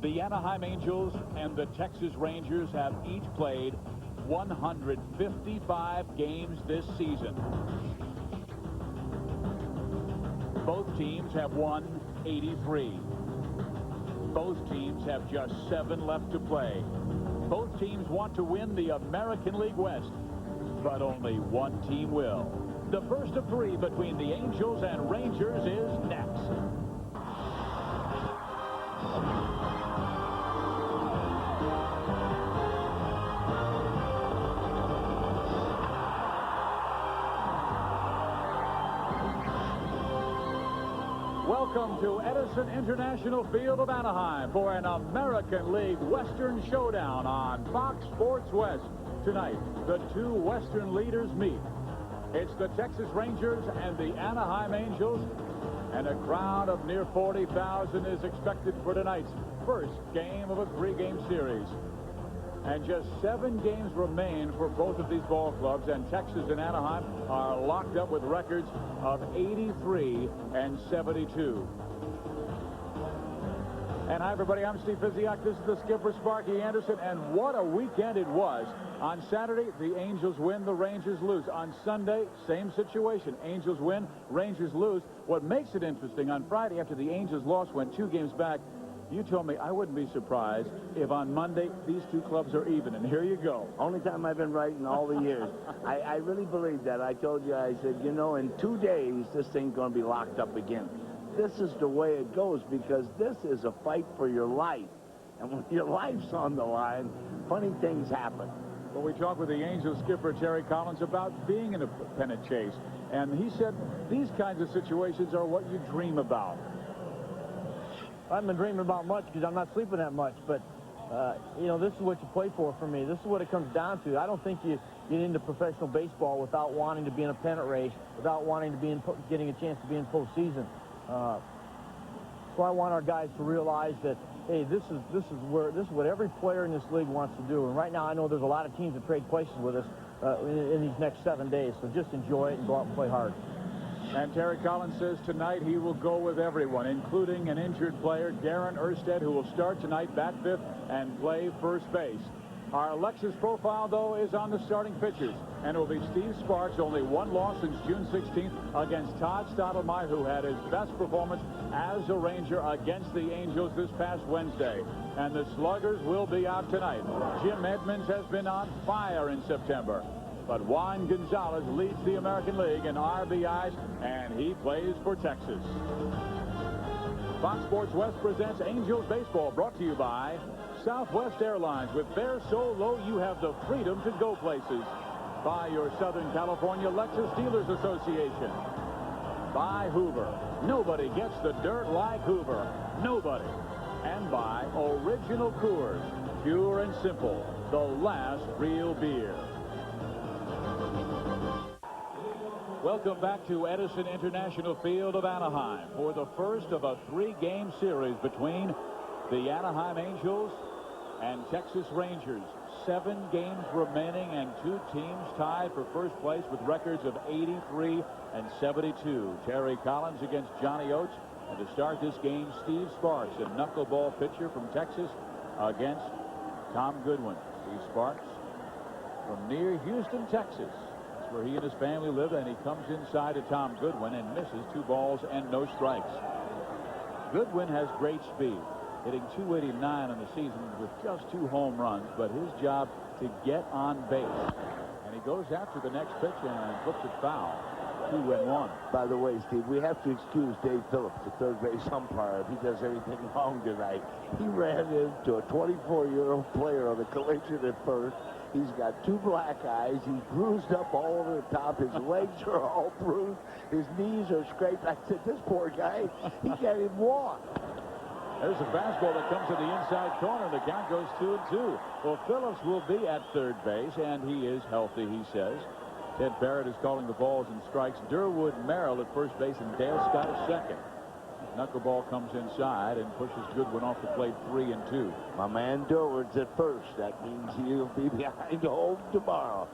The Anaheim Angels and the Texas Rangers have each played 155 games this season. Both teams have won 83. Both teams have just 7 left to play. Both teams want to win the American League West, but only one team will. The first of 3 between the Angels and Rangers is next. Welcome to Edison International Field of Anaheim for an American League Western Showdown on Fox Sports West. Tonight, the 2 Western leaders meet. It's the Texas Rangers and the Anaheim Angels, and a crowd of near 40,000 is expected for tonight's first game of a 3-game series. And just 7 games remain for both of these ball clubs, and Texas and Anaheim are locked up with records of 83 and 72. And hi, everybody. I'm Steve Physiak. This is the skipper, Sparky Anderson. And what a weekend it was. On Saturday, the Angels win, the Rangers lose. On Sunday, same situation. Angels win, Rangers lose. What makes it interesting, on Friday, after the Angels lost, went 2 games back, you told me I wouldn't be surprised if on Monday these 2 clubs are even. And here you go. Only time I've been right in all the years. I really believe that. I told you, I said, you know, in 2 days, this thing's going to be locked up again. This is the way it goes, because this is a fight for your life. And when your life's on the line, funny things happen. Well, we talked with the Angels skipper, Terry Collins, about being in a pennant chase. And he said these kinds of situations are what you dream about. I haven't been dreaming about much because I'm not sleeping that much. But, you know, this is what you play for me. This is what it comes down to. I don't think you get into professional baseball without wanting to be in a pennant race, without wanting to be in getting a chance to be in postseason. So I want our guys to realize that, hey, this is what every player in this league wants to do. And right now, I know there's a lot of teams that trade places with us in these next 7 days. So just enjoy it and go out and play hard. And Terry Collins says tonight he will go with everyone, including an injured player, Darren Erstad, who will start tonight, bat 5th, and play first base. Our Lexus profile, though, is on the starting pitchers, and it will be Steve Sparks, only 1 loss since June 16th, against Todd Stottlemyre, who had his best performance as a Ranger against the Angels this past Wednesday. And the sluggers will be out tonight. Jim Edmonds has been on fire in September, but Juan Gonzalez leads the American League in RBIs, and he plays for Texas. Fox Sports West presents Angels Baseball, brought to you by Southwest Airlines. With fares so low, you have the freedom to go places. By your Southern California Lexus Dealers Association. By Hoover. Nobody gets the dirt like Hoover. Nobody. And by Original Coors. Pure and simple. The last real beer. Welcome back to Edison International Field of Anaheim for the first of a 3-game series between the Anaheim Angels and Texas Rangers. 7 games remaining and 2 teams tied for first place with records of 83 and 72. Terry Collins against Johnny Oates. And to start this game, Steve Sparks, a knuckleball pitcher from Texas, against Tom Goodwin. Steve Sparks from near Houston, Texas. That's where he and his family live, and he comes inside to Tom Goodwin and misses 2 balls and no strikes. Goodwin has great speed, hitting .289 in the season with just 2 home runs, but his job to get on base. And he goes after the next pitch and flips it foul. 2-1. By the way, Steve, we have to excuse Dave Phillips, the third base umpire, if he does anything wrong tonight. He ran into a 24-year-old player on a collision at first. He's got 2 black eyes. He's bruised up all over the top. His legs are all bruised. His knees are scraped. I said, this poor guy, he can't even walk. There's a fastball that comes to the inside corner. The count goes 2-2. Well, Phillips will be at third base, and he is healthy, he says. Ted Barrett is calling the balls and strikes. Durwood Merrill at first base, and Dale Scott at second. Knuckleball comes inside and pushes Goodwin off the plate 3-2. My man Durwood's at first. That means he'll be behind home tomorrow.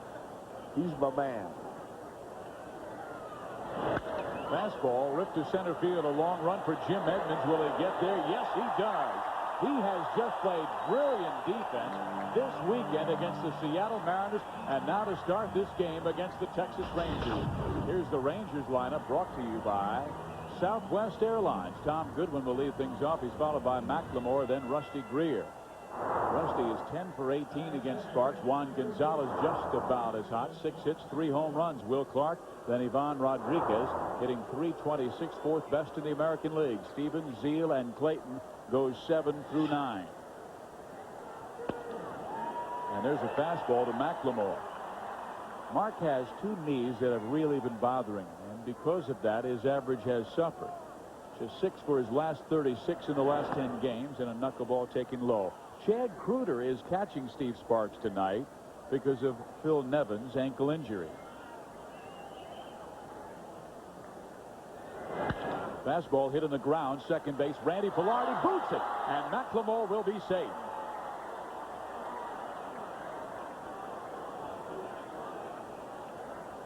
He's my man. Fastball ripped to center field. A long run for Jim Edmonds. Will he get there? Yes, he does. He has just played brilliant defense this weekend against the Seattle Mariners, and now to start this game against the Texas Rangers. Here's the Rangers lineup brought to you by Southwest Airlines. Tom Goodwin will lead things off. He's followed by McLemore, then Rusty Greer. Rusty is 10 for 18 against Sparks. Juan Gonzalez just about as hot. 6 hits, 3 home runs. Will Clark, then Ivan Rodriguez, hitting .326, fourth best in the American League. Stevens, Zeal, and Clayton goes 7 through 9. And there's a fastball to McLemore. Mark has 2 knees that have really been bothering him, and because of that, his average has suffered. Just 6 for his last 36 in the last 10 games, and a knuckleball taken low. Chad Kruder is catching Steve Sparks tonight because of Phil Nevin's ankle injury. Fastball hit on the ground, second base. Randy Pilardi boots it, and McLemore will be safe.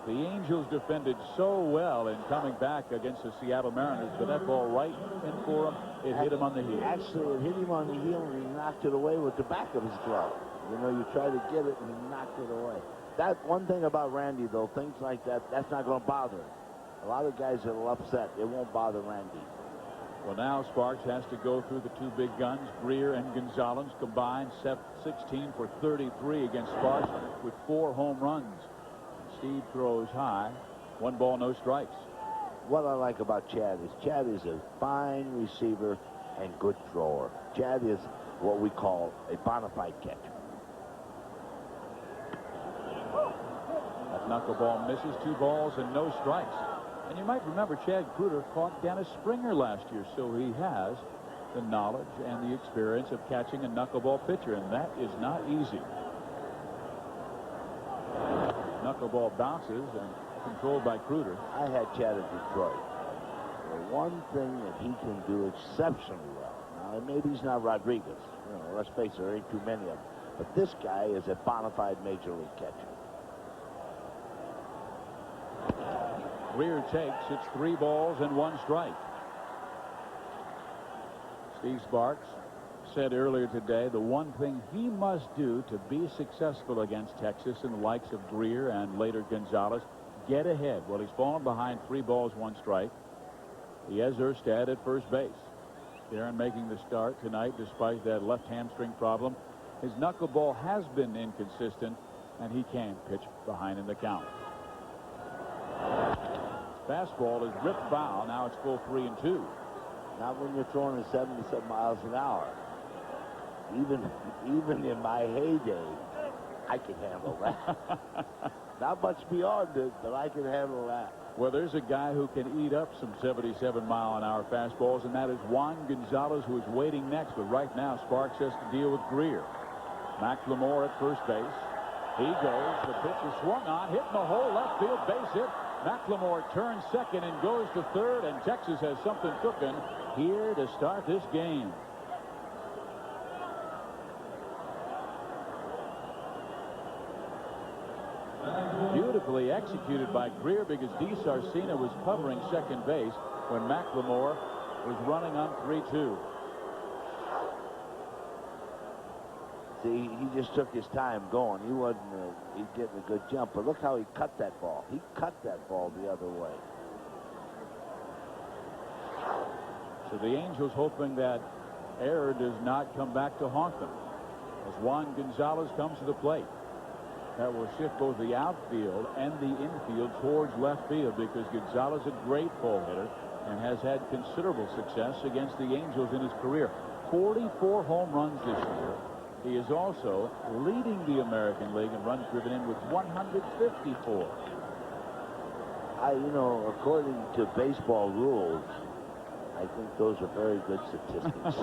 The Angels defended so well in coming back against the Seattle Mariners, but that ball right in for him, it hit him on the heel. Actually, it hit him on the heel, and he knocked it away with the back of his glove. You know, you try to get it, and he knocked it away. That one thing about Randy, though, things like that, that's not going to bother him. A lot of guys that are upset, it won't bother Randy. Well, now Sparks has to go through the 2 big guns. Greer and Gonzalez combined 16 for 33 against Sparks with 4 home runs. Steve throws high. 1 ball, no strikes. What I like about Chad is a fine receiver and good thrower. Chad is what we call a bona fide catcher. That knuckleball misses. 2 balls and no strikes. And you might remember Chad Kruder caught Dennis Springer last year, so he has the knowledge and the experience of catching a knuckleball pitcher, and that is not easy. Knuckleball bounces and controlled by Kruder. I had Chad at Detroit. The one thing that he can do exceptionally well. Now, maybe he's not Rodriguez. You know, let's face it, there ain't too many of them. But this guy is a bona fide major league catcher. Greer takes. It's 3 balls and 1 strike. Steve Sparks said earlier today the one thing he must do to be successful against Texas and the likes of Greer and later Gonzalez, get ahead. Well, he's fallen behind 3 balls, 1 strike. He has Erstad at first base. Aaron making the start tonight despite that left hamstring problem. His knuckleball has been inconsistent, and he can pitch behind in the count. Fastball is ripped foul. Now it's full 3-2. Not when you're throwing at 77 miles an hour. Even in my heyday, I can handle that. Not much beyond it, but I can handle that. Well, there's a guy who can eat up some 77-mile-an-hour fastballs, and that is Juan Gonzalez, who is waiting next. But right now, Sparks has to deal with Greer. McLemore at first base. He goes. The pitch is swung on, hitting the hole, left field, base hit. McLemore turns second and goes to third, and Texas has something cooking here to start this game. Beautifully executed by Greer because DeSarcina was covering second base when McLemore was running on 3-2. See, he just took his time going. He wasn't he's getting a good jump, but look how he cut that ball. He cut that ball the other way. So the Angels hoping that error does not come back to haunt them as Juan Gonzalez comes to the plate. That will shift both the outfield and the infield towards left field because Gonzalez is a great ball hitter and has had considerable success against the Angels in his career. 44 home runs this year. He is also leading the American League in runs driven in with 154. You know, according to baseball rules, I think those are very good statistics.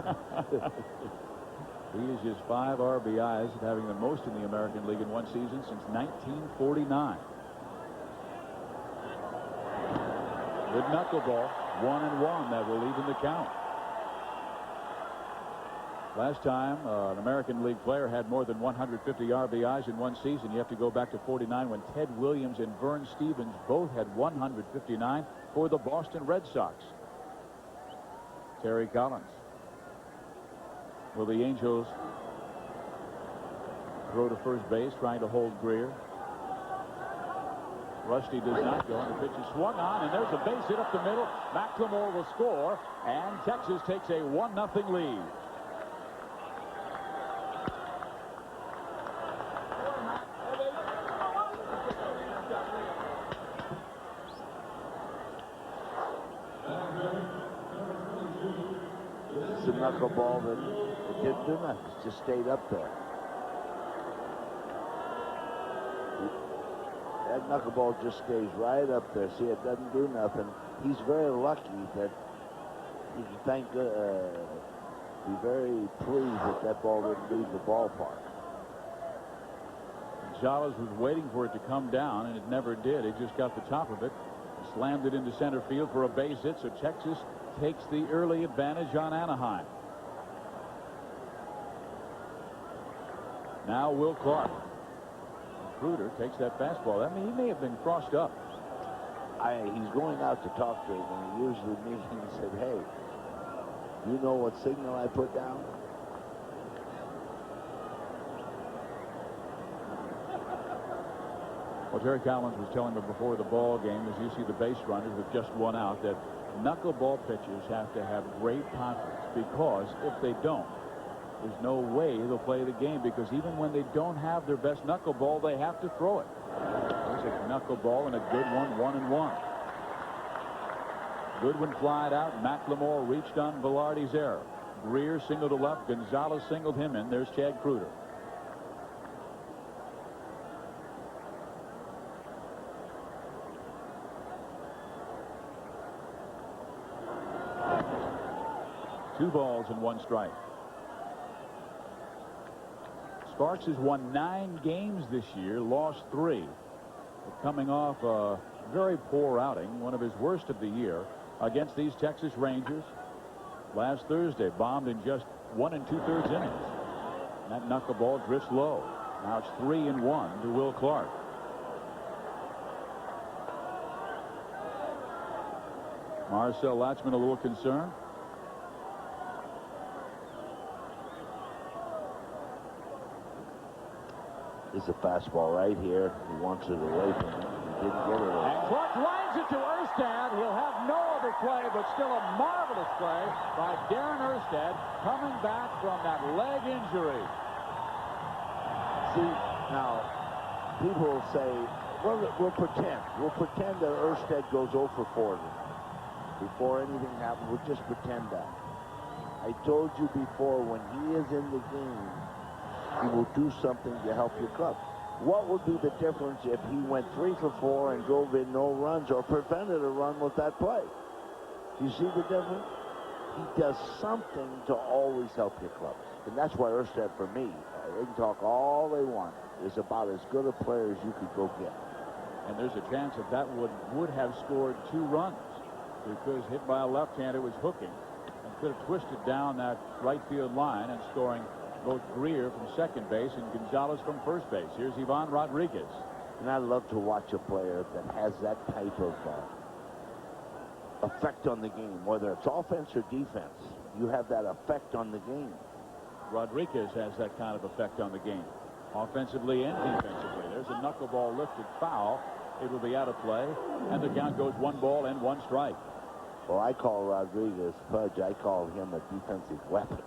He is just 5 RBIs, having the most in the American League in one season since 1949. Good knuckleball, 1-1. That will even the count. Last time an American League player had more than 150 RBIs in one season, you have to go back to 49 when Ted Williams and Vern Stevens both had 159 for the Boston Red Sox. Terry Collins. Will the Angels throw to first base, trying to hold Greer? Rusty does not go, and the pitch is swung on, and there's a base hit up the middle. McLemore will score, and Texas takes a 1-0 lead. It's a knuckleball that it didn't do nothing. It just stayed up there. That knuckleball just stays right up there. See, it doesn't do nothing. He's very lucky that he can be very pleased that that ball didn't leave the ballpark. Gonzalez was waiting for it to come down, and it never did. It just got the top of it, slammed it into center field for a base hit, so Texas takes the early advantage on Anaheim. Now Will Clark. Kruder takes that fastball. I mean, he may have been crossed up. He's going out to talk to him, and he usually means he said, hey, you know what signal I put down? Well, Terry Collins was telling me before the ball game, as you see the base runners with just one out, that knuckleball pitchers have to have great confidence, because if they don't, there's no way they'll play the game, because even when they don't have their best knuckleball, they have to throw it. There's a knuckleball and a good one, 1-1. Goodwin flied out. McLemore reached on Velarde's error. Greer singled to left. Gonzalez singled him in. There's Chad Kruder. Two balls and one strike. Sparks has won 9 games this year, lost 3. Coming off a very poor outing, one of his worst of the year, against these Texas Rangers. Last Thursday, bombed in just 1 2/3 innings. And that knuckleball drifts low. Now it's 3-1 to Will Clark. Marcel Lachemann a little concerned. It's a fastball right here. He wants it away from him. He didn't get it away. And Clark lines it to Erstad. He'll have no other play, but still a marvelous play by Darren Erstad, coming back from that leg injury. See, now, people will say, well, we'll pretend. We'll pretend that Erstad goes 0 for 4 before anything happens. We'll just pretend that. I told you before, when he is in the game, he will do something to help your club. What would be the difference if he went 3 for 4 and drove in no runs or prevented a run with that play? Do you see the difference? He does something to always help your club. And that's why Erstad, for me, they can talk all they want, is about as good a player as you could go get. And there's a chance that would have scored 2 runs, because hit by a left-hander was hooking and could have twisted down that right field line and scoring both Greer from second base and Gonzalez from first base. Here's Ivan Rodriguez. And I love to watch a player that has that type of effect on the game, whether it's offense or defense. You have that effect on the game. Rodriguez has that kind of effect on the game, offensively and defensively. There's a knuckleball lifted foul. It will be out of play, and the count goes 1 ball and 1 strike. Well, I call Rodriguez Fudge. I call him a defensive weapon.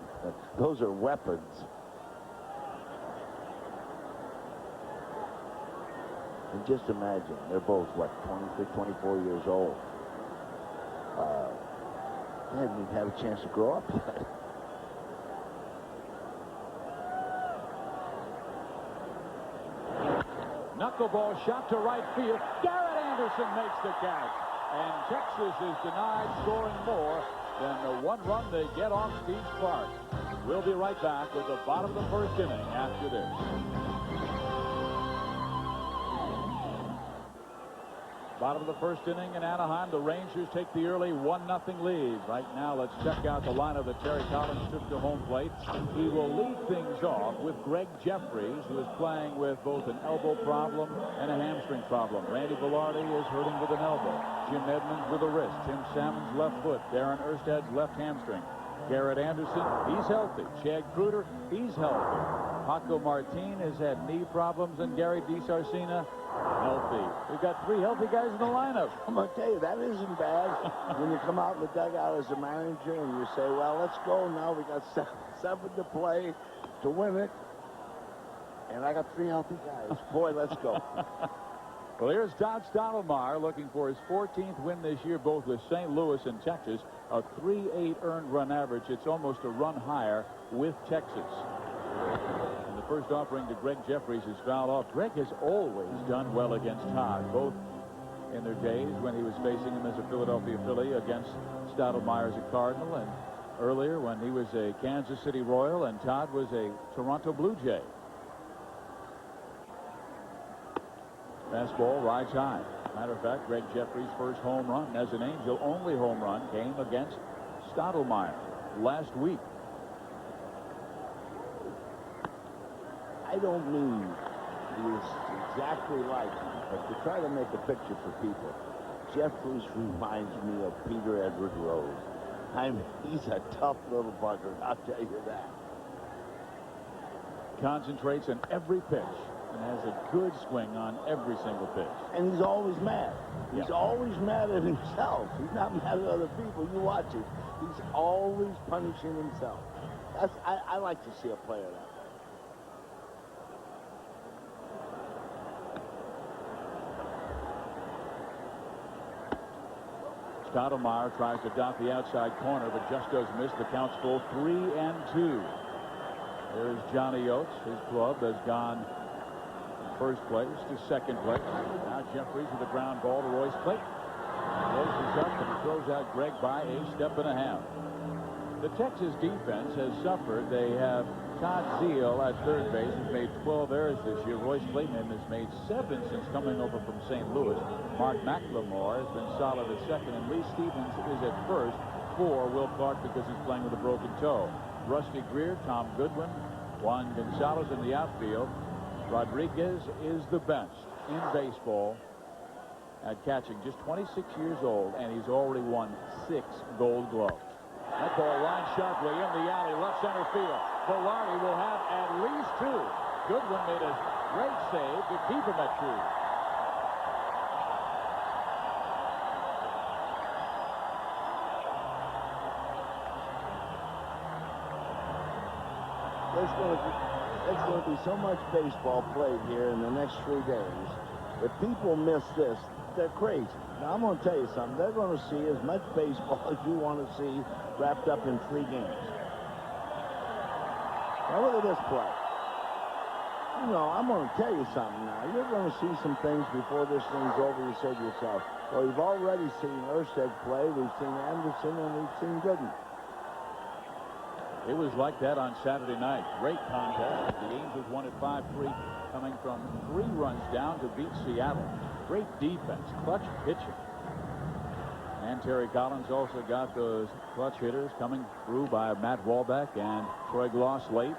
Those are weapons. And just imagine, they're both, what, 23, 24 years old. They haven't even had a chance to grow up yet. Knuckleball shot to right field. Garrett Anderson makes the catch. And Texas is denied scoring more than the 1 run they get off Steve Clark. We'll be right back with the bottom of the first inning after this. Bottom of the first inning in Anaheim. The Rangers take the early 1-0 lead. Right now, let's check out the lineup that Terry Collins took to home plate. He will lead things off with Greg Jeffries, who is playing with both an elbow problem and a hamstring problem. Randy Velarde is hurting with an elbow. Jim Edmonds with a wrist. Tim Salmon's left foot. Darren Erstad's left hamstring. Garrett Anderson, he's healthy. Chad Kruger, he's healthy. Paco Martin has had knee problems, and Gary DiSarcina, healthy. We've got 3 healthy guys in the lineup. I'm going to tell you, that isn't bad. When you come out in the dugout as a manager and you say, well, let's go now. We got 7 to play to win it. And I got 3 healthy guys. Boy, let's go. Well, here's Todd Stottlemyre looking for his 14th win this year, both with St. Louis and Texas. A 3.8 earned run average. It's almost a run higher with Texas. And the first offering to Greg Jeffries is fouled off. Greg has always done well against Todd, both in their days when he was facing him as a Philadelphia Philly against Stottlemyre as a Cardinal, and earlier when he was a Kansas City Royal and Todd was a Toronto Blue Jay. Fastball rides high. Matter of fact, Greg Jeffries' first home run as an Angel, only home run, came against Stottlemyre last week. I don't mean he is exactly like him, but to try to make a picture for people, Jeffries reminds me of Peter Edward Rose. I mean, he's a tough little bugger, I'll tell you that. Concentrates on every pitch and has a good swing on every single pitch. And he's always mad. He's Yeah. always mad at himself. He's not mad at other people. You watch it. He's always punishing himself. I like to see a player that way. Stottlemyre tries to dot the outside corner, but just does miss. The count's full, 3-2. There's Johnny Oates. His club has gone from first place to second place. Now Jeffries with a ground ball to Royce Clayton. Closes up and throws out Greg by a step and a half. The Texas defense has suffered. They have Todd Zeile at third base, who's made 12 errors this year. Royce Clayton has made 7 since coming over from St. Louis. Mark McLemore has been solid at second, and Lee Stevens is at first for Will Clark because he's playing with a broken toe. Rusty Greer, Tom Goodwin, Juan Gonzalez in the outfield. Rodriguez is the best in baseball at catching. Just 26 years old, and he's already won 6 Gold Gloves. That ball lines sharply in the alley, left center field. Velarde will have at least 2. Goodwin made a great save to keep him at 2. There's going to be so much baseball played here in the next 3 days. If people miss this, they're crazy. Now, I'm going to tell you something. They're going to see as much baseball as you want to see wrapped up in 3 games. Now, look at this play. You know, I'm going to tell you something now. You're going to see some things before this thing's over. You say to yourself, well, we've already seen Erstad play. We've seen Anderson, and we've seen Gooden. It was like that on Saturday night. Great contest. The Angels won at 5-3, coming from 3 runs down to beat Seattle. Great defense, clutch pitching. And Terry Collins also got those clutch hitters coming through by Matt Walbeck and Troy Gloss late.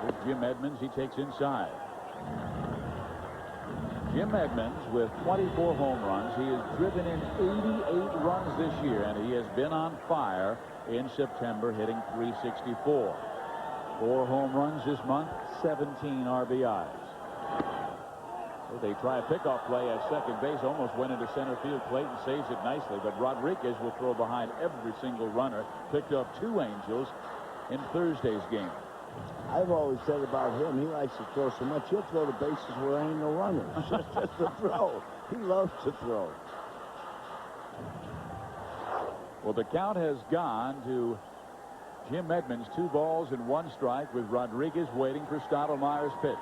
Here's Jim Edmonds. He takes inside. Jim Edmonds with 24 home runs. He has driven in 88 runs this year, and he has been on fire in September, hitting .364. 4 home runs this month, 17 RBIs. They try a pickoff play at second base, almost went into center field. Clayton saves it nicely, but Rodriguez will throw behind every single runner. Picked up 2 Angels in Thursday's game. I've always said about him, he likes to throw so much, he'll throw to bases where there ain't no runners. just to throw. He loves to throw. Well, the count has gone to Jim Edmonds, 2 balls and 1 strike, with Rodriguez waiting for Stottlemyre's pitch.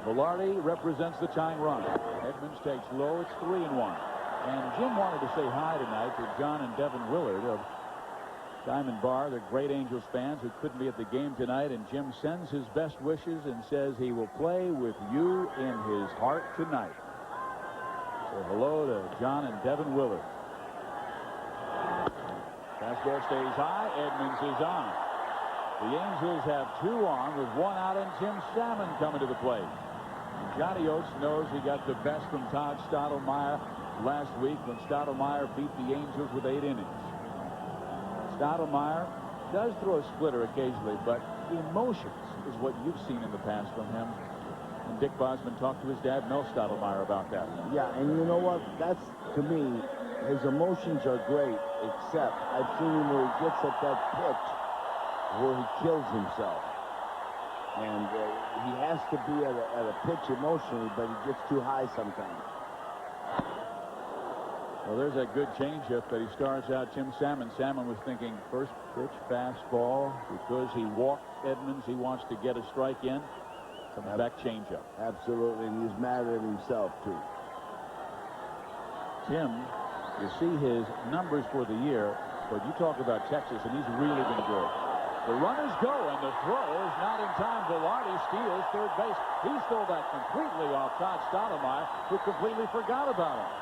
Velarde represents the tying run. Edmonds takes low. It's 3-1. And Jim wanted to say hi tonight to John and Devin Willard of Diamond Bar. They're great Angels fans who couldn't be at the game tonight. And Jim sends his best wishes and says he will play with you in his heart tonight. So hello to John and Devin Willard. Fastball stays high. Edmonds is on. The Angels have 2 on with 1 out, and Jim Salmon coming to the plate. Johnny Oates knows he got the best from Todd Stottlemyre last week when Stottlemyre beat the Angels with 8 innings. Stottlemyre does throw a splitter occasionally, but the emotions is what you've seen in the past from him. And Dick Bosman talked to his dad, Mel Stottlemyre, about that. Yeah, and you know what? That's, to me, his emotions are great, except I've seen him where he gets at that pitch where he kills himself. And he has to be at a pitch emotionally, but he gets too high sometimes. Well, there's that good changeup that he starts out Tim Salmon. Salmon was thinking first pitch fastball because he walked Edmonds. He wants to get a strike in. Comes back changeup. Absolutely, and he's mad at himself, too. Tim, you see his numbers for the year, but you talk about Texas, and he's really been good. The runners go, and the throw is not in time. Velarde steals third base. He stole that completely off Todd Stottlemyre, who completely forgot about him.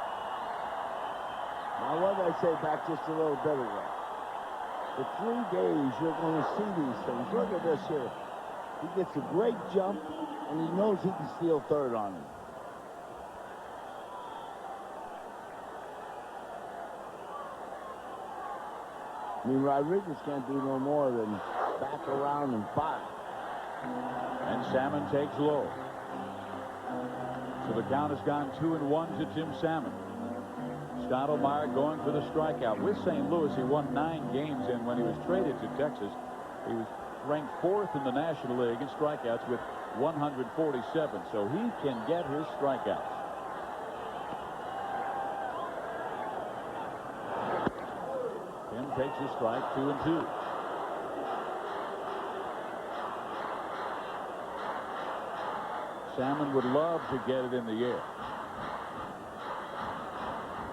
Now, what did I say back just a little bit ago? For 3 days, you're going to see these things. Look at this here. He gets a great jump, and he knows he can steal third on him. I mean, Rodriguez can't do no more than back around and fire. And Salmon takes low. So the count has gone 2-1 to Tim Salmon. Stottlemyre going for the strikeout. With St. Louis, he won 9 games, and when he was traded to Texas, he was ranked 4th in the National League in strikeouts with 147. So he can get his strikeouts. Tim takes a strike, 2-2. Salmon would love to get it in the air.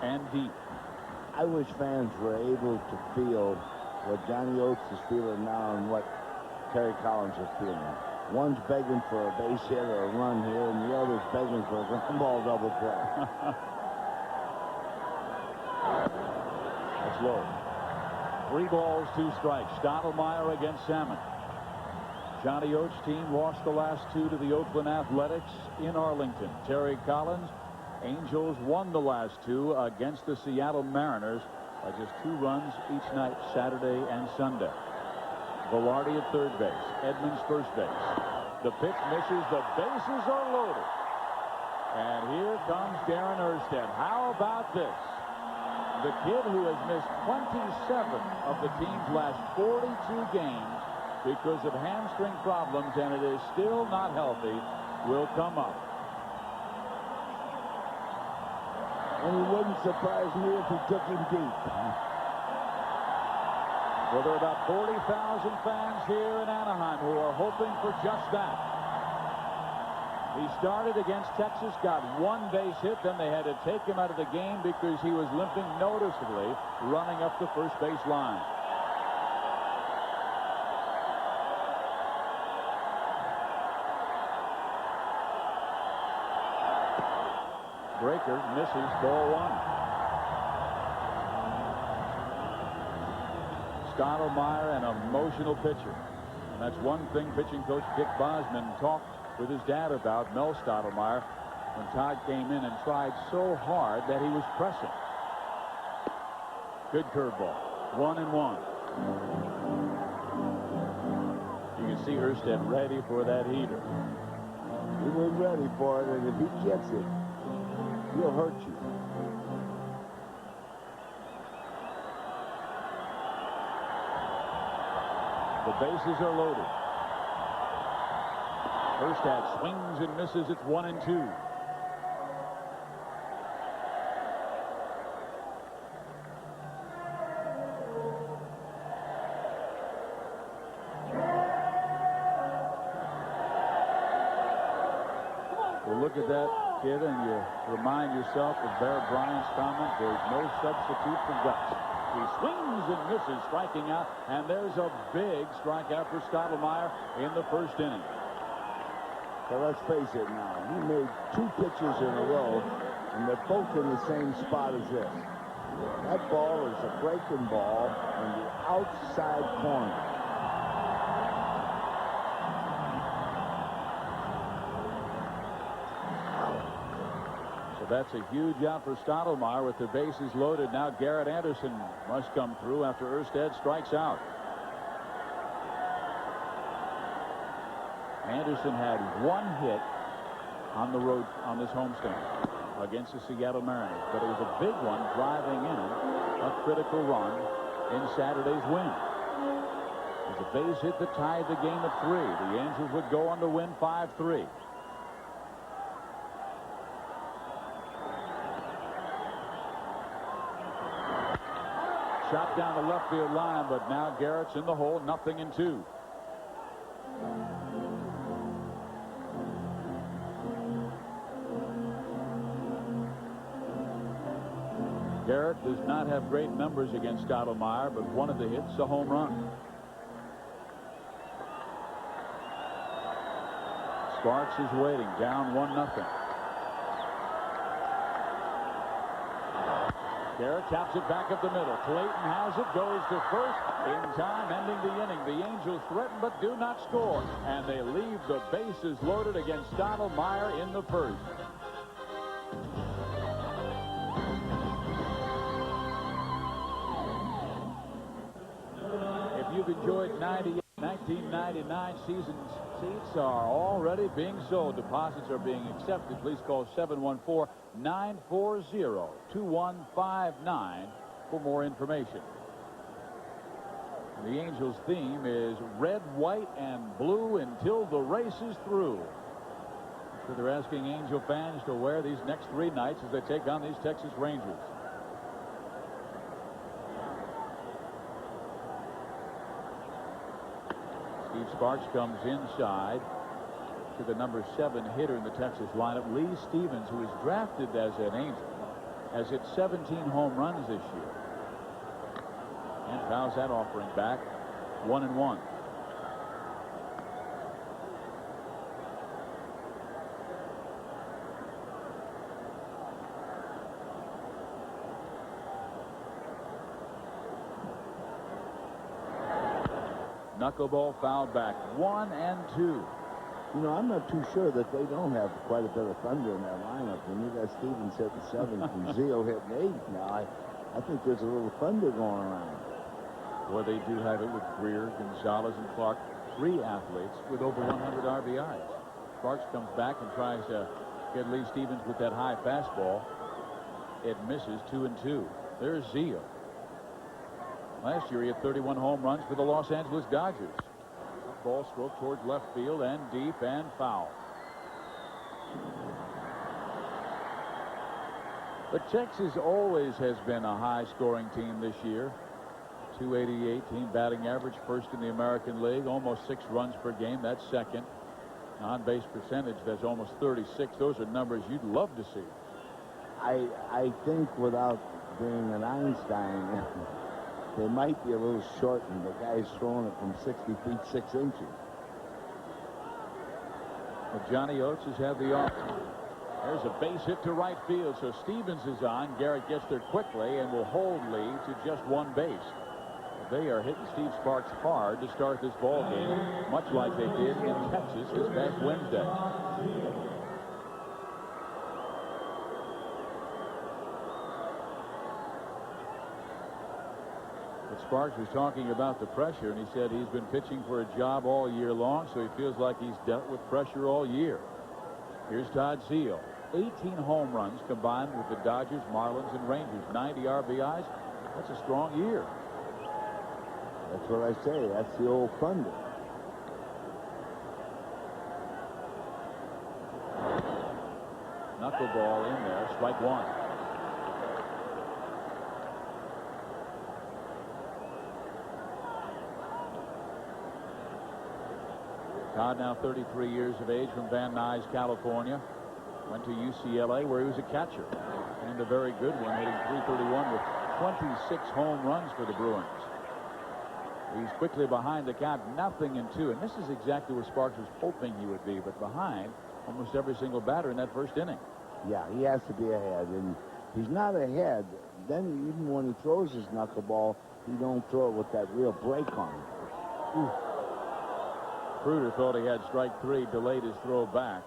And deep. I wish fans were able to feel what Johnny Oates is feeling now and what Terry Collins is feeling. One's begging for a base hit or a run here, and the other's begging for a ground ball double play. That's low. 3 balls, 2 strikes. Stottlemyre against Salmon. Johnny Oates' team lost the last 2 to the Oakland Athletics in Arlington. Terry Collins, Angels won the last 2 against the Seattle Mariners by just 2 runs each night, Saturday and Sunday. Velarde at third base. Edmonds first base. The pitch misses. The bases are loaded. And here comes Darren Erstad. How about this? The kid who has missed 27 of the team's last 42 games because of hamstring problems, and it is still not healthy, will come up. And it wouldn't surprise me if he took him deep. Well, there are about 40,000 fans here in Anaheim who are hoping for just that. He started against Texas, got 1 base hit, then they had to take him out of the game because he was limping noticeably running up the first base line. Breaker misses, ball 1. Stottlemyre, an emotional pitcher. And that's one thing pitching coach Dick Bosman talked with his dad about, Mel Stottlemyre, when Todd came in and tried so hard that he was pressing. Good curveball. 1-1. You can see Erstad ready for that heater. He was ready for it, and if he gets it, he'll hurt you. The bases are loaded. Erstad swings and misses. It's 1-2. Well, look at that, kid, and you remind yourself of Bear Bryant's comment, there's no substitute for guts. He swings and misses, striking out, and there's a big strikeout for Stottlemyre in the first inning. So let's face it now. He made 2 pitches in a row, and they're both in the same spot as this. That ball is a breaking ball in the outside corner. So Well, that's a huge out for Stottlemyre with the bases loaded. Now Garrett Anderson must come through after Erstad strikes out. Anderson had one hit on the road on this homestand against the Seattle Mariners, but it was a big one driving in a critical run in Saturday's win. It was a base hit that tied the game at 3. The Angels would go on to win 5-3. Shot down the left field line, but now Garrett's in the hole, 0-2. Garrett does not have great numbers against Stottlemyre, but one of the hits, a home run. Sparks is waiting, down 1-0. Garrett taps it back up the middle. Clayton has it, goes to first in time, ending the inning. The Angels threaten but do not score, and they leave the bases loaded against Stottlemyre in the first. If you've enjoyed 1999 season seats are already being sold. Deposits are being accepted. Please call 714-940-2159 for more information. The Angels theme is red, white, and blue until the race is through. So they're asking Angel fans to wear these next 3 nights as they take on these Texas Rangers. Steve Sparks comes inside to the number 7 hitter in the Texas lineup, Lee Stevens, who was drafted as an Angel, has hit 17 home runs this year. And fouls that offering back, 1-1. Knuckleball fouled back, 1-2. You know, I'm not too sure that they don't have quite a bit of thunder in that lineup. When you got Stevens hitting 7th and Zio hitting 8th now, I think there's a little thunder going around. Well, they do have it with Greer, Gonzalez, and Clark, 3 athletes with over 100 RBIs. Sparks comes back and tries to get Lee Stevens with that high fastball. It misses, 2-2. There's Zio. Last year he had 31 home runs for the Los Angeles Dodgers. Ball stroked towards left field and deep and foul. But Texas always has been a high-scoring team this year. 288 team batting average, first in the American League, almost 6 runs per game. That's second. On-base percentage, that's almost 36. Those are numbers you'd love to see. I think without being an Einstein, they might be a little shortened. The guy's throwing it from 60 feet 6 inches. Well, Johnny Oates has had the offer. There's a base hit to right field, so Stevens is on. Garrett gets there quickly and will hold Lee to just 1 base. They are hitting Steve Sparks hard to start this ball game, much like they did in Texas this past Wednesday. But Sparks was talking about the pressure, and he said he's been pitching for a job all year long, so he feels like he's dealt with pressure all year. Here's Todd Zio. 18 home runs combined with the Dodgers, Marlins, and Rangers. 90 RBIs. That's a strong year. That's what I say. That's the old thunder. Knuckleball in there. Strike 1. Todd, now 33 years of age, from Van Nuys, California. Went to UCLA, where he was a catcher. And a very good one, hitting .331 with 26 home runs for the Bruins. He's quickly behind the count, 0-2. And this is exactly where Sparks was hoping he would be, but behind almost every single batter in that first inning. Yeah, he has to be ahead. And he's not ahead. Then even when he throws his knuckleball, he don't throw it with that real break on it. Ooh. Kruger thought he had strike 3, delayed his throw back.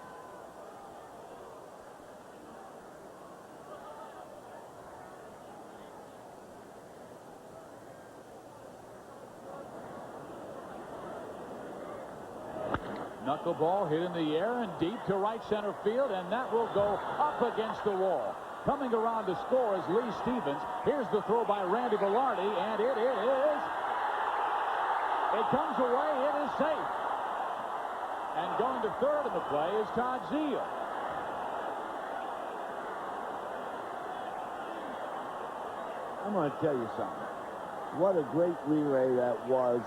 Knuckleball hit in the air and deep to right center field, and that will go up against the wall. Coming around to score is Lee Stevens. Here's the throw by Randy Velarde, and it comes away. It is safe. And going to third in the play is Todd Zeile. I'm going to tell you something. What a great relay that was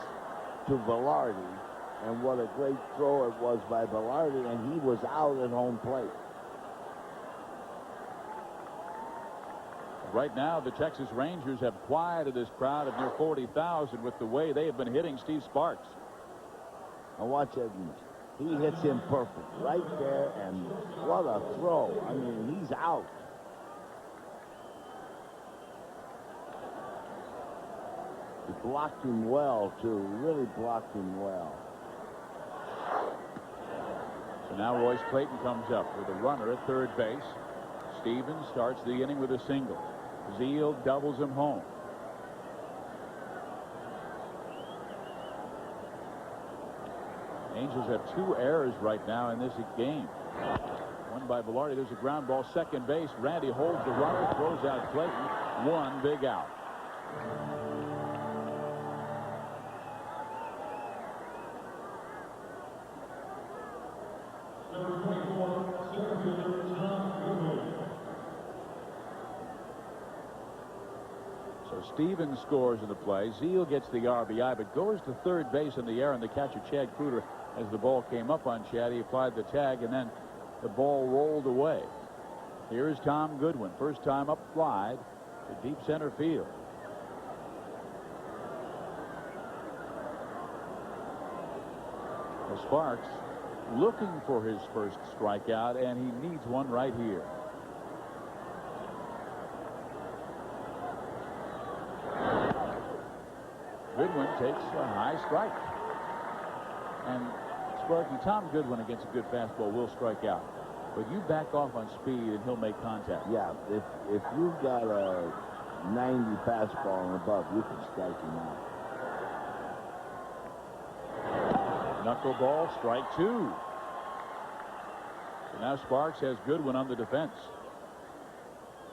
to Velarde, and what a great throw it was by Velarde, and he was out at home plate. Right now, the Texas Rangers have quieted this crowd of near 40,000 with the way they have been hitting Steve Sparks. Now watch Edmonds. He hits him perfect right there, and what a throw. I mean, he's out. He blocked him well, too. Really blocked him well. So now Royce Clayton comes up with a runner at third base. Stevens starts the inning with a single. Zeile doubles him home. Angels have 2 errors right now in this game. One by Velarde. There's a ground ball, second base. Randy holds the runner, throws out Clayton. 1 big out. Stevens scores in the play. Zeile gets the RBI, but goes to third base in the air, and the catcher, Chad Kreuter, as the ball came up on Chad, he applied the tag, and then the ball rolled away. Here's Tom Goodwin. First time up wide to deep center field. Well, Sparks looking for his first strikeout, and he needs one right here. Goodwin takes a high strike. And Sparky, Tom Goodwin against a good fastball will strike out. But you back off on speed and he'll make contact. Yeah, if you've got a 90 fastball and above, you can strike him out. Knuckleball, strike 2. So now Sparks has Goodwin on the defense.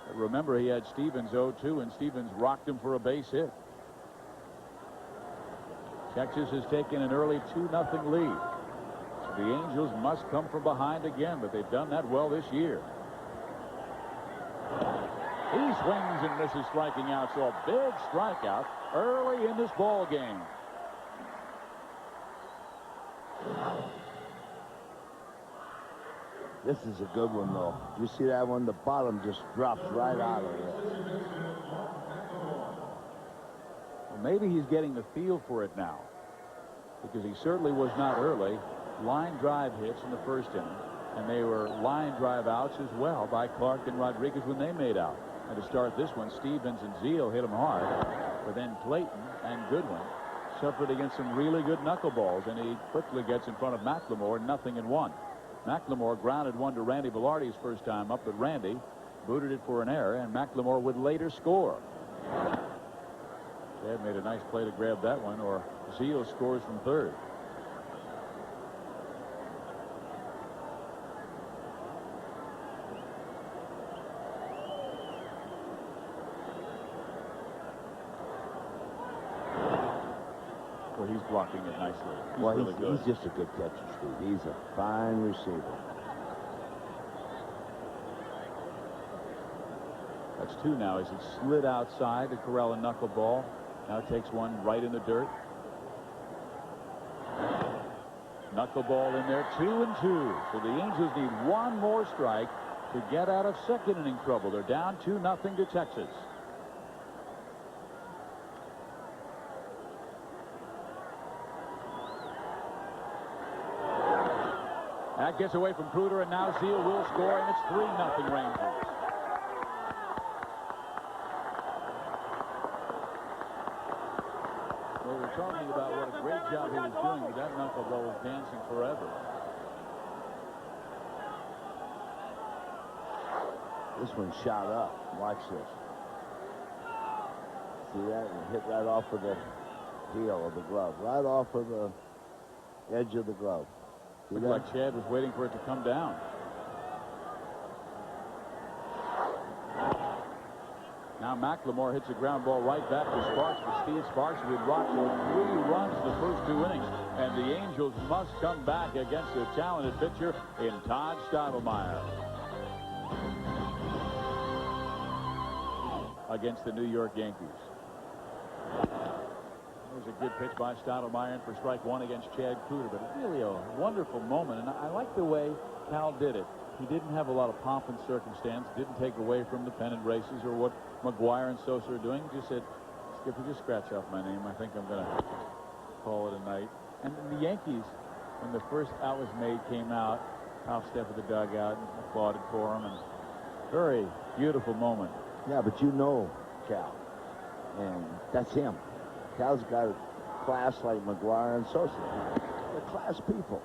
But remember, he had Stevens 0-2, and Stevens rocked him for a base hit. Texas has taken an early 2-0 lead. So the Angels must come from behind again, but they've done that well this year. He swings and misses, striking out. So a big strikeout early in this ball game. This is a good one, though. You see that one? The bottom just drops right out of it. Maybe he's getting the feel for it now, because he certainly was not early. Line drive hits in the first inning, and they were line drive outs as well by Clark and Rodriguez when they made out. And to start this one, Stevens and Zeile hit him hard, but then Clayton and Goodwin suffered against some really good knuckleballs, and he quickly gets in front of McLemore, 0-1. McLemore grounded one to Randy Velarde's first time up, but Randy booted it for an error, and McLemore would later score. Chad made a nice play to grab that one, or Zeile scores from third. Well, he's blocking it nicely. He's just a good catcher, Steve. He's a fine receiver. That's 2 now as he slid outside to corral a knuckleball. Now takes one right in the dirt. Knuckleball in there, 2-2. So the Angels need one more strike to get out of second inning trouble. They're down 2-0 to Texas. That gets away from Kreuter, and now Zeile will score, and it's 3-0 Rangers. Well, we're talking about what a great job he was doing with that knuckleball, was dancing forever. This one shot up. Watch this. See that? And hit right off of the heel of the glove. Right off of the edge of the glove. Looked like Chad was waiting for it to come down. Now McLemore hits a ground ball right back to Sparks, but Steve Sparks would rock for 3 runs the first 2 innings. And the Angels must come back against a talented pitcher in Todd Stottlemyre. Against the New York Yankees. There's a good pitch by Stottlemyre in for strike 1 against Chad Cooter, but really a wonderful moment. And I like the way Cal did it. He didn't have a lot of pomp and circumstance, didn't take away from the pennant races or what McGuire and Sosa are doing. Just said, Skipper, just scratch off my name. I think I'm going to call it a night. And the Yankees, when the first out was made, came out, half step of the dugout, and applauded for him. And very beautiful moment. Yeah, but you know Cal, and that's him. Cal's got a class like McGuire and Sosa. They're class people.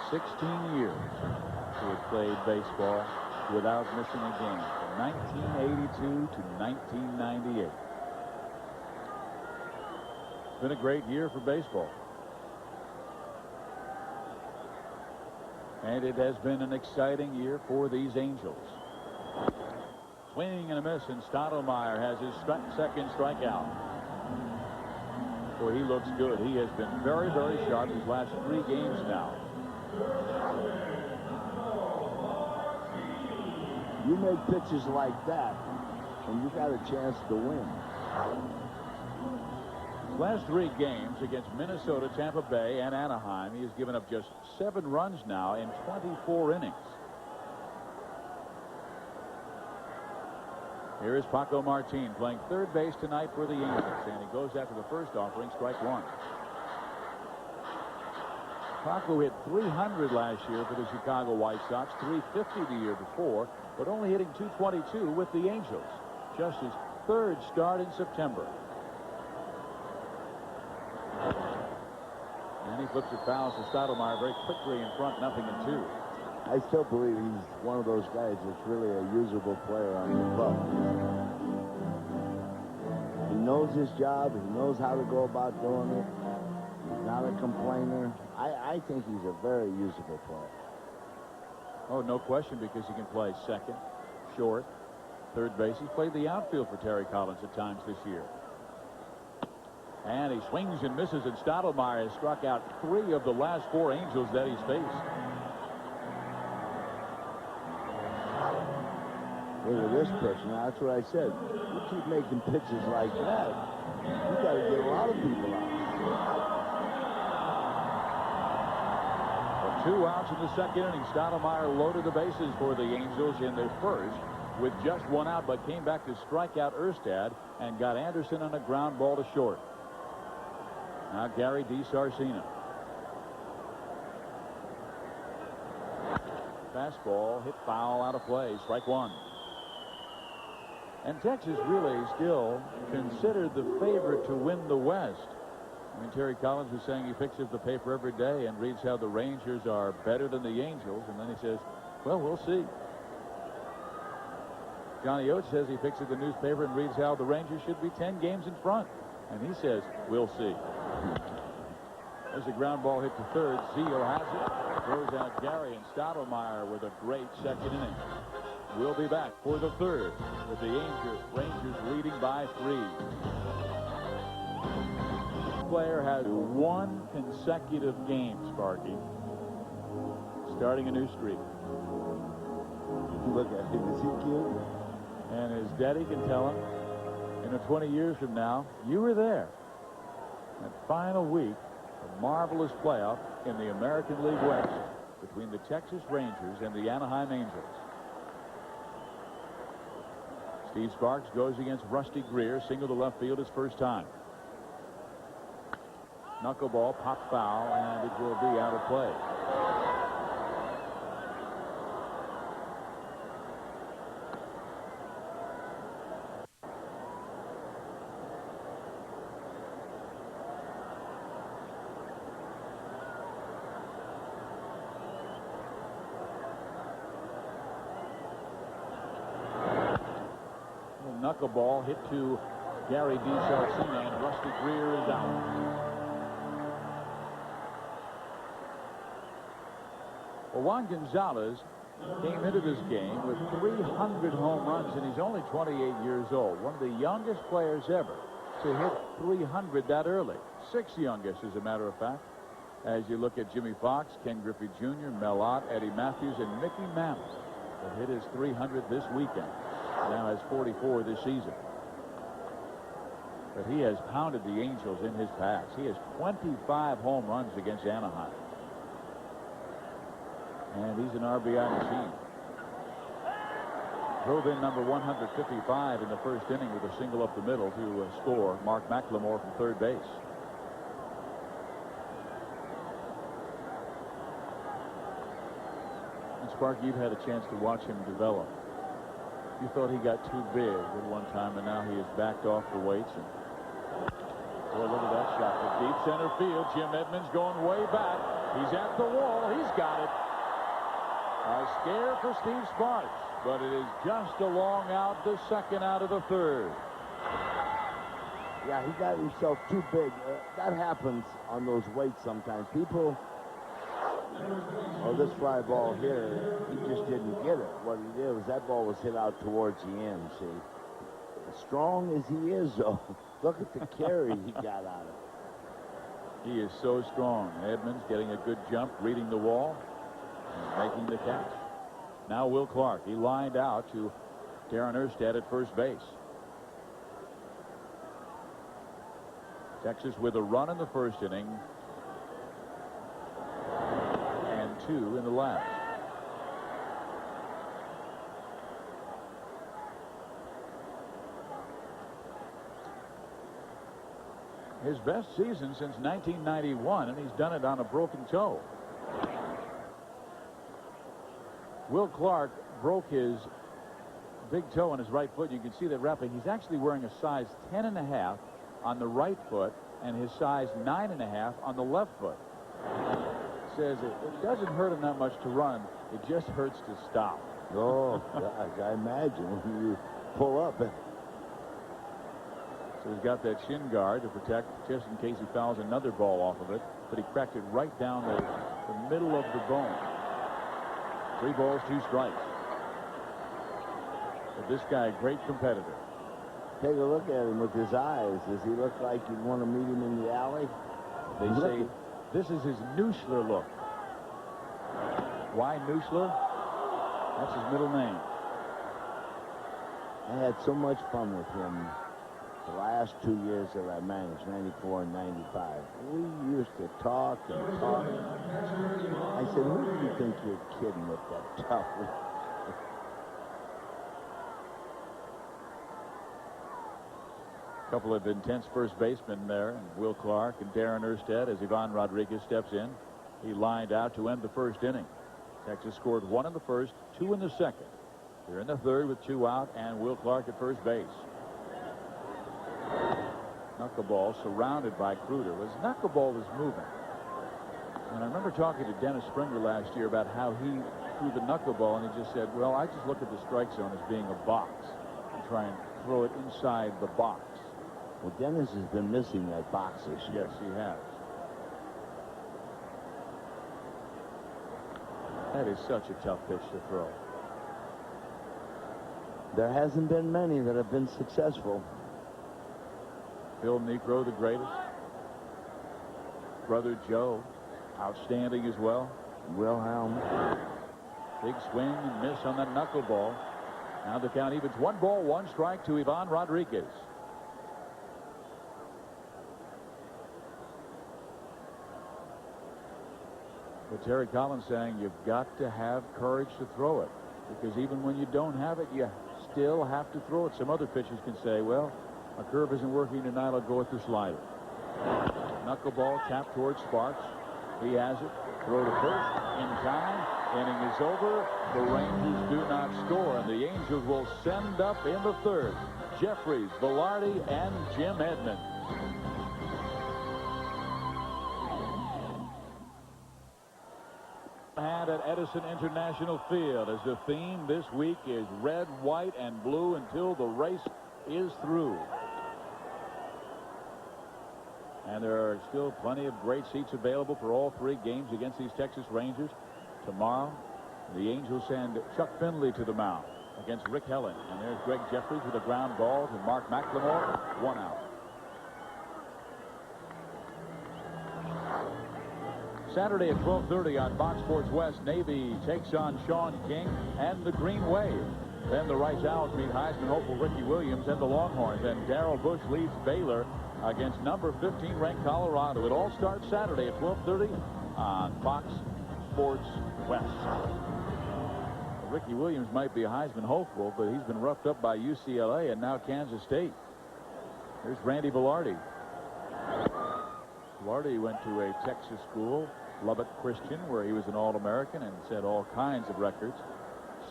16 years he had played baseball without missing a game, from 1982 to 1998. It's been a great year for baseball. And it has been an exciting year for these Angels. Swing and a miss, and Stottlemyre has his second strikeout. Boy, he looks good. He has been very, very sharp his last 3 games now. You make pitches like that, and you got a chance to win. His last 3 games against Minnesota, Tampa Bay, and Anaheim, he has given up just 7 runs now in 24 innings. Here is Paco Martin playing third base tonight for the Angels, and he goes after the first offering, strike 1. Paco hit 300 last year for the Chicago White Sox, 350 the year before, but only hitting 222 with the Angels. Just his 3rd start in September. And he flips it foul to Stottlemyre very quickly in front, 0-2. I still believe he's one of those guys that's really a usable player on the club. He knows his job. He knows how to go about doing it. He's not a complainer. I think he's a very usable player. Oh, no question, because he can play second, short, third base. He's played the outfield for Terry Collins at times this year. And he swings and misses, and Stottlemyre has struck out 3 of the last 4 Angels that he's faced. Look at this person. That's what I said. You keep making pitches like that, you got to get a lot of people out. 2 outs in the second inning. Stottlemyre loaded the bases for the Angels in their first with just 1 out, but came back to strike out Erstad and got Anderson on a ground ball to short. Now Gary DiSarcina. Fastball hit foul, out of play, strike 1. And Texas really still considered the favorite to win the West. I mean, Terry Collins was saying he picks up the paper every day and reads how the Rangers are better than the Angels, and then he says, well, we'll see. Johnny Oates says he picks up the newspaper and reads how the Rangers should be 10 games in front, and he says, we'll see. There's a ground ball hit to third. Zeal has it. Throws out Gary, and Stottlemyre with a great second inning. We'll be back for the third with the Rangers leading by 3. Player has 1 consecutive game, Sparky, starting a new streak. Look at him. Is he cute? And his daddy can tell him, 20 years from now, you were there. That final week, a marvelous playoff in the American League West between the Texas Rangers and the Anaheim Angels. Steve Sparks goes against Rusty Greer, single to left field his first time. Knuckleball, pop foul, and it will be out of play. Knuckleball hit to Gary DiSarcina, and Rusty Greer is out. Juan Gonzalez came into this game with 300 home runs, and he's only 28 years old. One of the youngest players ever to hit 300 that early. 6th youngest, as a matter of fact. As you look at Jimmy Fox, Ken Griffey Jr., Mel Ott, Eddie Matthews, and Mickey Mantle, that hit his 300 this weekend. Now has 44 this season. But he has pounded the Angels in his past. He has 25 home runs against Anaheim. And he's an RBI machine. Drove in number 155 in the first inning with a single up the middle to score Mark McLemore from third base. And Sparky, you've had a chance to watch him develop. You thought he got too big at one time, and now he has backed off the weights. And boy, look at that shot to deep center field. Jim Edmonds going way back. He's at the wall. He's got it. A scare for Steve Sparks, but it is just a long out, the second out of the third. Yeah, he got himself too big. That happens on those weights sometimes. People, this fly ball here, he just didn't get it. What he did was that ball was hit out towards the end, see. As strong as he is, though, look at the carry he got out of it. He is so strong. Edmonds getting a good jump, reading the wall, and making the catch. Now Will Clark. He lined out to Darren Erstad at first base. Texas with a run in the first inning and 2 in the last. His best season since 1991, and he's done it on a broken toe. Will Clark broke his big toe on his right foot. You can see that rapidly. He's actually wearing a size 10.5 on the right foot and his size 9.5 on the left foot. Says it doesn't hurt him that much to run. It just hurts to stop. Oh, gosh, I imagine when you pull up. So he's got that shin guard to protect just in case he fouls another ball off of it. But he cracked it right down the middle of the bone. 3 balls, 2 strikes. But this guy, great competitor. Take a look at him with his eyes. Does he look like you'd want to meet him in the alley? They say this is his Nuschler look. Why Nuschler? That's his middle name. I had so much fun with him the last 2 years that I managed, 94 and 95. We used to talk and talk. I said, who do you think you're kidding with that tough? A couple of intense first basemen there, and Will Clark and Darren Erstad as Ivan Rodriguez steps in. He lined out to end the first inning. Texas scored 1 in the first, 2 in the second. They're in the third with 2 out, and Will Clark at first base. Knuckleball surrounded by Kruder. His knuckleball was moving. And I remember talking to Dennis Springer last year about how he threw the knuckleball, and he just said, well, I just look at the strike zone as being a box and try and throw it inside the box. Well, Dennis has been missing that box this year. Yes, he has. That is such a tough pitch to throw. There hasn't been many that have been successful. Phil Niekro, the greatest. Brother Joe, outstanding as well. Wilhelm. Big swing and miss on that knuckleball. Now the count evens. 1 ball, 1 strike to Ivan Rodriguez. But Terry Collins saying you've got to have courage to throw it, because even when you don't have it, you still have to throw it. Some other pitchers can say, well, my curve isn't working tonight, I'll go with the slider. Knuckleball tapped towards Sparks. He has it. Throw to first in time. Inning is over. The Rangers do not score, and the Angels will send up in the third Jeffries, Velarde, and Jim Edmonds. And at Edison International Field, as the theme this week is red, white, and blue until the race is through. And there are still plenty of great seats available for all 3 games against these Texas Rangers. Tomorrow, the Angels send Chuck Finley to the mound against Rick Helling. And there's Greg Jeffries with a ground ball to Mark McLemore. 1 out. Saturday at 12:30 on Fox Sports West, Navy takes on Sean King and the Green Wave. Then the Rice Owls meet Heisman hopeful Ricky Williams and the Longhorns. And Darrell Bush leads Baylor against number 15 ranked Colorado. It all starts Saturday at 12:30 on Fox Sports West. Ricky Williams might be a Heisman hopeful, but he's been roughed up by UCLA and now Kansas State. Here's Randy Velarde. Velarde went to a Texas school, Lubbock Christian, where he was an All-American and set all kinds of records.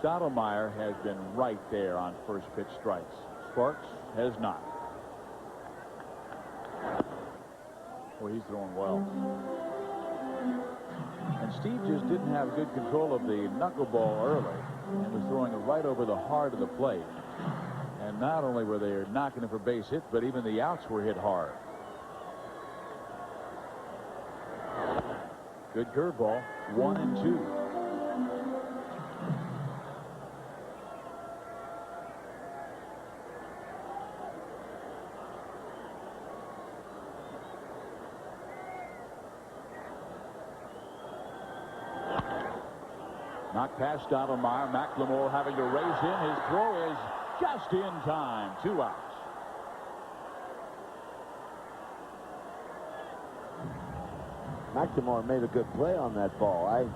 Stottlemyre has been right there on first pitch strikes. Sparks has not. Well, he's throwing well. And Steve just didn't have good control of the knuckleball early and was throwing it right over the heart of the plate. And not only were they knocking it for base hits, but even the outs were hit hard. Good curveball. 1-2. Knocked past Stottlemyre. McLemore having to race in. His throw is just in time. 2 outs. McLemore made a good play on that ball.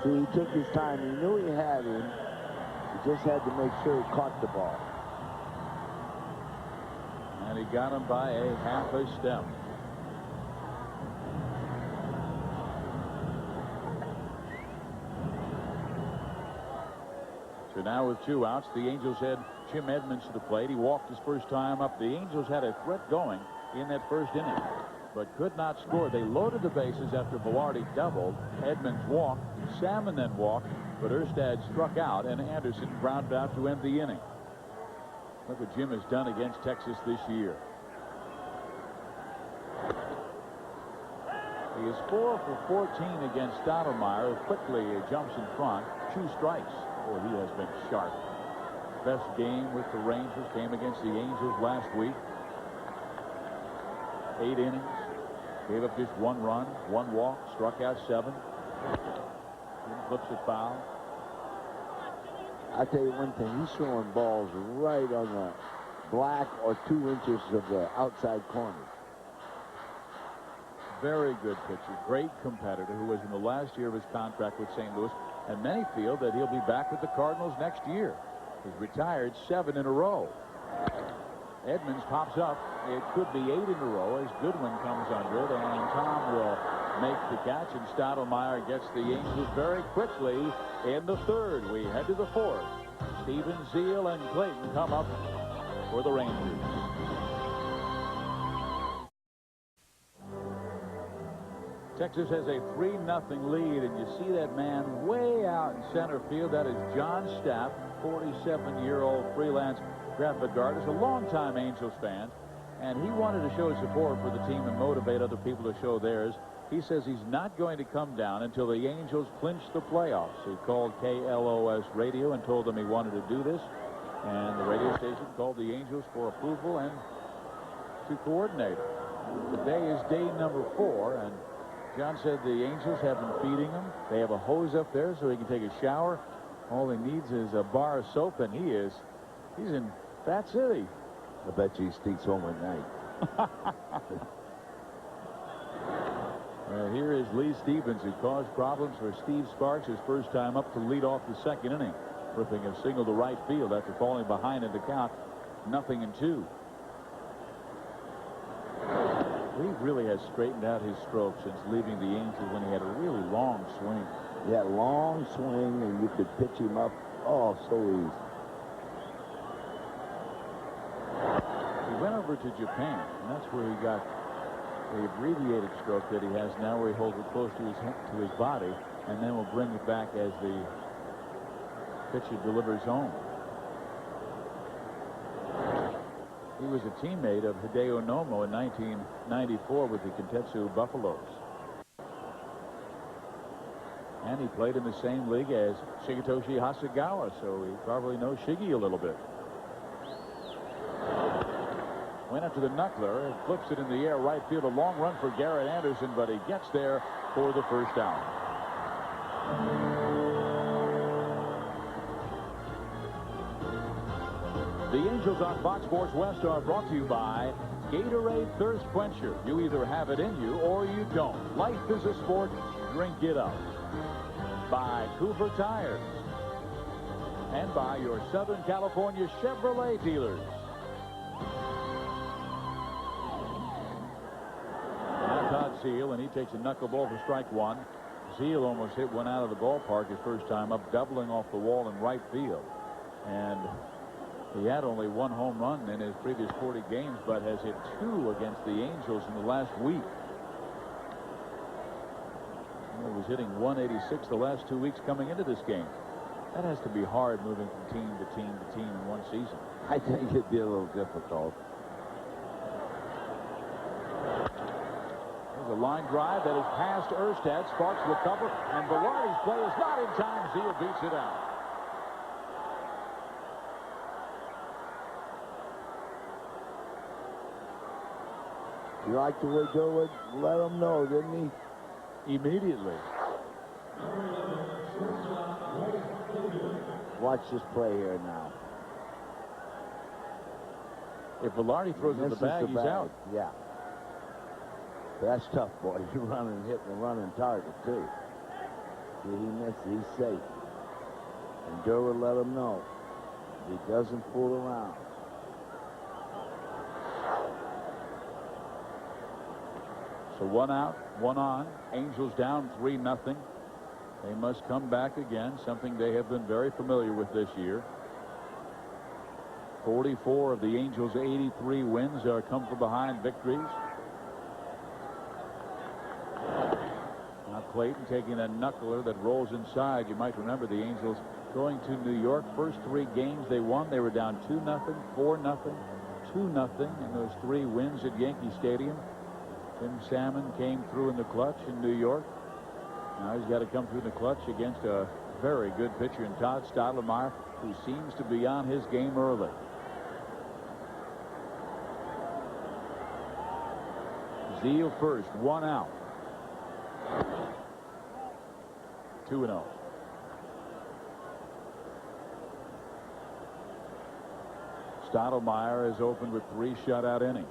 See, he took his time. He knew he had him. He just had to make sure he caught the ball. And he got him by a half a step. So now with 2 outs, the Angels had Jim Edmonds to the plate. He walked his first time up. The Angels had a threat going in that first inning, but could not score. They loaded the bases after Velarde doubled. Edmonds walked. Salmon then walked, but Erstad struck out, and Anderson grounded out to end the inning. Look what Jim has done against Texas this year. He is 4 for 14 against Stottlemyre, who quickly jumps in front. 2 strikes. Oh, he has been sharp. Best game with the Rangers came against the Angels last week. 8 innings. Gave up just 1 run, 1 walk, struck out 7. Flips it foul. I tell you one thing, he's throwing balls right on the black or 2 inches of the outside corner. Very good pitcher, great competitor, who was in the last year of his contract with St. Louis, and many feel that he'll be back with the Cardinals next year. He's retired 7 in a row. Edmonds pops up. It could be 8 in a row as Goodwin comes under it, and Tom will make the catch, and Stottlemyre gets the Angels very quickly in the 3rd. We head to the 4th. Stephen Zeal and Clayton come up for the Rangers. Texas has a 3-0 lead, and you see that man way out in center field. That is John Stapp, 47-year-old freelance graphic artist, a longtime Angels fan, and he wanted to show his support for the team and motivate other people to show theirs. He says he's not going to come down until the Angels clinch the playoffs. He called KLOS radio and told them he wanted to do this, and the radio station called the Angels for approval and to coordinate. Today is day number 4, and John said the Angels have been feeding him. They have a hose up there so he can take a shower. All he needs is a bar of soap, and he's in Fat City. I bet you he sneaks home at night. Well, here is Lee Stevens, who caused problems for Steve Sparks his first time up to lead off the 2nd inning, ripping a single to right field after falling behind in the count, 0-2. Lee really has straightened out his stroke since leaving the Angels when he had a really long swing. Yeah, long swing, and you could pitch him up. Oh, so easy. He went over to Japan, and that's where he got the abbreviated stroke that he has now, where he holds it close to his body, and then will bring it back as the pitcher delivers home. He was a teammate of Hideo Nomo in 1994 with the Kintetsu Buffaloes. And he played in the same league as Shigetoshi Hasegawa, so he probably knows Shiggy a little bit. Went up to the knuckler and flips it in the air right field. A long run for Garrett Anderson, but he gets there for the first down. The Angels on Fox Sports West are brought to you by Gatorade Thirst Quencher. You either have it in you or you don't. Life is a sport. Drink it up. By Cooper Tires. And by your Southern California Chevrolet dealers. Now Todd Zeile, and he takes a knuckleball for strike one. Zeile almost hit one out of the ballpark his first time up, doubling off the wall in right field. And he had only one home run in his previous 40 games, but has hit 2 against the Angels in the last week. He was hitting 186 the last 2 weeks coming into this game. That has to be hard moving from team to team to team in one season. I think it'd be a little difficult. There's a line drive that is past Erstad. Sparks will cover, and Velarde's play is not in time. Zeile beats it out. You like the way Durwood let him know, didn't he? Immediately. Watch this play here now. If Velarde throws in the bag, he's out. Yeah. That's tough, boy. You run and hit and run and target, too. See, he missed. He's safe. And Durwood let him know. He doesn't fool around. So 1 out, 1 on. Angels down 3-0. They must come back again, something they have been very familiar with this year. 44 of the Angels' 83 wins are come from behind victories. Now Clayton taking a knuckler that rolls inside. You might remember the Angels going to New York. First 3 games they won, they were down 2-0, 4-0, 2-0 in those 3 wins at Yankee Stadium. Tim Salmon came through in the clutch in New York. Now he's got to come through in the clutch against a very good pitcher in Todd Stottlemyre, who seems to be on his game early. Zeile first, 1 out. 2-0. Stottlemyre has opened with 3 shutout innings.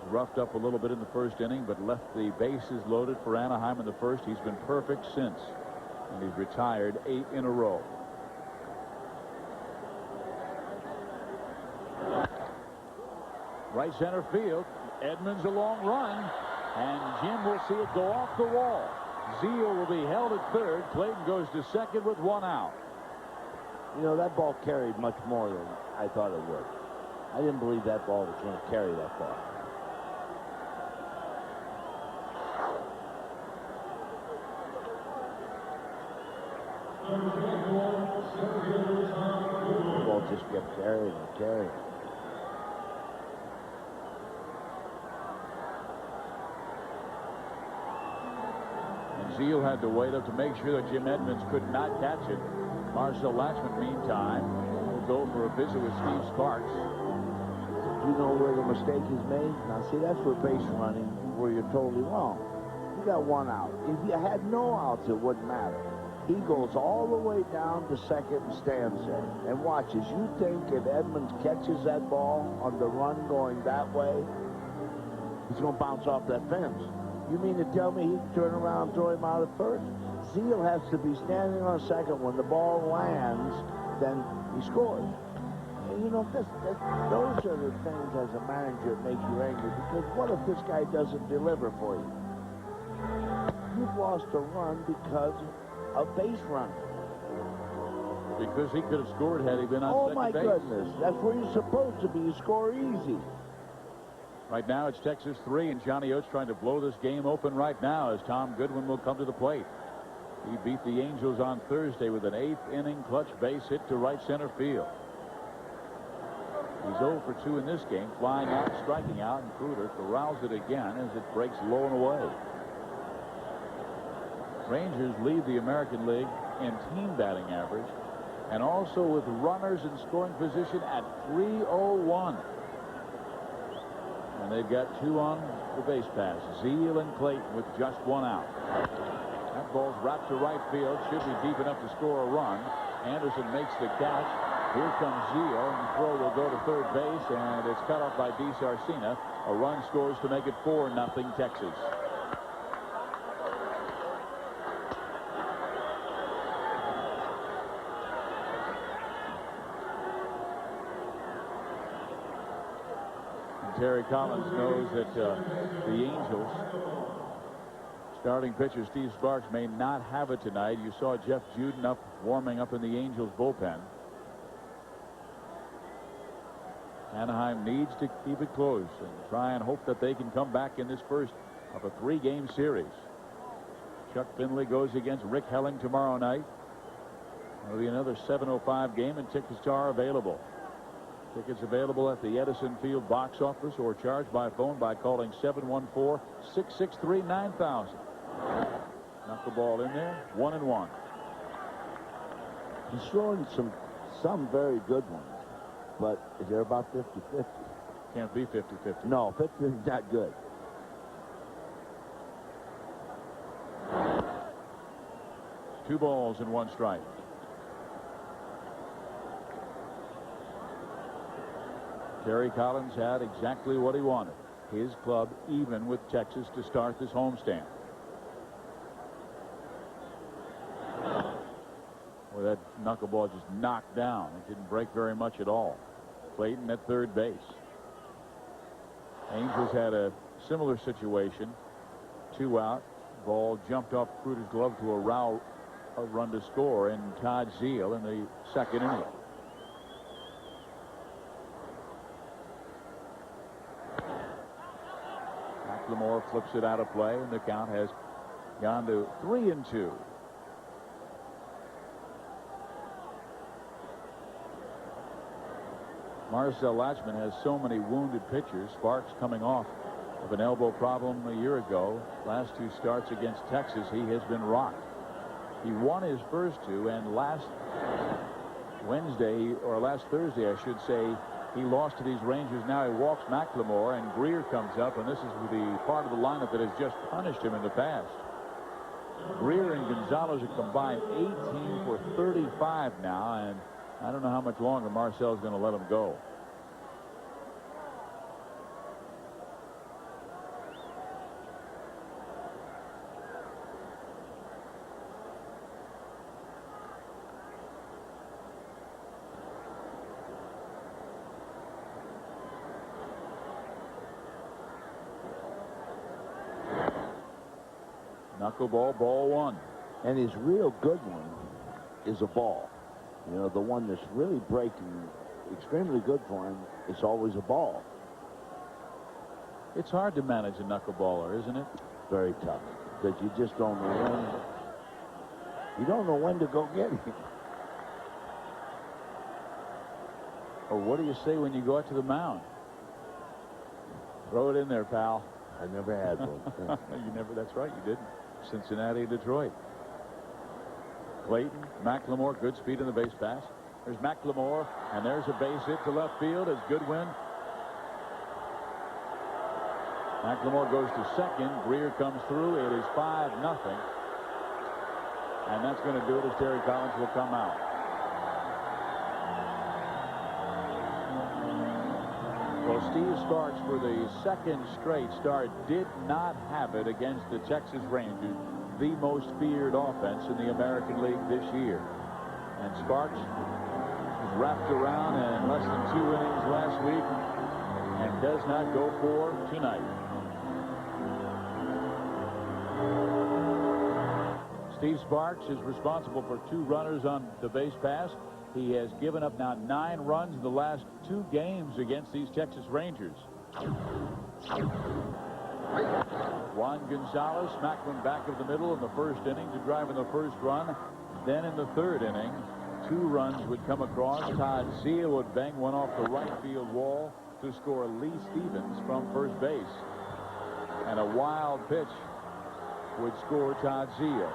Roughed up a little bit in the first inning, but left the bases loaded for Anaheim in the first. He's been perfect since, and he's retired 8 in a row. Right center field. Edmonds a long run, and Jim will see it go off the wall. Zeile will be held at third. Clayton goes to second with 1 out. You know, that ball carried much more than I thought it would. I didn't believe that ball was going to carry that far. The ball just kept carrying and carrying. And Zeile had to wait up to make sure that Jim Edmonds could not catch it. Marcel Latchman, meantime, will go for a visit with Steve Sparks. You know where the mistake is made? Now, see, that's where base running, where you're totally wrong. You got 1 out. If you had no outs, it wouldn't matter. He goes all the way down to second and stands there and watches. You think if Edmonds catches that ball on the run going that way, he's going to bounce off that fence? You mean to tell me he can turn around and throw him out at first? Zeile has to be standing on second. When the ball lands, then he scores. And you know, those are the things as a manager that make you angry, because what if this guy doesn't deliver for you? You've lost a run because of base running. Because he could have scored had he been on second base. Oh, my goodness. That's where you're supposed to be. You score easy. Right now it's Texas 3, and Johnny Oates trying to blow this game open right now as Tom Goodwin will come to the plate. He beat the Angels on Thursday with an 8th inning clutch base hit to right center field. He's 0 for 2 in this game, flying out, striking out, and Kruder corrals it again as it breaks low and away. Rangers lead the American League in team batting average and also with runners in scoring position at 301. And they've got 2 on the base pass. Zeal and Clayton with just 1 out. That ball's wrapped to right field. Should be deep enough to score a run. Anderson makes the catch. Here comes Zeal, and the throw will go to third base, and it's cut off by DiSarcina. A run scores to make it 4-0 Texas. And Terry Collins knows that the Angels starting pitcher Steve Sparks may not have it tonight. You saw Jeff Juden warming up in the Angels bullpen. Anaheim needs to keep it close and try and hope that they can come back in this first of a 3-game series. Chuck Finley goes against Rick Helling tomorrow night. It'll be another 7:05 game, and tickets are available. Tickets available at the Edison Field box office or charged by phone by calling 714-663-9000. Knuckleball in there, 1-1. He's throwing some very good ones. But they're about 50-50. Can't be 50-50. No, 50 is not good. Two balls and 1 strike. Terry Collins had exactly what he wanted. His club even with Texas to start this homestand. Well, that knuckleball just knocked down. It didn't break very much at all. Clayton at third base. Angels had a similar situation. 2 out. Ball jumped off Kruder's glove to a run to score in Todd Zeal in the 2nd inning. McLemore flips it out of play, and the count has gone to 3-2. Marcel Latchman has so many wounded pitchers. Sparks coming off of an elbow problem a year ago. Last 2 starts against Texas, he has been rocked. He won his first 2, and last Thursday, I should say, he lost to these Rangers. Now he walks McLemore, and Greer comes up, and this is the part of the lineup that has just punished him in the past. Greer and Gonzalez are combined 18 for 35 now, and I don't know how much longer Marcel's going to let him go. Knuckleball, ball 1. And his real good one is a ball. You know, the one that's really breaking, extremely good for him, it's always a ball. It's hard to manage a knuckleballer, isn't it? Very tough, because you just don't know when. You don't know when to go get him. Or what do you say when you go out to the mound? Throw it in there, pal. I never had one. You never. That's right, you didn't. Cincinnati, Detroit. Clayton, McLemore, good speed in the base pass. There's McLemore, and there's a base hit to left field as Goodwin. McLemore goes to second. Greer comes through. It is 5-0. And that's going to do it as Terry Collins will come out. Well, Steve Sparks, for the 2nd straight start, did not have it against the Texas Rangers, the most feared offense in the American League this year. And Sparks was wrapped around in less than 2 innings last week and does not go for tonight. Steve Sparks is responsible for 2 runners on the base pass. He has given up now 9 runs in the last 2 games against these Texas Rangers. Juan Gonzalez smacked one back of the middle in the 1st inning to drive in the 1st run. Then in the 3rd inning, 2 runs would come across. Todd Zeal would bang one off the right field wall to score Lee Stevens from first base. And a wild pitch would score Todd Zeal.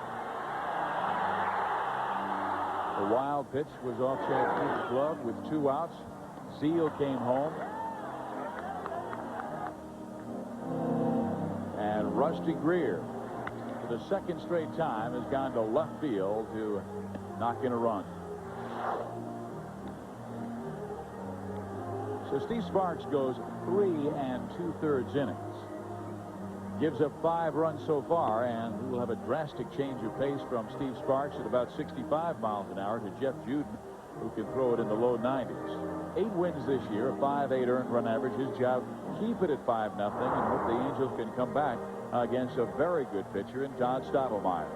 The wild pitch was off Chad Green's glove with 2 outs. Zeal came home. And Rusty Greer, for the 2nd straight time, has gone to left field to knock in a run. So Steve Sparks goes 3 2/3 innings. Gives up 5 runs so far, and we will have a drastic change of pace from Steve Sparks at about 65 miles an hour to Jeff Juden, who can throw it in the low 90s. 8 wins this year, a 5.8 earned run average. His job, keep it at 5-0 and hope the Angels can come back against a very good pitcher in Todd Stottlemyre.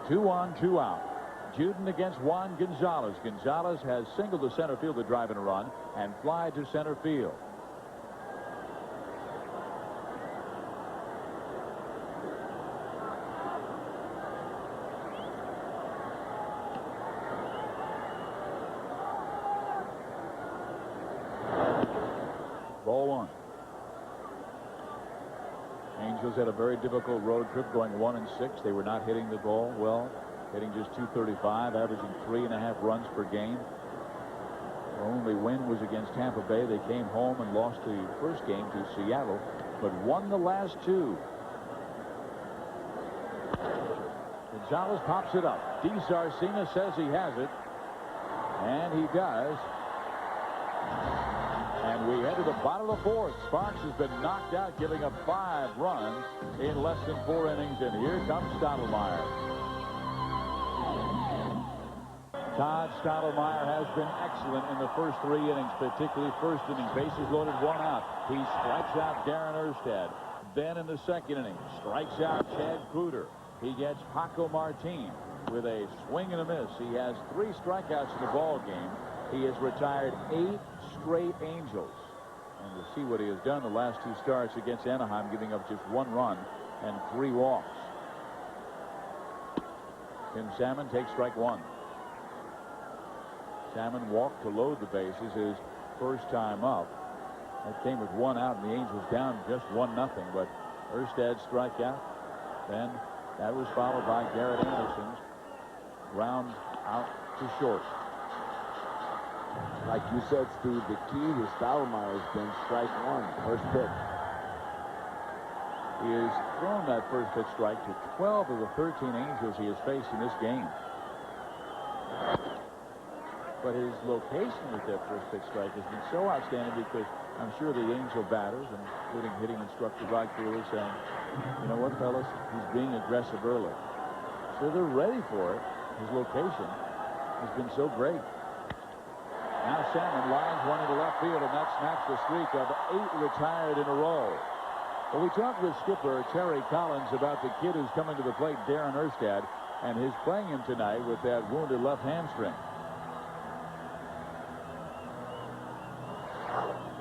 Two on, 2 out. Juden against Juan Gonzalez. Gonzalez has singled to center field to drive in a run and fly to center field. Ball 1. Angels had a very difficult road trip, going 1-6. They were not hitting the ball well, hitting just .235, averaging 3.5 runs per game. Their only win was against Tampa Bay. They came home and lost the first game to Seattle, but won the last 2. Gonzalez pops it up. DeSarcina says he has it, and he does. And we head to the bottom of the 4th. Sparks has been knocked out, giving up 5 runs in less than 4 innings. And here comes Stottlemyre. Todd Stottlemyre has been excellent in the first 3 innings, particularly first inning. Bases loaded, 1 out. He strikes out Darren Erstad. Then in the 2nd inning, strikes out Chad Kreuter. He gets Paco Martin with a swing and a miss. He has 3 strikeouts in the ball game. He has retired 8 straight Angels. And we'll see what he has done the last 2 starts against Anaheim, giving up just 1 run and 3 walks. Tim Salmon takes strike 1. Salmon walked to load the bases his first time up. That came with 1 out, and the Angels down just 1-0. But Erstad strikeout. Then that was followed by Garrett Anderson's ground out to short. Like you said, Steve, the key to Stottlemyre has been strike 1, first pitch. He has thrown that first pitch strike to 12 of the 13 Angels he has faced in this game. But his location with that first pitch strike has been so outstanding, because I'm sure the Angel batters, including hitting instructor Rod Carew, saying, you know what, fellas, he's being aggressive early. So they're ready for it. His location has been so great. Now Salmon lines one into left field, and that snaps the streak of 8 retired in a row. Well, we talked with skipper Terry Collins about the kid who's coming to the plate, Darren Erstad, and his playing him tonight with that wounded left hamstring.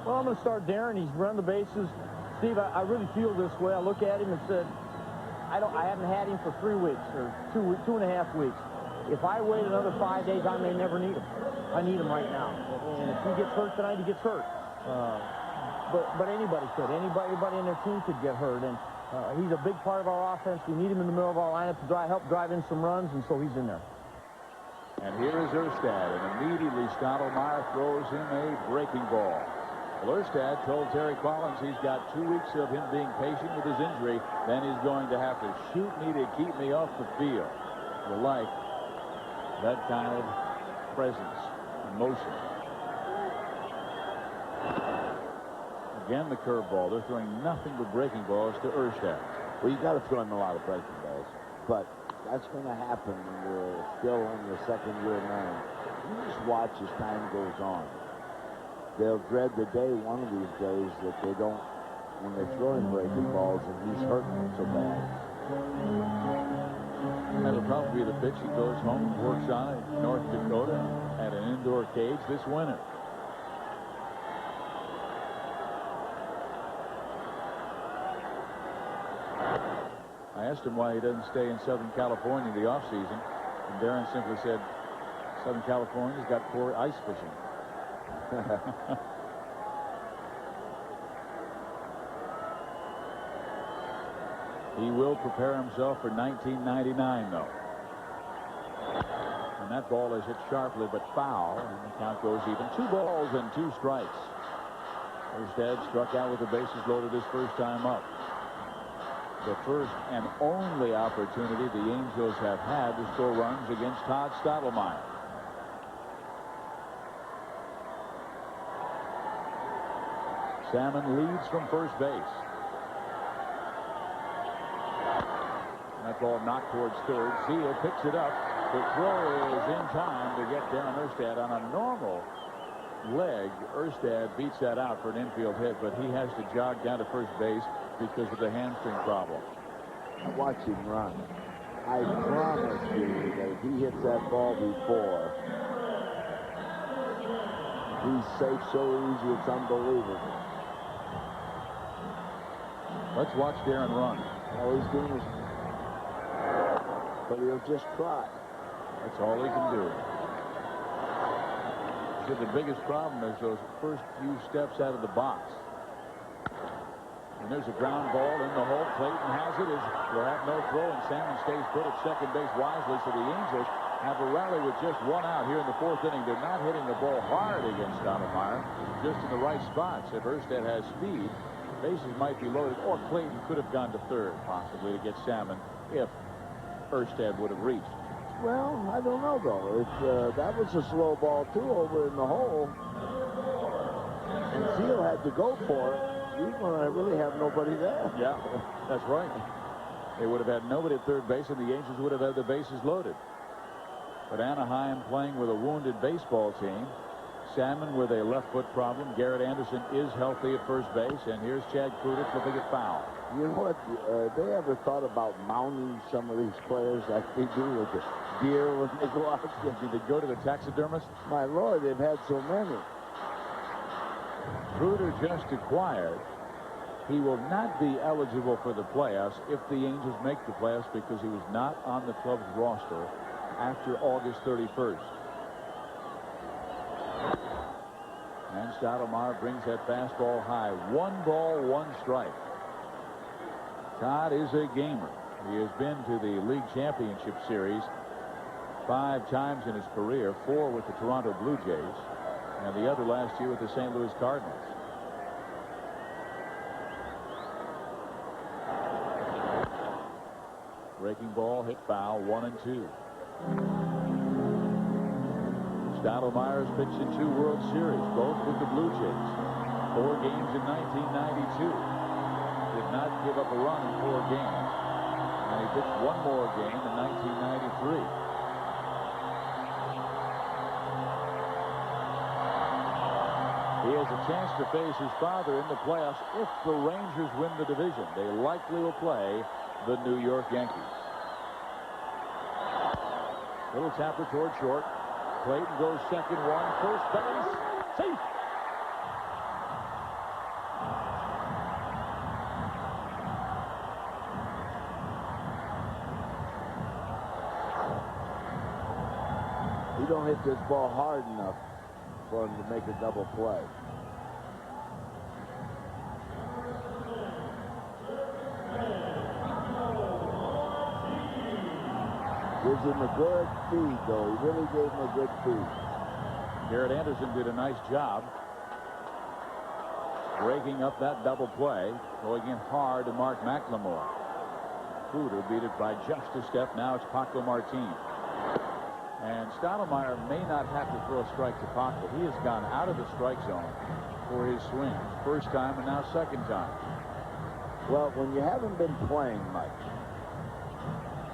Well, I'm going to start Darren. He's run the bases. Steve, I really feel this way. I look at him and said, I haven't had him for 3 weeks or 2.5 weeks. If I wait another 5 days, I may never need him. I need him right now. And if he gets hurt tonight, he gets hurt. But anybody could. Anybody in their team could get hurt. And he's a big part of our offense. We need him in the middle of our lineup to help drive in some runs, and so he's in there. And here is Erstad, and immediately Stottlemyre throws him a breaking ball. Well, Erstad told Terry Collins he's got 2 weeks of him being patient with his injury. Then he's going to have to shoot me to keep me off the field. You like that kind of presence, emotion. Again, the curveball. They're throwing nothing but breaking balls to Erstad. Well, you got to throw him a lot of breaking balls, but that's going to happen when you're still in your 2nd year man. You just watch as time goes on. They'll dread the day one of these days that they don't, when they're throwing breaking balls and he's hurting them so bad. That'll probably be the pitch he goes home and works on it in North Dakota at an indoor cage this winter. I asked him why he doesn't stay in Southern California in the offseason, and Darren simply said, Southern California's got poor ice fishing. He will prepare himself for 1999, though. And that ball is hit sharply but foul, and the count goes even. 2 balls and 2 strikes. Erstad struck out with the bases loaded his first time up. The first and only opportunity the Angels have had to score runs against Todd Stottlemyre. Salmon leads from first base. That ball knocked towards third. Zeile picks it up. The throw is in time to get Darren Erstad on a normal leg. Erstad beats that out for an infield hit, but he has to jog down to first base because of the hamstring problem. Watch him run. I promise you that if he hits that ball before, he's safe so easy, it's unbelievable. Let's watch Darren run. All he's doing is, but he'll just try. That's all he can do. So the biggest problem is those first few steps out of the box. And there's a ground ball in the hole. Clayton has it. We'll have no throw, and Salmon stays put at second base wisely. So the Angels have a rally with just 1 out here in the 4th inning. They're not hitting the ball hard against Stottlemyre, just in the right spots. If Erstad has speed, bases might be loaded, or Clayton could have gone to third, possibly, to get Salmon if Erstad would have reached. Well, I don't know, though. That was a slow ball, too, over in the hole. And Zeile had to go for it. Even when I really have nobody there. Yeah, that's right. They would have had nobody at third base, and the Angels would have had the bases loaded. But Anaheim playing with a wounded baseball team. Salmon with a left foot problem. Garrett Anderson is healthy at first base, and here's Chad Kreuter flipping it foul. You know what? They ever thought about mounting some of these players like they do with the deer when they go out? Did they go to the taxidermist? My Lord, they've had so many. Kreuter just acquired. He will not be eligible for the playoffs if the Angels make the playoffs because he was not on the club's roster after August 31st. And Stottlemyre brings that fastball high. 1 ball, 1 strike. Todd is a gamer. He has been to the League Championship Series 5 times in his career, 4 with the Toronto Blue Jays, and the other last year with the St. Louis Cardinals. Breaking ball hit foul, 1-2. Stottlemyre has pitched in 2 World Series, both with the Blue Jays. 4 games in 1992. Did not give up a run in 4 games. And he pitched 1 more game in 1993. He has a chance to face his father in the playoffs if the Rangers win the division. They likely will play the New York Yankees. Little tapper toward short. Clayton goes second, 1, first base, safe. He don't hit this ball hard enough for him to make a double play. Gives him a good feed, though. He really gave him a good feed. Garrett Anderson did a nice job breaking up that double play, going in hard to Mark McLemore. Kreuter beat it by just a step. Now it's Paco Martin. And Stottlemyre may not have to throw a strike to Paco. He has gone out of the strike zone for his swing. First time and now second time. Well, when you haven't been playing much,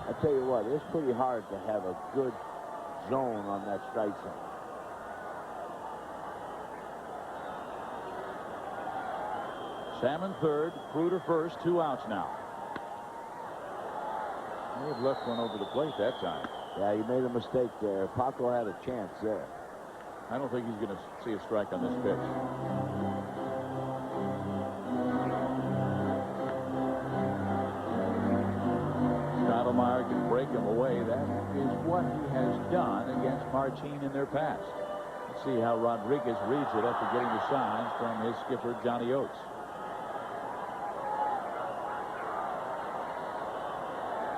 I tell you what, it's pretty hard to have a good zone on that strike zone. Salmon third, Kreuter first, 2 outs now. He had left one over the plate that time. Yeah, he made a mistake there. Paco had a chance there. I don't think he's going to see a strike on this pitch. Stottlemyre can break him away. That is what he has done against Martin in their past. Let's see how Rodriguez reads it after getting the signs from his skipper, Johnny Oates.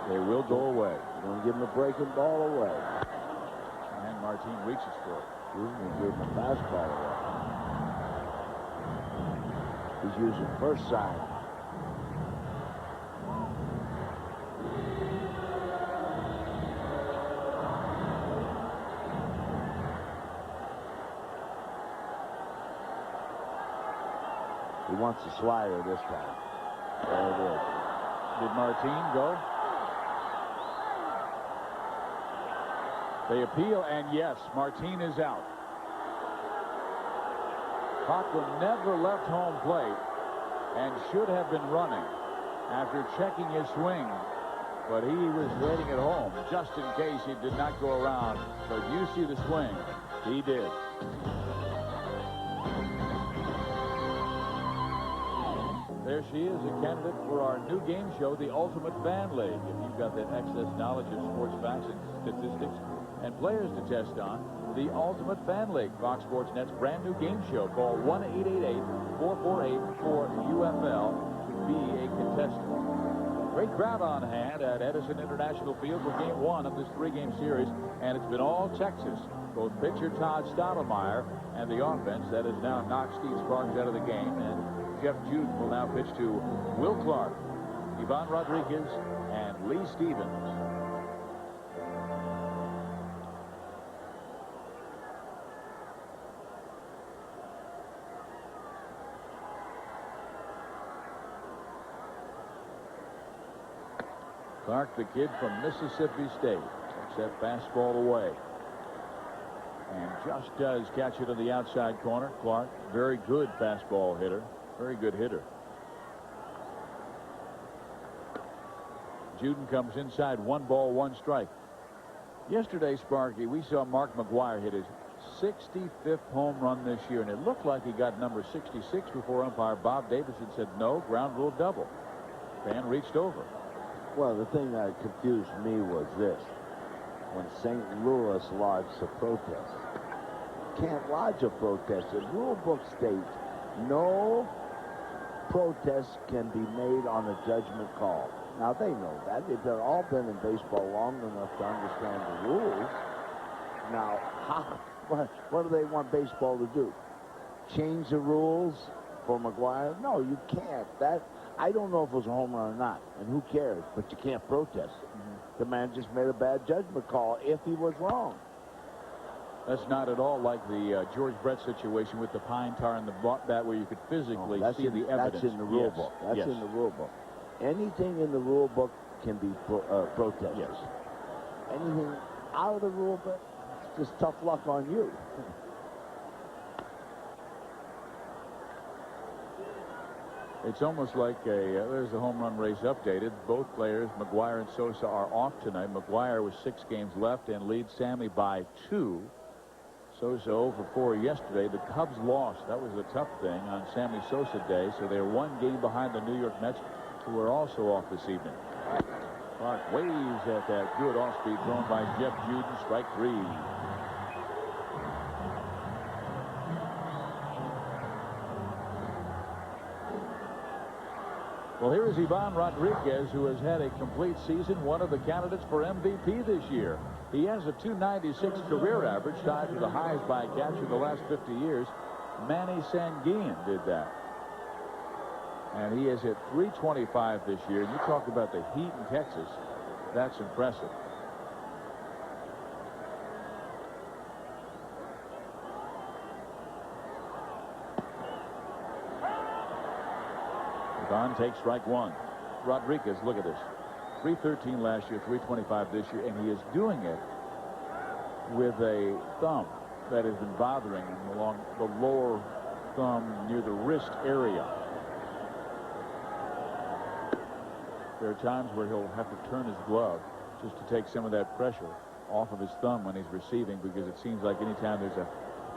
They will go away. You don't give him a breaking ball away. And Martin reaches for it. Give him a fastball away. He's using first side. He wants the slider this time. There it is. Did Martin go? They appeal, and yes, Martin is out. Conklin never left home plate and should have been running after checking his swing, but he was waiting at home just in case he did not go around. But you see the swing. He did. There she is, a candidate for our new game show, The Ultimate Fan League. If you've got that excess knowledge of sports facts and statistics and players to test on, The Ultimate Fan League, Fox Sports Net's brand new game show. Call 1-888-448-4UFL to be a contestant. Great crowd on hand at Edison International Field for Game 1 of this 3-game series, and it's been all Texas. Both pitcher Todd Stottlemyre and the offense that has now knocked Steve Sparks out of the game, and Jeff Jude will now pitch to Will Clark, Ivan Rodriguez, and Lee Stevens. Clark, the kid from Mississippi State, takes that fastball away. And just does catch it in the outside corner. Clark, very good fastball hitter. Very good hitter. Juden comes inside, 1 ball, 1 strike. Yesterday, Sparky, we saw Mark McGwire hit his 65th home run this year, and it looked like he got number 66 before umpire Bob Davidson said no, ground rule double. Fan reached over. Well, the thing that confused me was this. When St. Louis lodged a protest. Can't lodge a protest. The rule book states no protest can be made on a judgment call. Now, they know that. They've all been in baseball long enough to understand the rules. Now, what do they want baseball to do? Change the rules for McGwire? No, you can't. I don't know if it was a home run or not, and who cares, but you can't protest it. The man just made a bad judgment call if he was wrong. That's not at all like the George Brett situation with the pine tar and the bat where you could physically see the evidence. That's in the rule book. That's in the rule book. Anything in the rule book can be protested. Yes. Anything out of the rule book, it's just tough luck on you. It's almost like there's the home run race updated. Both players, McGwire and Sosa, are off tonight. McGwire with 6 games left and leads Sammy by 2. Sosa 0 for 4 yesterday. The Cubs lost. That was a tough thing on Sammy Sosa Day, so they're 1 game behind the New York Mets, who are also off this evening. Clark waves at that good off-speed thrown by Jeff Juden. Strike 3. Well, here is Ivan Rodriguez, who has had a complete season, one of the candidates for MVP this year. He has a .296 career average, tied for the highest by a catcher in the last 50 years. Manny Sanguin did that. And he has hit .325 this year. And you talk about the heat in Texas. That's impressive. Ivan takes strike 1. Rodriguez, look at this. .313 last year, .325 this year, and he is doing it with a thumb that has been bothering him along the lower thumb near the wrist area. There are times where he'll have to turn his glove just to take some of that pressure off of his thumb when he's receiving, because it seems like anytime there's a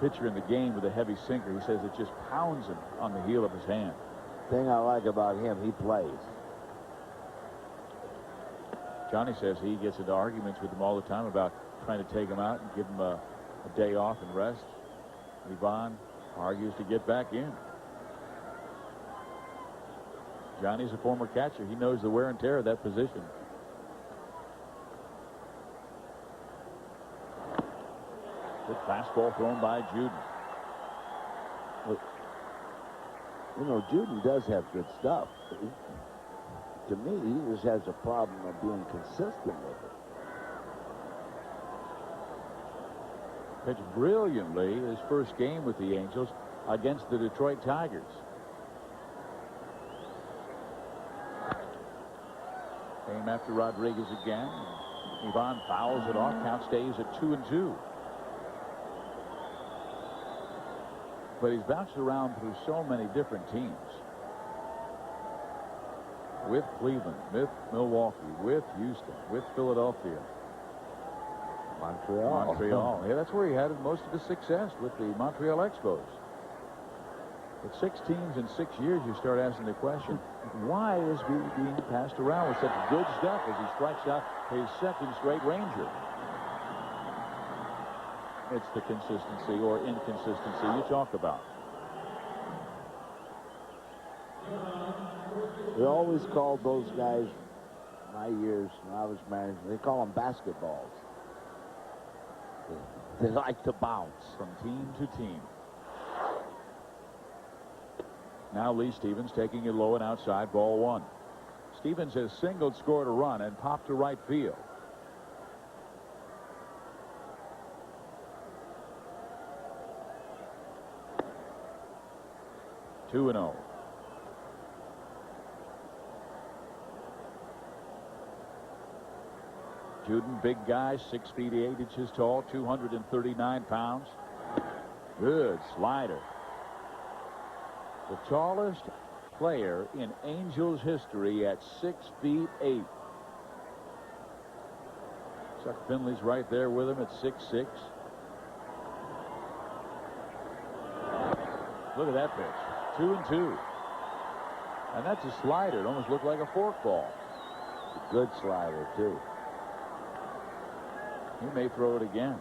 pitcher in the game with a heavy sinker, he says it just pounds him on the heel of his hand. Thing I like about him, he plays. Johnny says he gets into arguments with him all the time about trying to take him out and give him a day off and rest. Ivan argues to get back in. Johnny's a former catcher. He knows the wear and tear of that position. Good fastball thrown by Juden. You know, Juden does have good stuff. To me, he just has a problem of being consistent with it. Pitched brilliantly his first game with the Angels against the Detroit Tigers. Came after Rodriguez again. Ivan fouls it off. Count stays at 2-2. But he's bounced around through so many different teams. With Cleveland, with Milwaukee, with Houston, with Philadelphia. Montreal. Yeah, that's where he had most of his success, with the Montreal Expos. With 6 teams in 6 years, you start asking the question, why is he being passed around with such good stuff as he strikes out his second straight Ranger? It's the consistency or inconsistency you talk about. We always called those guys, my years when I was manager, they call them basketballs. They like to bounce from team to team. Now Lee Stevens taking it low and outside, ball 1. Stevens has singled, scored a run, and popped to right field. Two and 0. Juden, big guy, 6 feet 8 inches tall, 239 pounds. Good slider. The tallest player in Angels history at 6 feet 8. Chuck Finley's right there with him at 6'6". Look at that pitch. 2-2. And that's a slider. It almost looked like a forkball. It's a good slider, too. He may throw it again.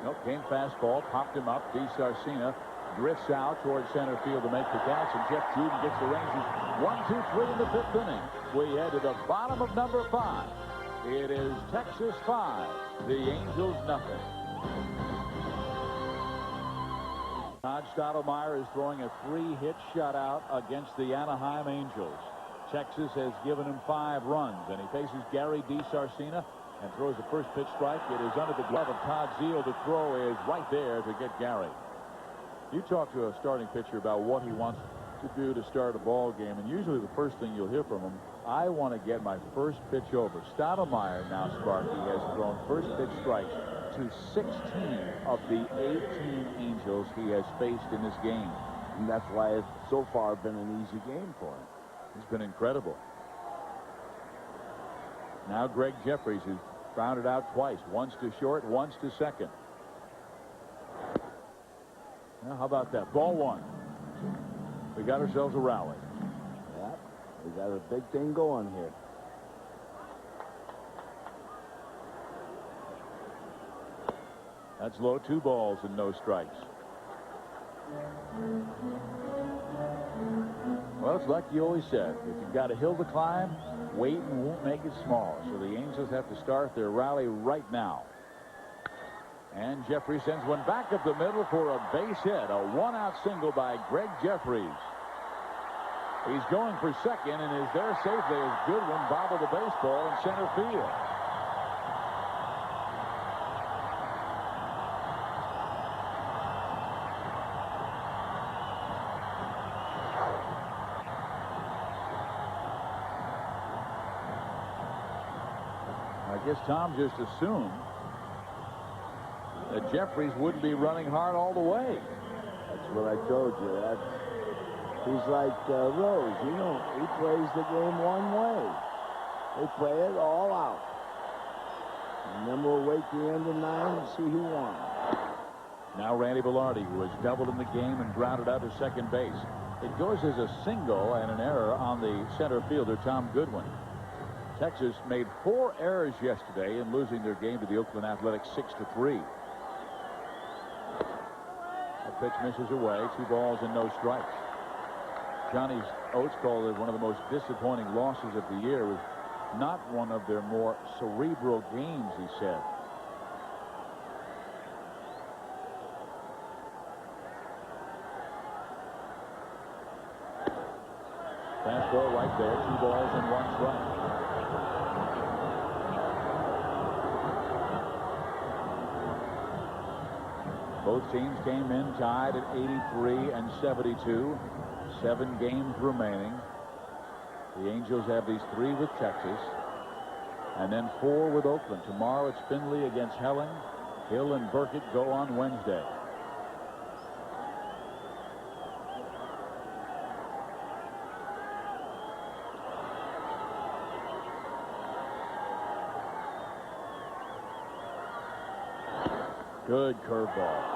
Nope, came fastball, popped him up. DeSarcina drifts out towards center field to make the catch, and Jeff Juden gets the Rangers 1-2-3 in the 5th inning. We head to the bottom of number 5. It is Texas 5, the Angels nothing. Todd Stottlemyre is throwing a 3-hit shutout against the Anaheim Angels. Texas has given him 5 runs, and he faces Gary DeSarcina and throws the first pitch strike. It is under the glove of Todd Zeile. The throw is right there to get Gary. You talk to a starting pitcher about what he wants to do to start a ball game, and usually the first thing you'll hear from him, I want to get my first pitch over. Stottlemyre now, Sparky, has thrown first pitch strikes to 16 of the 18 Angels he has faced in this game. And that's why it's so far been an easy game for him. He's been incredible. Now Greg Jeffries, who's grounded out twice, once to short, once to second. Now, how about that? Ball 1. We got ourselves a rally. Yep, we got a big thing going here. That's low. 2 balls and no strikes. Well, it's like you always said. If you've got a hill to climb, waiting won't make it small. So the Angels have to start their rally right now. And Jeffries sends one back up the middle for a base hit. A 1-out single by Greg Jeffries. He's going for second and is there safely as Goodwin bobbled the baseball in center field. I guess Tom just assumed that Jeffries wouldn't be running hard all the way. That's what I told you. He's like Rose. You know, he plays the game one way. They play it all out. And then we'll wait the end of 9 and see who won. Now Randy Velarde, who has doubled in the game and grounded out to second base. It goes as a single and an error on the center fielder, Tom Goodwin. Texas made 4 errors yesterday in losing their game to the Oakland Athletics 6-3. That pitch misses away. 2 balls and no strikes. Johnny Oates called it one of the most disappointing losses of the year. It was not one of their more cerebral games, he said. Fastball right there. 2 balls and 1 strike. Both teams came in tied at 83 and 72. 7 games remaining. The Angels have these 3 with Texas and then 4 with Oakland. Tomorrow it's Findlay against Helling. Hill and Burkett go on Wednesday. Good curveball.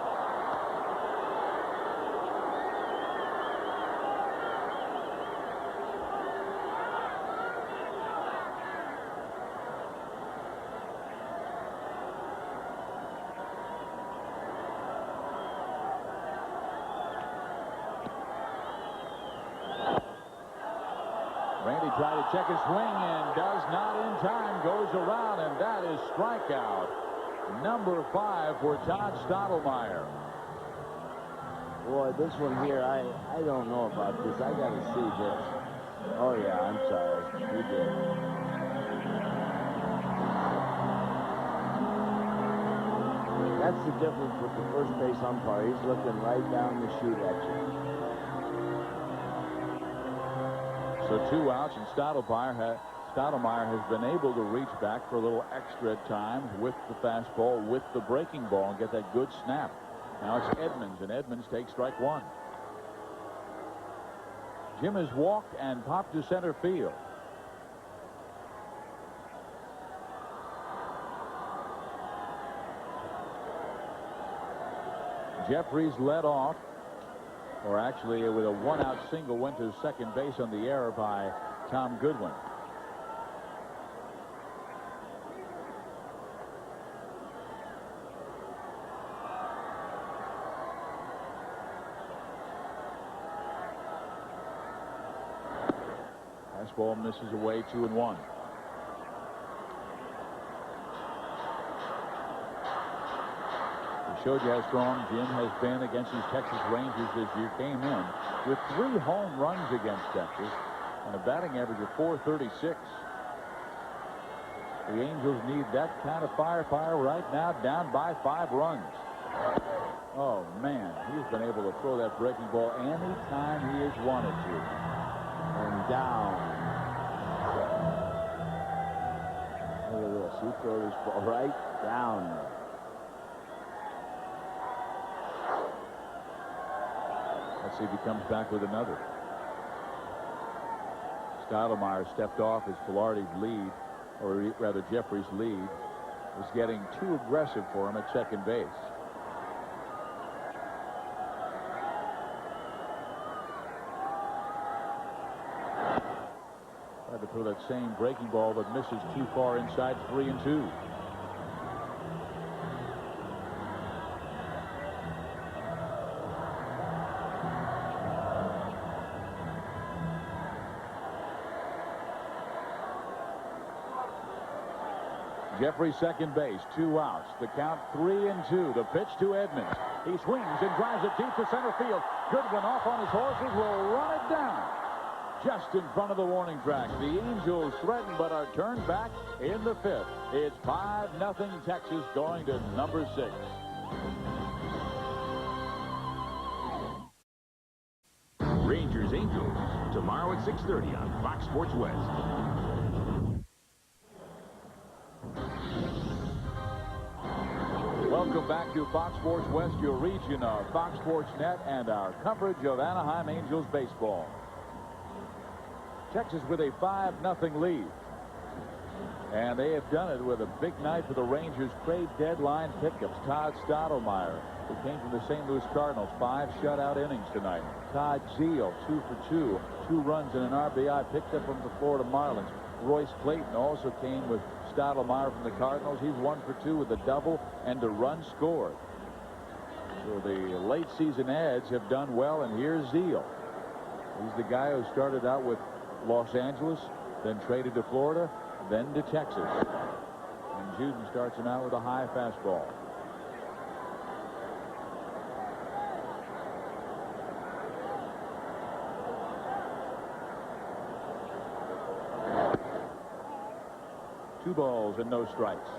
Randy tried to check his swing and does not in time. Goes around, and that is strikeout number 5 for Todd Stottlemyre. Boy, this one here, I don't know about this. I got to see this. Oh, yeah, I'm sorry. He did. That's the difference with the first base umpire. He's looking right down the chute at you. So 2 outs, and Stottlemyre has been able to reach back for a little extra at times with the fastball, with the breaking ball, and get that good snap. Now it's Edmonds, and Edmonds takes strike 1. Jim has walked and popped to center field. Jeffries led off, or actually with a 1-out single, went to second base on the error by Tom Goodwin. Fastball misses away, 2-1. Showed you how strong Jim has been against these Texas Rangers this year. Came in with 3 home runs against Texas and a batting average of .436. The Angels need that kind of firepower right now, down by 5 runs. Oh, man, he's been able to throw that breaking ball anytime he has wanted to. And down. Look at this. He threw this ball right down. Let's see if he comes back with another. Stottlemyre stepped off as Velarde's lead, or rather Jeffrey's lead, was getting too aggressive for him at second base. Tried to throw that same breaking ball, but misses too far inside. 3-2. Jeffrey second base, 2 outs. The count 3-2. The pitch to Edmonds. He swings and drives it deep to center field. Goodwin off on his horses will run it down just in front of the warning track. The Angels threaten but are turned back in the 5th. It's 5-0 Texas going to number 6. Rangers Angels tomorrow at 6:30 on Fox Sports West. Welcome back to Fox Sports West, your region of Fox Sports Net and our coverage of Anaheim Angels baseball. Texas with a 5-0 lead. And they have done it with a big night for the Rangers trade deadline pickups. Todd Stottlemyre, who came from the St. Louis Cardinals, 5 shutout innings tonight. Todd Zeile, 2 for 2, 2 runs and an RBI, picked up from the Florida Marlins. Royce Clayton also came with Stottlemyre from the Cardinals. He's 1 for 2 with a double and a run scored. So the late season ads have done well, and here's Zeile. He's the guy who started out with Los Angeles, then traded to Florida, then to Texas. And Juden starts him out with a high fastball. Two balls and no strikes.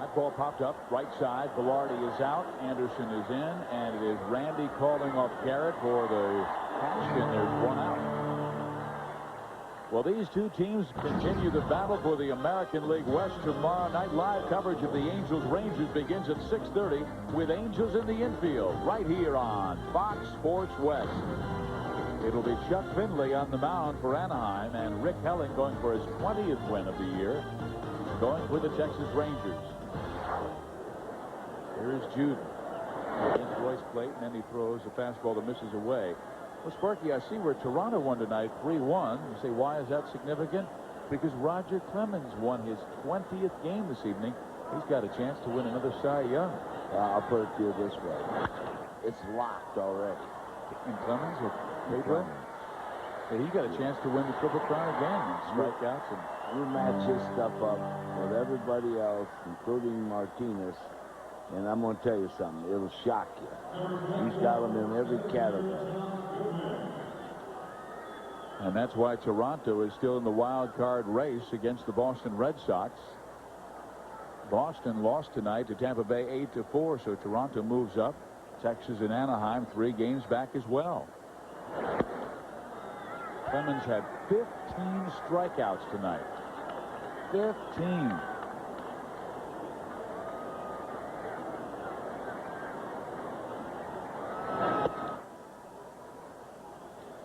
That ball popped up right side. Velarde is out. Anderson is in, and it is Randy calling off Garrett for the catch, and there's one out. Well, these two teams continue the battle for the American League West tomorrow night. Live coverage of the Angels-Rangers begins at 6:30 with Angels in the infield right here on Fox Sports West. It'll be Chuck Finley on the mound for Anaheim, and Rick Helling going for his 20th win of the year, going for the Texas Rangers. Here's Juden against Royce Clayton, and he throws a fastball that misses away. Well, Sparky, I see where Toronto won tonight 3-1. You say, why is that significant? Because Roger Clemens won his 20th game this evening. He's got a chance to win another Cy Young. I'll put it to you this way. It's locked already. And Clemens or Pedro? Yeah, he got a chance to win the Triple Crown again and strikeouts. And you match his stuff up with everybody else, including Martinez, and I'm going to tell you something. It'll shock you. He's got them in every category. And that's why Toronto is still in the wild card race against the Boston Red Sox. Boston lost tonight to Tampa Bay 8-4, so Toronto moves up. Texas and Anaheim 3 games back as well. Clemens had 15 strikeouts tonight. 15.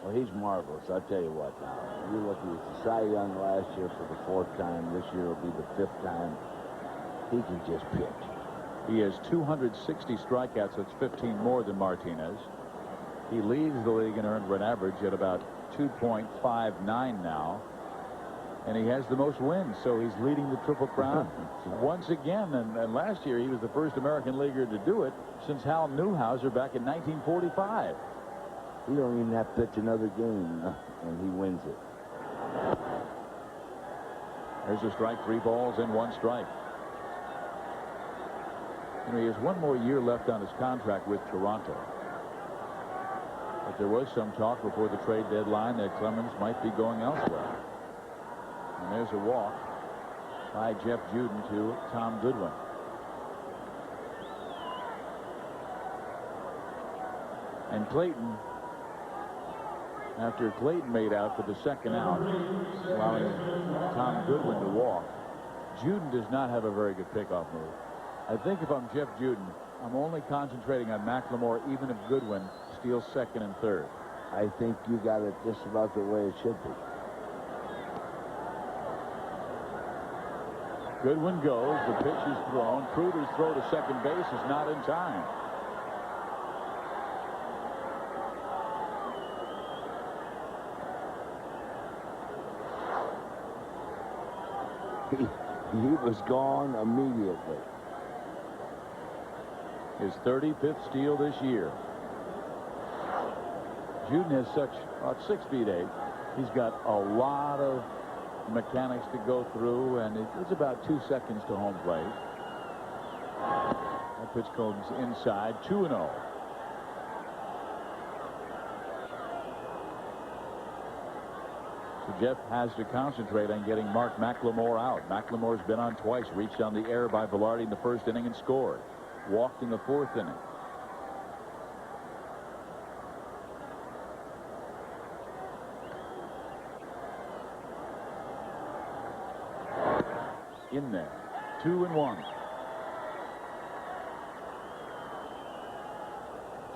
Well, he's marvelous. I'll tell you what now. You look, he was the Cy Young last year for the 4th time. This year will be the 5th time. He can just pitch. He has 260 strikeouts. That's 15 more than Martinez. He leads the league in earned run average at about 2.59 now. And he has the most wins, so he's leading the Triple Crown once again. And last year he was the first American leaguer to do it since Hal Newhouser back in 1945. He don't even have to pitch another game, and he wins it. There's a strike, 3 balls and 1 strike. You know, he has 1 more year left on his contract with Toronto. But there was some talk before the trade deadline that Clemens might be going elsewhere. And there's a walk by Jeff Juden to Tom Goodwin. And Clayton, after Clayton made out for the 2nd out, allowing Tom Goodwin to walk, Juden does not have a very good pickoff move. I think if I'm Jeff Juden, I'm only concentrating on McLemore, even if Goodwin steals 2nd and 3rd. I think you got it just about the way it should be. Goodwin goes. The pitch is thrown. Kruger's throw to second base is not in time. He was gone immediately. His 35th steal this year. Juden has such 6'8". He's got a lot of mechanics to go through, and it's about 2 seconds to home plate. That pitch comes inside. 2-0. So Jeff has to concentrate on getting Mark McLemore out. McLemore's been on twice, reached on the air by Velarde in the 1st inning and scored. Walked in the 4th inning. In there. 2-1.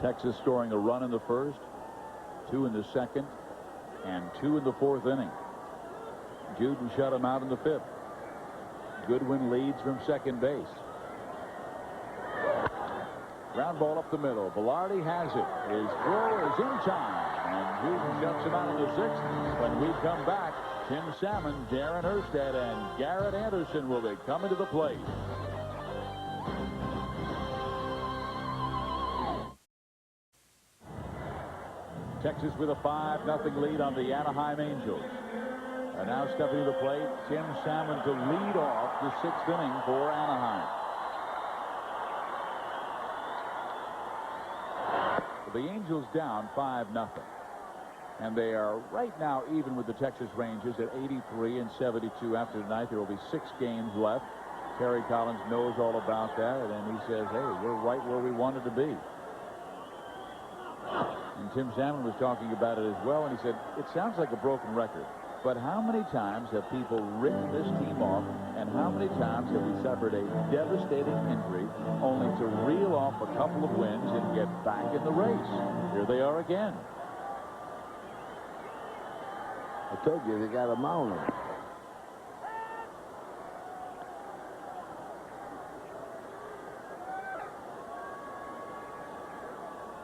Texas scoring a run in the 1st, 2 in the 2nd, and 2 in the 4th inning. Juden shut him out in the 5th. Goodwin leads from second base. Ground ball up the middle. Velarde has it. His throw is in time, and Juden shuts him out in the 6th. When we come back, Tim Salmon, Darren Erstad, and Garrett Anderson will be coming to the plate. Texas with a 5-0 lead on the Anaheim Angels. And now stepping to the plate, Tim Salmon to lead off the 6th inning for Anaheim. The Angels down 5-0. And they are right now even with the Texas Rangers at 83 and 72 after tonight. There will be 6 games left. Terry Collins knows all about that, and he says, hey, we're right where we wanted to be. And Tim Salmon was talking about it as well, and he said, it sounds like a broken record, but how many times have people written this team off, and how many times have we suffered a devastating injury only to reel off a couple of wins and get back in the race? Here they are again. I told you they got a mound.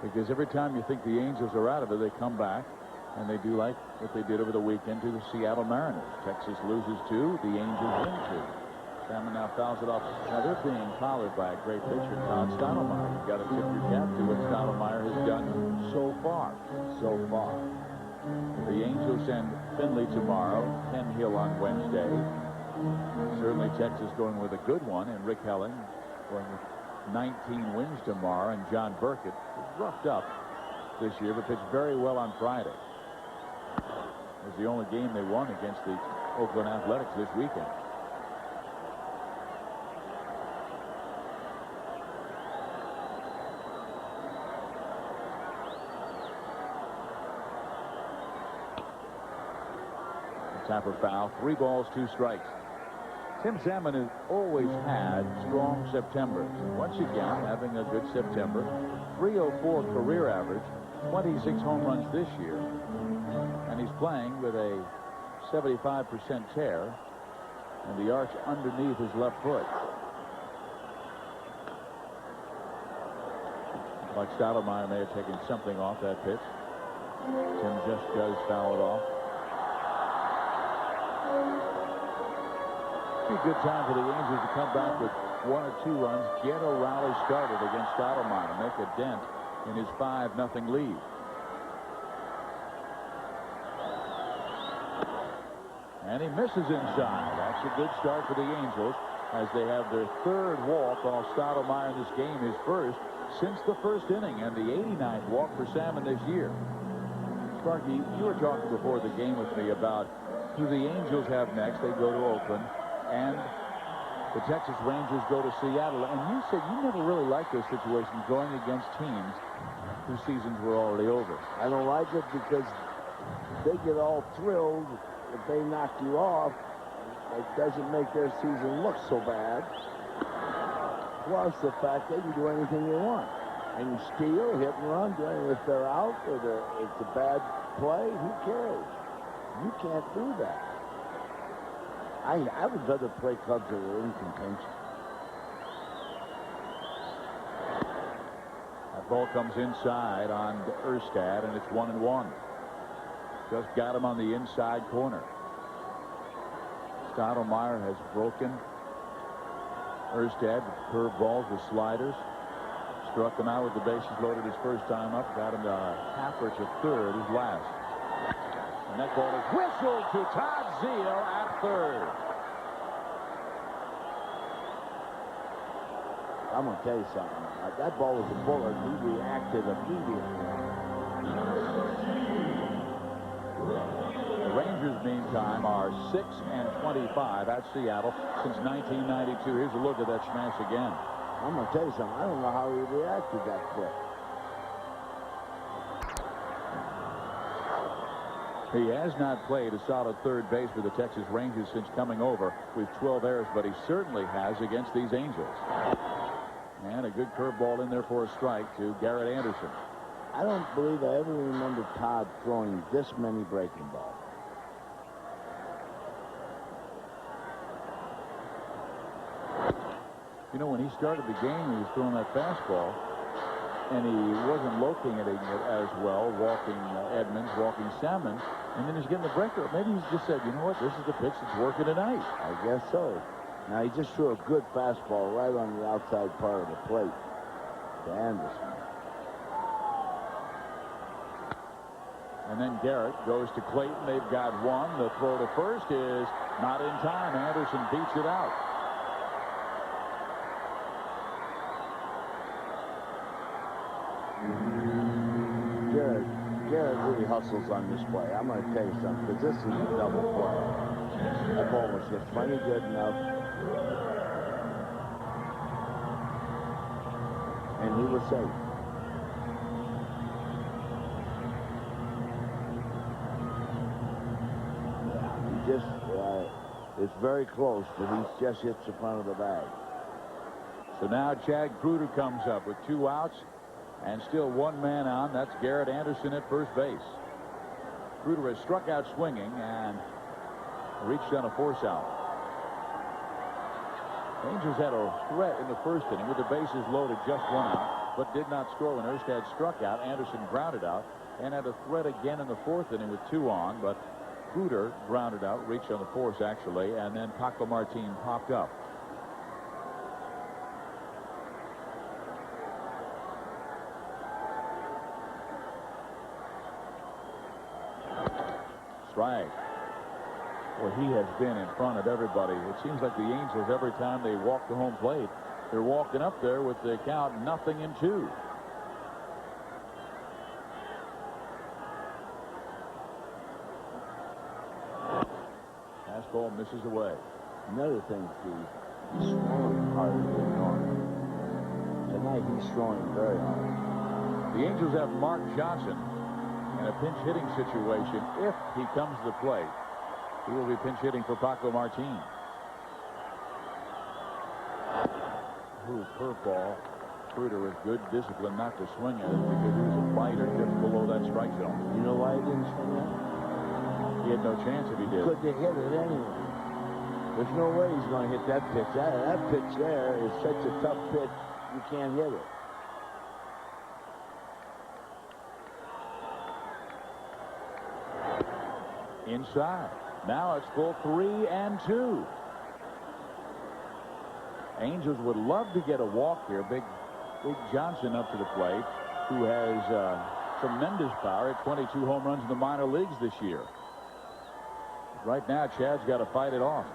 Because every time you think the Angels are out of it, they come back, and they do like what they did over the weekend to the Seattle Mariners. Texas loses 2, the Angels win 2. Salmon now fouls it off. Now they're being collared by a great pitcher, Todd Stottlemyre. You've got to tip your cap to what Stottlemyre has done so far. The Angels send Finley tomorrow, Ken Hill on Wednesday. Certainly Texas going with a good one, and Rick Helling going with 19 wins tomorrow, and John Burkett was roughed up this year, but pitched very well on Friday. It was the only game they won against the Oakland Athletics this weekend. Tapper foul, 3 balls, 2 strikes. Tim Salmon has always had strong Septembers. Once again, having a good September. 304 career average, 26 home runs this year. And he's playing with a 75% tear and the arch underneath his left foot. Like Stottlemyre may have taken something off that pitch. Tim just does foul it off. Be a good time for the Angels to come back with 1 or 2 runs, get a rally started against Stottlemyre, make a dent in his 5-0 lead. And he misses inside. That's a good start for the Angels as they have their 3rd walk off Stottlemyre in this game, his first since the 1st inning, and the 89th walk for Salmon this year. Sparky, you were talking before the game with me about who the Angels have next. They go to Oakland, and the Texas Rangers go to Seattle. And you said you never really liked those situations going against teams whose seasons were already over. I don't like it because they get all thrilled if they knock you off. It doesn't make their season look so bad. Plus the fact they can do anything they want. And you steal, hit and run, do anything. If they're out or it's a bad play, who cares? You can't do that. I would rather play clubs that are in contention. That ball comes inside on Erstad, and it's 1-1. Just got him on the inside corner. Stottlemyre has broken Erstad with curveballs, with sliders. Struck him out with the bases loaded his first time up. Got him to half or to third his last. And that ball is whistled to Todd Zeile at third. I'm going to tell you something. That ball was a bullet. He reacted immediately. The Rangers, meantime, are 6-25 at Seattle since 1992. Here's a look at that smash again. I'm going to tell you something. I don't know how he reacted that quick. He has not played a solid third base for the Texas Rangers since coming over with 12 errors, but he certainly has against these Angels. And a good curveball in there for a strike to Garrett Anderson. I don't believe I ever remember Todd throwing this many breaking balls. You know, when he started the game, he was throwing that fastball, and he wasn't locating it as well, walking Edmonds, walking Salmon, And then he's getting the breaker. Maybe he's just said, you know what, this is the pitch that's working tonight. I guess so. Now, he just threw a good fastball right on the outside part of the plate to Anderson. And then Garrett goes to Clayton. They've got one. The throw to first is not in time. Anderson beats it out. Garrett really hustles on this play. I'm going to tell you something, because this is a double play. That ball was just plenty good enough. And he was safe. He just, it's very close, but he just hits the front of the bag. So now Chad Kreuter comes up with 2 outs. And still 1 man on. That's Garrett Anderson at first base. Kreuter has struck out swinging and reached on a force out. Rangers had a threat in the first inning with the bases loaded, just 1 out, but did not score when Erstad struck out. Anderson grounded out and had a threat again in the 4th inning with 2 on, but Kreuter grounded out, reached on the force actually, and then Paco Martin popped up. Strike. Well, he has been in front of everybody. It seems like the Angels, every time they walk the home plate, they're walking up there with the count 0-2. Fastball misses away. Another thing, Steve, he's throwing harder than normal. Tonight he's throwing very hard. The Angels have Mark Johnson in a pinch hitting situation. If he comes to the plate, he will be pinch hitting for Paco Martin. Ooh, curveball. Kreuter with good discipline not to swing at it because he was a biter just below that strike zone. You know why he didn't swing at it? He had no chance if he did. Couldn't have hit it anyway. There's no way he's going to hit that pitch. That pitch there is such a tough pitch, you can't hit it. Inside. Now it's full 3-2. Angels would love to get a walk here. Big Johnson up to the plate, who has tremendous power at 22 home runs in the minor leagues this year. Right now, Chad's got to fight it off.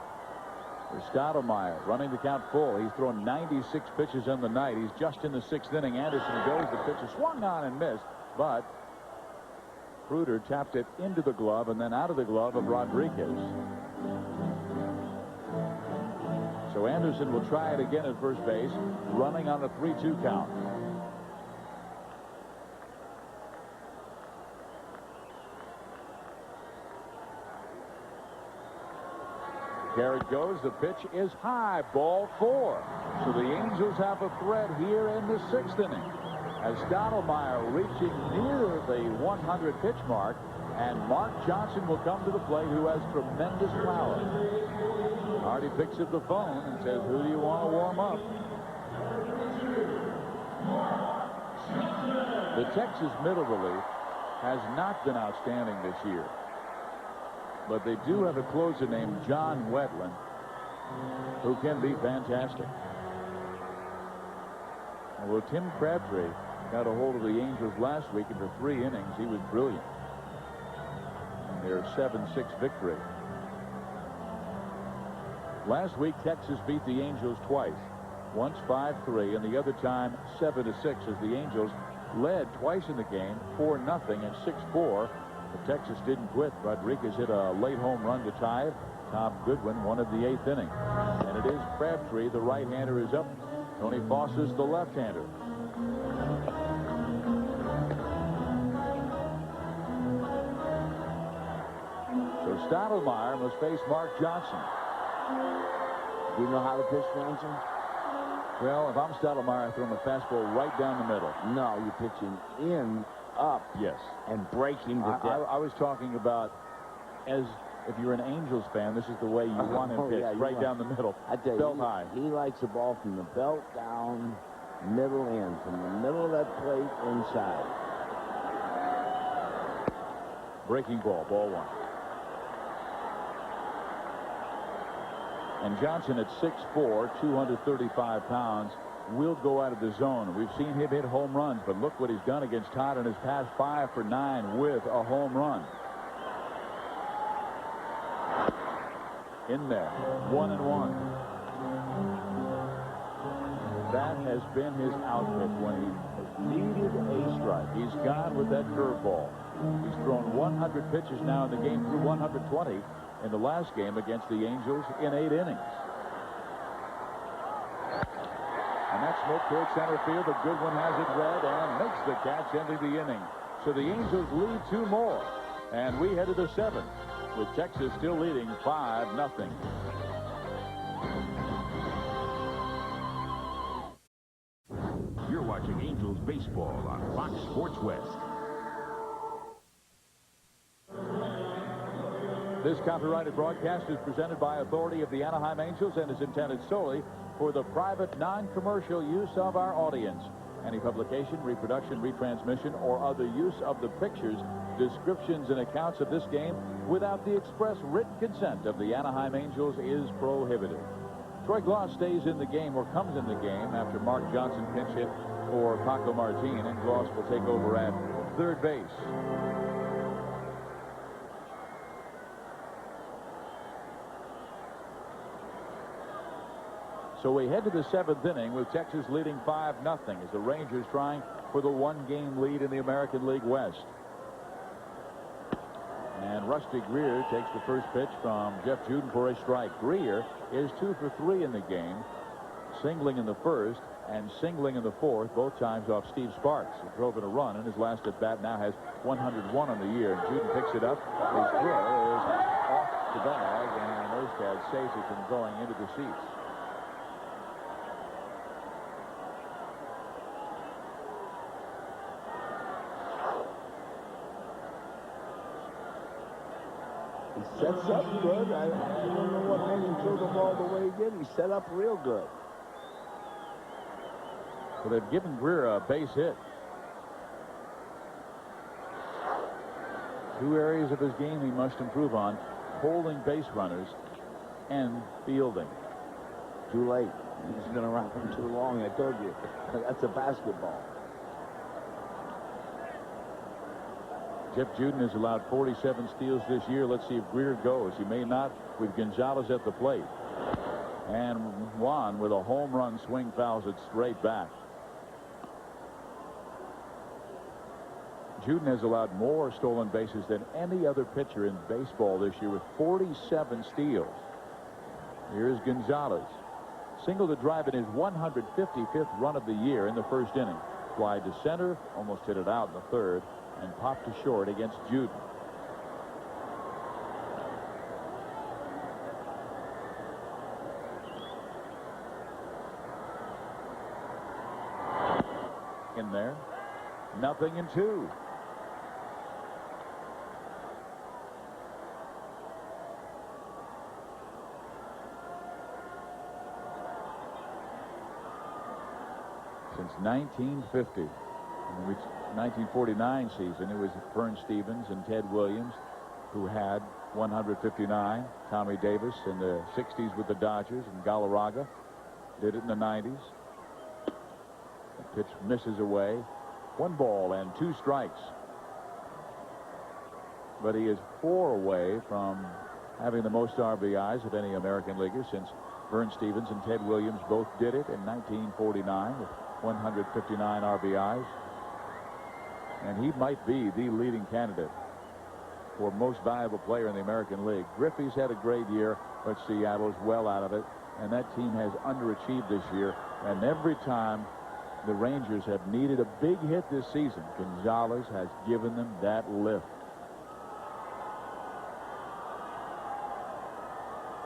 There's Stottlemyre running the count full. He's thrown 96 pitches in the night. He's just in the 6th inning. Anderson goes. The pitch is swung on and missed, but Kreuter tapped it into the glove and then out of the glove of Rodriguez. So Anderson will try it again at first base, running on a 3-2 count. Garrett goes. The pitch is high. Ball 4. So the Angels have a threat here in the 6th inning, as Stottlemyre reaching near the 100 pitch mark, and Mark Johnson will come to the plate, who has tremendous power. Hardy picks up the phone and says, who do you want to warm up? The Texas middle relief has not been outstanding this year, but they do have a closer named John Wetland, who can be fantastic. Well, Tim Crabtree got a hold of the Angels last week, and for 3 innings he was brilliant. And their 7-6 victory. Last week Texas beat the Angels twice, once 5-3 and the other time 7-6, as the Angels led twice in the game, 4-0 and 6-4. But Texas didn't quit. Rodriguez hit a late home run to tie it. Tom Goodwin won of the 8th inning, and it is Crabtree, the right-hander, is up. Tony Foss is the left-hander. So Stottlemyre must face Mark Johnson. Do you know how to pitch, Johnson? Well, if I'm Stottlemyre, I throw him a fastball right down the middle. No, you're pitching in, up, yes, and breaking to death. I was talking about, as if you're an Angels fan, this is the way you want him pitched, yeah, right down the middle, I tell you, belt high. He likes the ball from the belt down, middle in, from the middle of that plate inside. breaking ball, ball one. And Johnson at 6'4", 235 pounds, will go out of the zone. We've seen him hit home runs, but look what he's done against Todd in his past 5 for 9 with a home run. In there, 1-1. That has been his output when he needed a strike. He's gone with that curveball. He's thrown 100 pitches now in the game, through 120 in the last game against the Angels in 8 innings. And that smoke towards center field. The good one has it read and makes the catch, ending the inning. So the Angels lead 2 more. And we head to the 7th, with Texas still leading 5-0. You're watching Angels baseball on Fox Sports West. This copyrighted broadcast is presented by authority of the Anaheim Angels and is intended solely for the private, non-commercial use of our audience. Any publication, reproduction, retransmission, or other use of the pictures, descriptions, and accounts of this game without the express written consent of the Anaheim Angels is prohibited. Troy Glaus stays in the game, or comes in the game, after Mark Johnson pinch hit for Paco Martin, and Glaus will take over at third base. So we head to the 7th inning with Texas leading 5-0 as the Rangers trying for the 1-game lead in the American League West. And Rusty Greer takes the first pitch from Jeff Juden for a strike. Greer is 2 for 3 in the game, singling in the first and singling in the fourth, both times off Steve Sparks, who drove in a run, and his last at bat now has 101 on the year. And Juden picks it up. His throw is off the bag, and Erstad saves it from going into the seats. He sets up good. I don't know what made him throw the ball the way he did. He set up real good. So they've given Greer a base hit. 2 areas of his game he must improve on: holding base runners and fielding. Too late. He's been around too long. I told you. That's a basketball. Jeff Juden has allowed 47 steals this year. Let's see if Greer goes. He may not with Gonzalez at the plate. And Juan with a home run swing fouls it straight back. Juden has allowed more stolen bases than any other pitcher in baseball this year with 47 steals. Here's Gonzalez. Single to drive in his 155th run of the year in the first inning. Fly to center, almost hit it out in the third, and popped to short against Juden. In there, 0-2. Since 1950. In the 1949 season, it was Vern Stevens and Ted Williams who had 159. Tommy Davis in the 60s with the Dodgers, and Galarraga did it in the 90s. The pitch misses away. 1 ball and 2 strikes. But he is 4 away from having the most RBIs of any American leaguer since Vern Stevens and Ted Williams both did it in 1949 with 159 RBIs. And he might be the leading candidate for most valuable player in the American League. Griffey's had a great year, but Seattle's well out of it. And that team has underachieved this year. And every time the Rangers have needed a big hit this season, Gonzalez has given them that lift.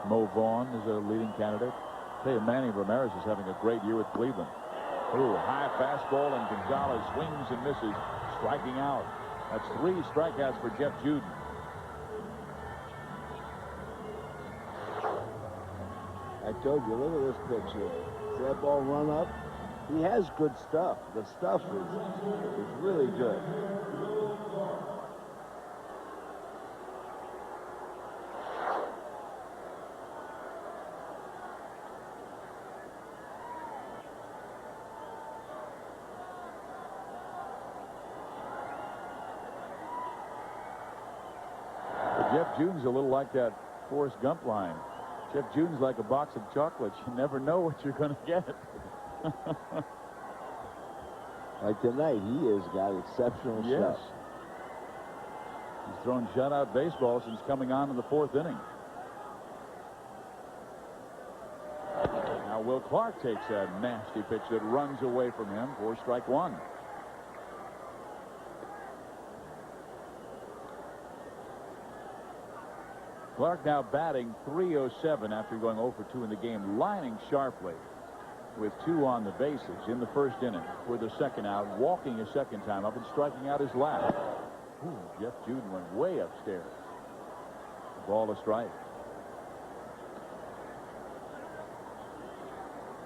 Mo Vaughn is a leading candidate. I tell you, Manny Ramirez is having a great year with Cleveland. Ooh, high fastball, and Gonzalez swings and misses, striking out. That's 3 strikeouts for Jeff Juden. I told you, look at this pitch here. See that ball run up? He has good stuff. The stuff is really good. Jeff Juden's a little like that Forrest Gump line. Jeff Juden's like a box of chocolates. You never know what you're going to get. Like tonight, he has got exceptional stuff. He's thrown shutout baseball since coming on in the 4th inning. Now Will Clark takes a nasty pitch that runs away from him for strike 1. Clark now batting .307 after going 0 for 2 in the game, lining sharply with 2 on the bases in the 1st inning with a 2nd out, walking a 2nd time up and striking out his last. Ooh, Jeff Juden went way upstairs. Ball a strike.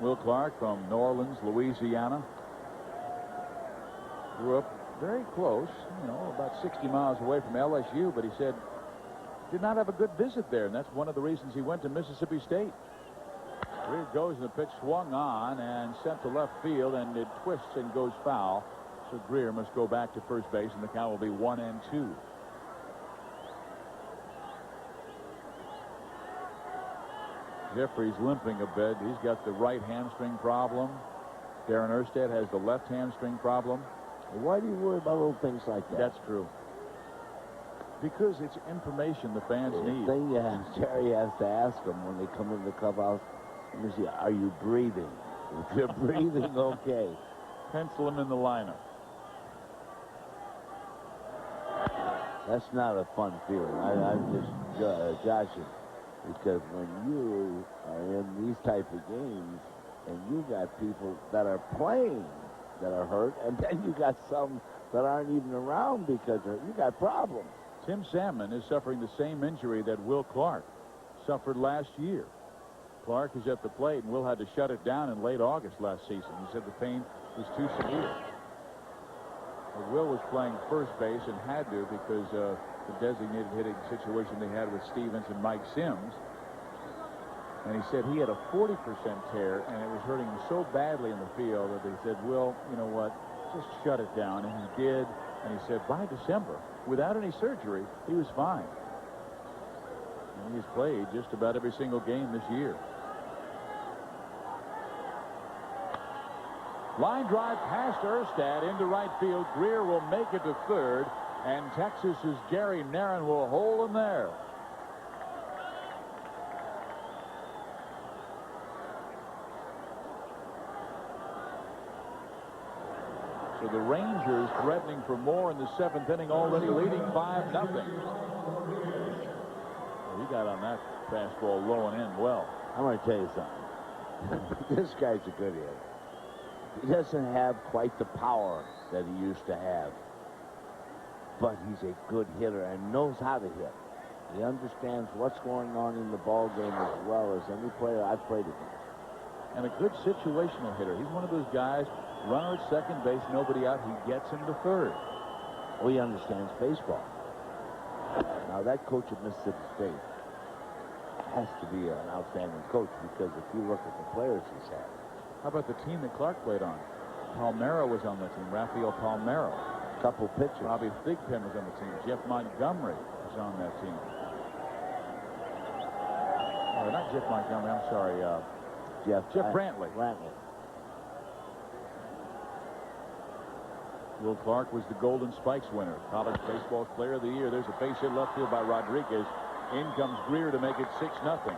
Will Clark from New Orleans, Louisiana. Grew up very close, about 60 miles away from LSU, but he said did not have a good visit there, and that's one of the reasons he went to Mississippi State. Greer goes, and the pitch swung on and sent to left field, and it twists and goes foul. So Greer must go back to first base, and the count will be 1-2. Jeffrey's limping a bit. He's got the right hamstring problem. Darren Erstad has the left hamstring problem. Why do you worry about little things like that? That's true. Because it's information the fans need. The thing Jerry has to ask them when they come in the clubhouse, let me see, are you breathing? If you're breathing, okay. Pencil him in the lineup. That's not a fun feeling. I'm just joshing. Because when you are in these type of games and you got people that are playing that are hurt, and then you got some that aren't even around because you got problems. Tim Salmon is suffering the same injury that Will Clark suffered last year. Clark is at the plate, and Will had to shut it down in late August last season. He said the pain was too severe. But Will was playing first base and had to because the designated hitting situation they had with Stevens and Mike Sims. And he said he had a 40% tear, and it was hurting him so badly in the field that they said, Will, you know what, just shut it down. And he did. And he said by December, without any surgery, he was fine. And he's played just about every single game this year. Line drive past Erstad into right field. Greer will make it to third, and Texas's Gary Narron will hold him there. So the Rangers threatening for more in the 7th inning, already leading 5-0. He got on that fastball low and in well. I'm going to tell you something. This guy's a good hitter. He doesn't have quite the power that he used to have. But he's a good hitter and knows how to hit. He understands what's going on in the ball game as well as any player I've played against. And a good situational hitter. He's one of those guys, runner at second base, nobody out, he gets him to third. Oh, he understands baseball. Now, that coach at Mississippi State has to be an outstanding coach, because if you look at the players he's had. How about the team that Clark played on? Palmero was on the team, Rafael Palmero. Couple pitchers. Bobby Thigpen was on the team. Jeff Montgomery was on that team. Oh, not Jeff Montgomery, I'm sorry. Jeff Brantley. Will Clark was the Golden Spikes winner, college baseball player of the year. There's a base hit left field by Rodriguez. In comes Greer to make it 6-0.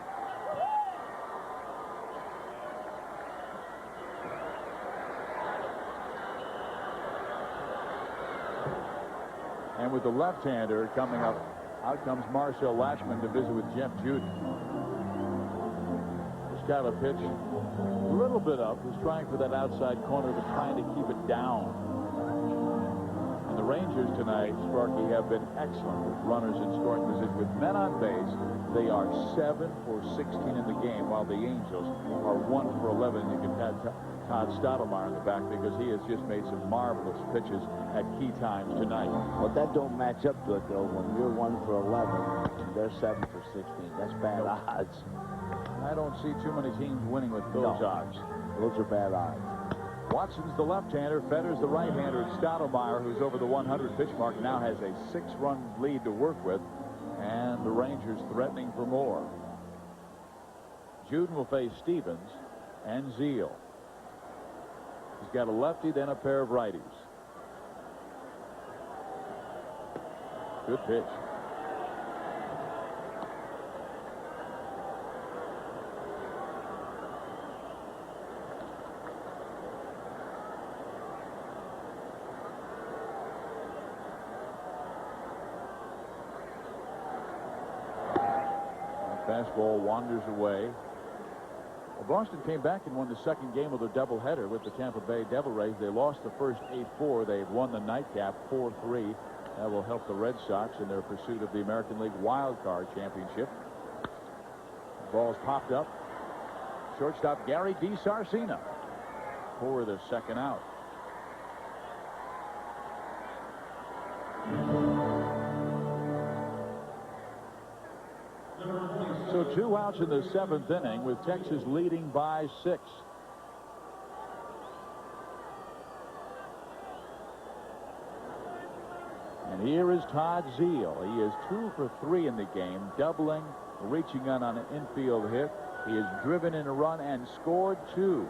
And with the left-hander coming up, out comes Marcel Latchman to visit with Jeff Juden. This got a pitch a little bit up. Was trying for that outside corner, but trying to keep it down. And the Rangers tonight, Sparky, have been excellent with runners in scoring position. With men on base, they are 7 for 16 in the game, while the Angels are 1 for 11. You can have Todd Stottlemyre in the back because he has just made some marvelous pitches at key times tonight. Well, that don't match up to it, though. When you're 1 for 11 and they're 7 for 16, that's bad odds. I don't see too many teams winning with those odds. Those are bad odds. Watson's the left-hander. Fedor's the right-hander. Stottlemyre, who's over the 100 pitch mark, now has a 6-run lead to work with. And the Rangers threatening for more. Juden will face Stevens and Zeal. He's got a lefty, then a pair of righties. Good pitch. Fastball wanders away. Well, Boston came back and won the second game of the doubleheader with the Tampa Bay Devil Rays. They lost the first 8-4. They've won the nightcap 4-3. That will help the Red Sox in their pursuit of the American League Wild Card Championship. The ball's popped up. Shortstop Gary DiSarcina for the second out. So 2 outs in the 7th inning with Texas leading by 6. And here is Todd Zeal. He is 2 for 3 in the game, doubling, reaching on an infield hit. He has driven in a run and scored 2.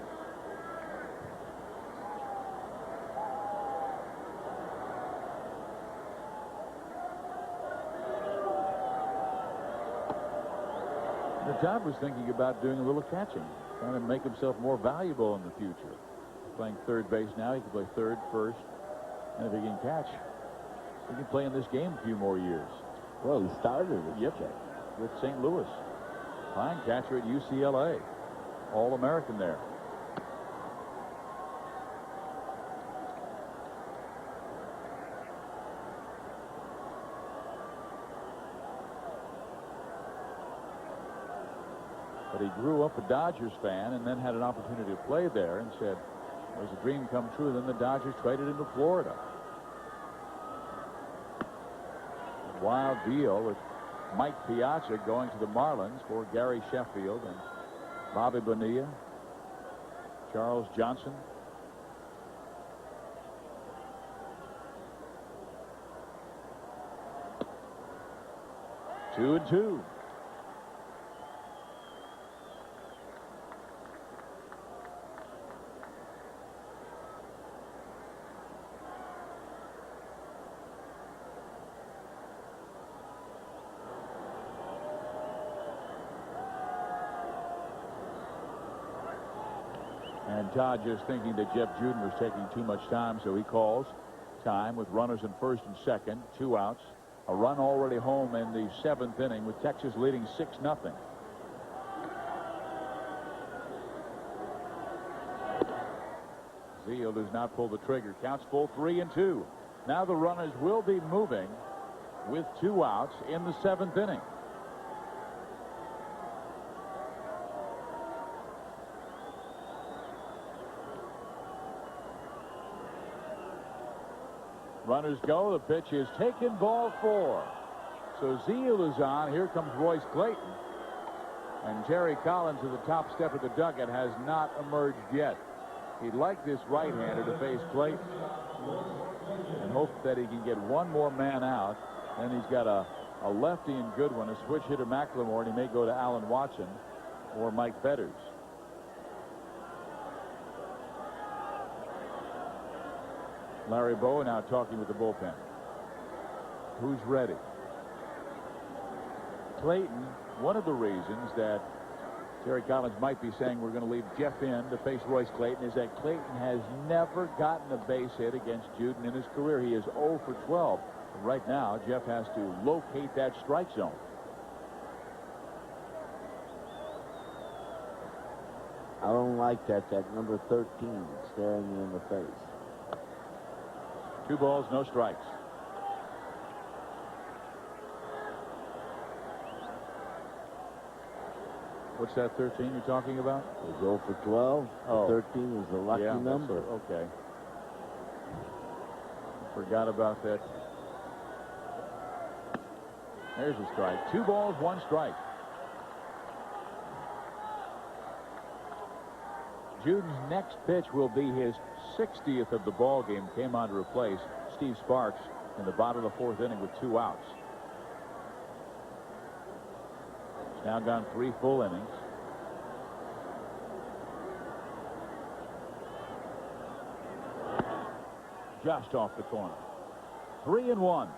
Todd was thinking about doing a little catching, trying to make himself more valuable in the future. Playing third base now. He can play third, first, and if he can catch, he can play in this game a few more years. Well, he started it. With St. Louis. Fine catcher at UCLA. All-American there. But he grew up a Dodgers fan and then had an opportunity to play there and said it was a dream come true. Then the Dodgers traded him to Florida. A wild deal with Mike Piazza going to the Marlins for Gary Sheffield and Bobby Bonilla, Charles Johnson. Two and two. And Todd just thinking that Jeff Juden was taking too much time, so he calls time with runners in first and second, 2 outs. A run already home in the 7th inning with Texas leading 6-0. Zeal does not pull the trigger. Counts full 3-2. Now the runners will be moving with 2 outs in the 7th inning. Runners go. The pitch is taken, ball 4. So Zeal is on. Here comes Royce Clayton. And Terry Collins at the top step of the dugout has not emerged yet. He'd like this right-hander to face Clayton and hope that he can get one more man out. Then he's got a lefty and good one, a switch hitter McLemore, and he may go to Alan Watson or Mike Fetters. Larry Bowa now talking with the bullpen. Who's ready? Clayton, one of the reasons that Terry Collins might be saying we're going to leave Jeff in to face Royce Clayton is that Clayton has never gotten a base hit against Juden in his career. He is 0 for 12. And right now, Jeff has to locate that strike zone. I don't like that number 13 staring you in the face. 2 balls, no strikes. What's that 13 you're talking about? It's 0 for 12. Oh. 13 is the lucky number. Okay. Forgot about that. There's a strike. 2 balls, 1 strike. Juden's next pitch will be his 60th of the ball game. Came on to replace Steve Sparks in the bottom of the 4th inning with 2 outs. Now gone 3 full innings. Just off the corner. 3-1.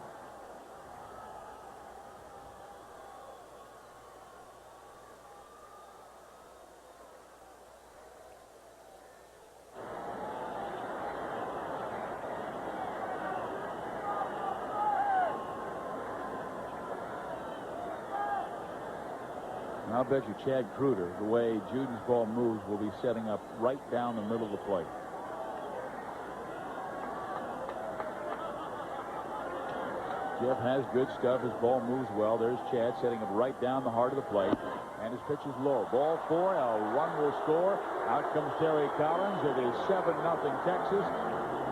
I'll bet you Chad Kruder, the way Juden's ball moves, will be setting up right down the middle of the plate. Jeff has good stuff. His ball moves well. There's Chad setting up right down the heart of the plate. And his pitch is low. Ball 4. One will score. Out comes Terry Collins. It is 7-0 Texas.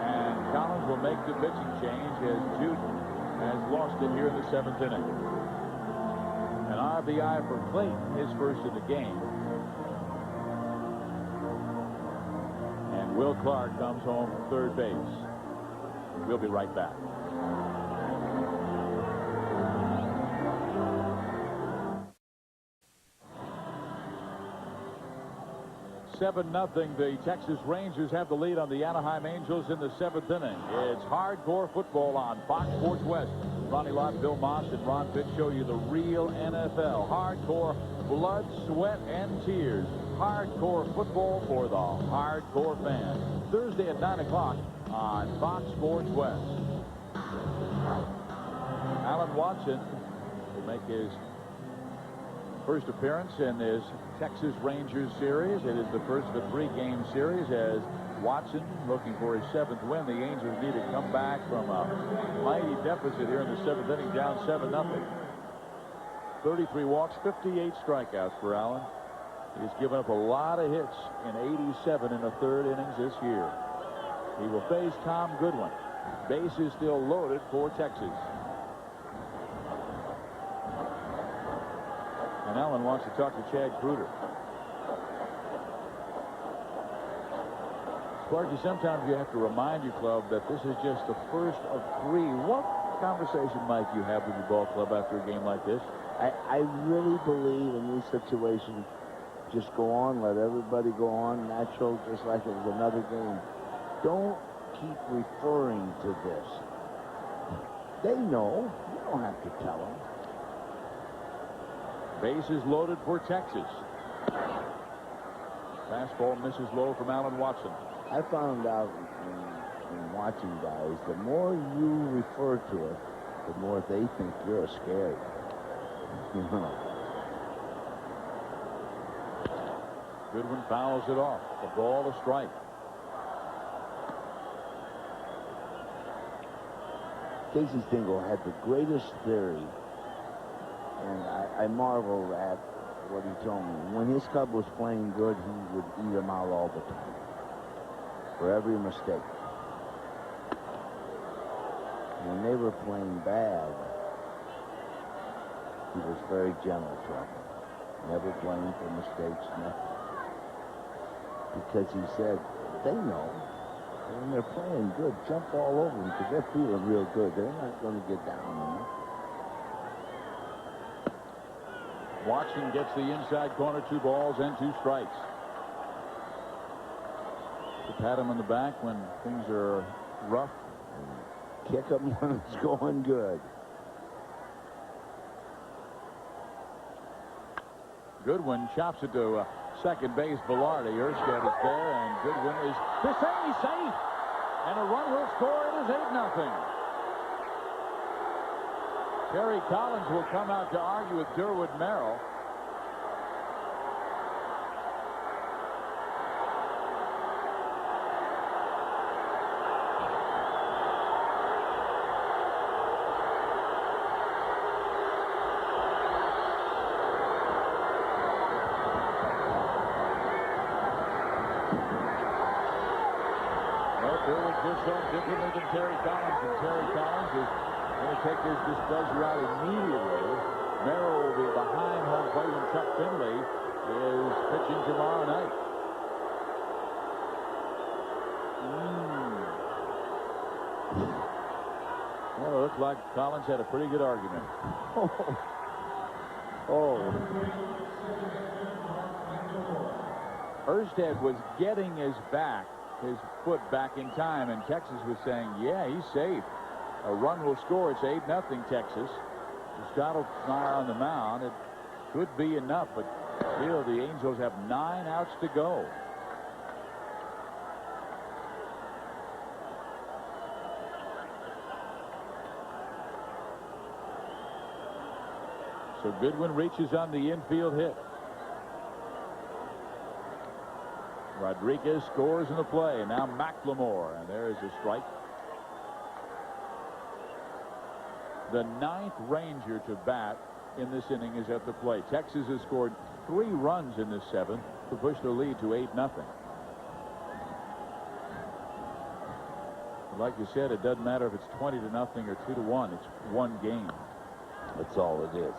And Collins will make the pitching change as Juden has lost it here in the 7th inning. An RBI for Clayton, his first of the game. And Will Clark comes home from third base. We'll be right back. 7-0. The Texas Rangers have the lead on the Anaheim Angels in the 7th inning. It's hardcore football on Fox Sports West. Ronnie Lott, Bill Moss, and Ron Pitt show you the real NFL. Hardcore blood, sweat, and tears. Hardcore football for the hardcore fan. Thursday at 9 o'clock on Fox Sports West. Alan Watson will make his first appearance in this Texas Rangers series. It is the first of a 3-game series as Watson looking for his 7th win. The Angels need to come back from a mighty deficit here in the 7th inning, down 7-0. 33 walks, 58 strikeouts for Allen. He's given up a lot of hits in 87 in the 3rd innings this year. He will face Tom Goodwin. Base is still loaded for Texas. And Allen wants to talk to Chad Kruder. Sparky, sometimes you have to remind your club that this is just the first of 3. What conversation might you have with your ball club after a game like this? I really believe in these situations, just go on, let everybody go on, natural, just like it was another game. Don't keep referring to this. They know. You don't have to tell them. Bases loaded for Texas. Fastball misses low from Alan Watson. I found out in watching guys, the more you refer to it, the more they think you're scared. You know. Goodwin fouls it off. The ball, a strike. Casey Stengel had the greatest theory, and I marvel at what he told me. When his club was playing good, he would eat them out all the time for every mistake. When they were playing bad, he was very gentle to them. Never blamed for mistakes, nothing. Because he said, they know. When they're playing good, jump all over them because they're feeling real good. They're not going to get down on them. Watson gets the inside corner, 2 balls and 2 strikes. To pat him on the back when things are rough. Kick him when it's going good. Goodwin chops it to second base. Velarde. Erstad is there, and Goodwin is to say he's safe. And a run will score. It is 8-0. Terry Collins will come out to argue with Durwood Merrill. Durwood just so differently than Terry Collins, and Terry Collins is going to take his displeasure out immediately. Merrill will be behind home plate when Chuck Finley is pitching tomorrow night. Well, it looks like Collins had a pretty good argument. Oh. Erstad was getting his foot back in time, and Texas was saying, yeah, he's safe. A run will score. It's 8-0 Texas. Stottlemyre on the mound. It could be enough, but still the Angels have 9 outs to go. So Goodwin reaches on the infield hit. Rodriguez scores in the play, and now McLemore, and there is a strike. The 9th Ranger to bat in this inning is at the plate. Texas has scored 3 runs in this 7th to push the lead to 8-0. Like you said, it doesn't matter if it's 20-0 or 2-1. It's one game. That's all it is.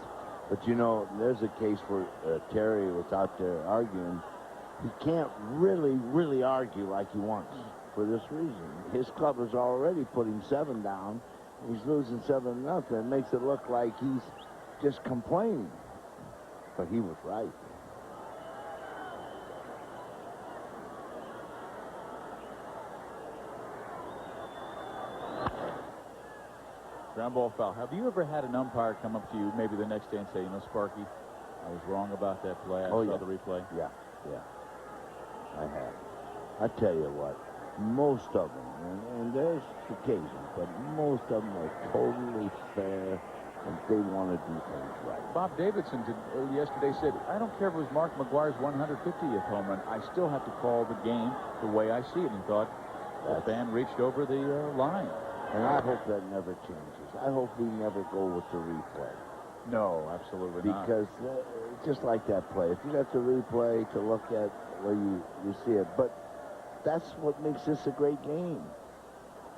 But you know, there's a case where Terry was out there arguing. He can't really argue like he wants for this reason. His club has already put him 7 down. He's losing 7-0. It makes it look like he's just complaining. But he was right. Ground ball foul. Have you ever had an umpire come up to you maybe the next day and say, you know, Sparky, I was wrong about that play. I saw the replay. Yeah. I have. I tell you what, most of them, and there's occasions, but most of them are totally fair, and they want to do things right. Bob Davidson yesterday said, I don't care if it was Mark McGuire's 150th home run. I still have to call the game the way I see it. And thought the fan reached over the line. And I hope that never changes. I hope we never go with the replay. No, absolutely not. Because just like that play, if you got the replay to look at where you see it, but that's what makes this a great game.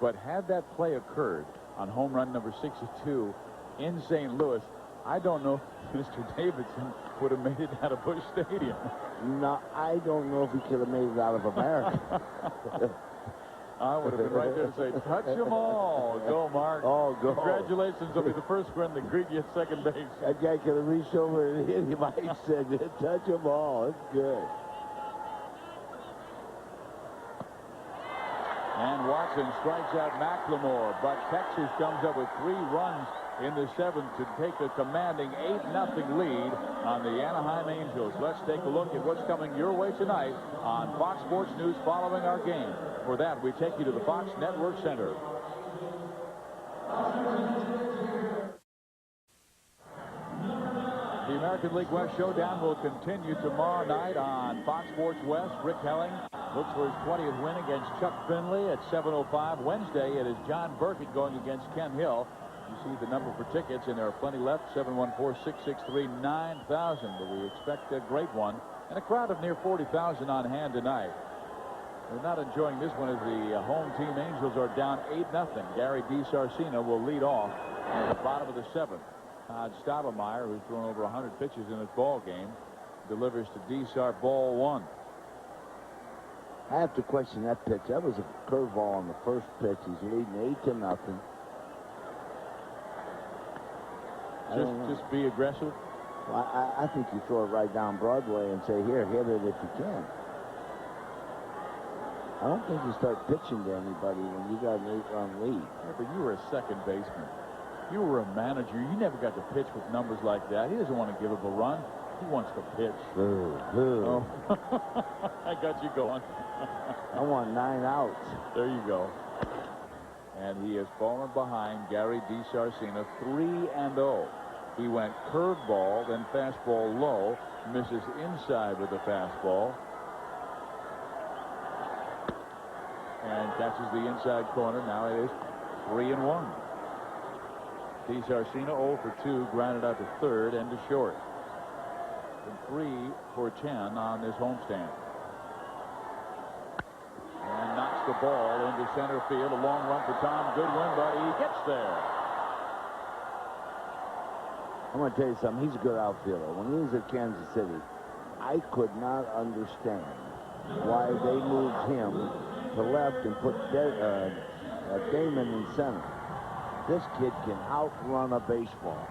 But had that play occurred on home run number 62 in St. Louis, I don't know if Mr. Davidson would have made it out of Busch Stadium. No, I don't know if he could have made it out of America. I would have been right there to say, touch them all. Go, Mark. Oh, go. Congratulations. I'll be the first friend to greet you at second base. That guy could have reached over and hit him. I said, touch them all. It's good. And Watson strikes out McLemore, but Texas comes up with 3 runs in the 7th to take a commanding 8-0 lead on the Anaheim Angels. Let's take a look at what's coming your way tonight on Fox Sports News following our game. For that, we take you to the Fox Network Center. The American League West Showdown will continue tomorrow night on Fox Sports West. Rick Helling looks for his 20th win against Chuck Finley at 7:05. Wednesday, it is John Burkett going against Ken Hill. You see the number for tickets, and there are plenty left, 714-663-9000. But we expect a great one, and a crowd of near 40,000 on hand tonight. We're not enjoying this one as the home team Angels are down 8-0. Gary DiSarcina will lead off at the bottom of the 7th. Todd Stottlemyre, who's thrown over 100 pitches in this ball game, delivers to DiSar ball 1. I have to question that pitch. That was a curveball on the first pitch. He's leading 8-0. Just be aggressive. Well, I think you throw it right down Broadway and say, here, hit it if you can. I don't think you start pitching to anybody when you got an 8-run lead. Yeah, but you were a second baseman. You were a manager. You never got to pitch with numbers like that. He doesn't want to give up a run. He wants to pitch. Oh. I got you going. I want 9 outs. There you go. And he has fallen behind Gary DiSarcina 3-0. He went curveball, then fastball low, misses inside with the fastball, and catches the inside corner. Now it is 3-1. DiSarcina 0 for 2, grounded out to third and to short. And 3 for 10 on this homestand. And knocks the ball into center field. A long run for Tom Goodwin, but he gets there. I'm going to tell you something. He's a good outfielder. When he was at Kansas City, I could not understand why they moved him to left and put Damon in center. This kid can outrun a baseball.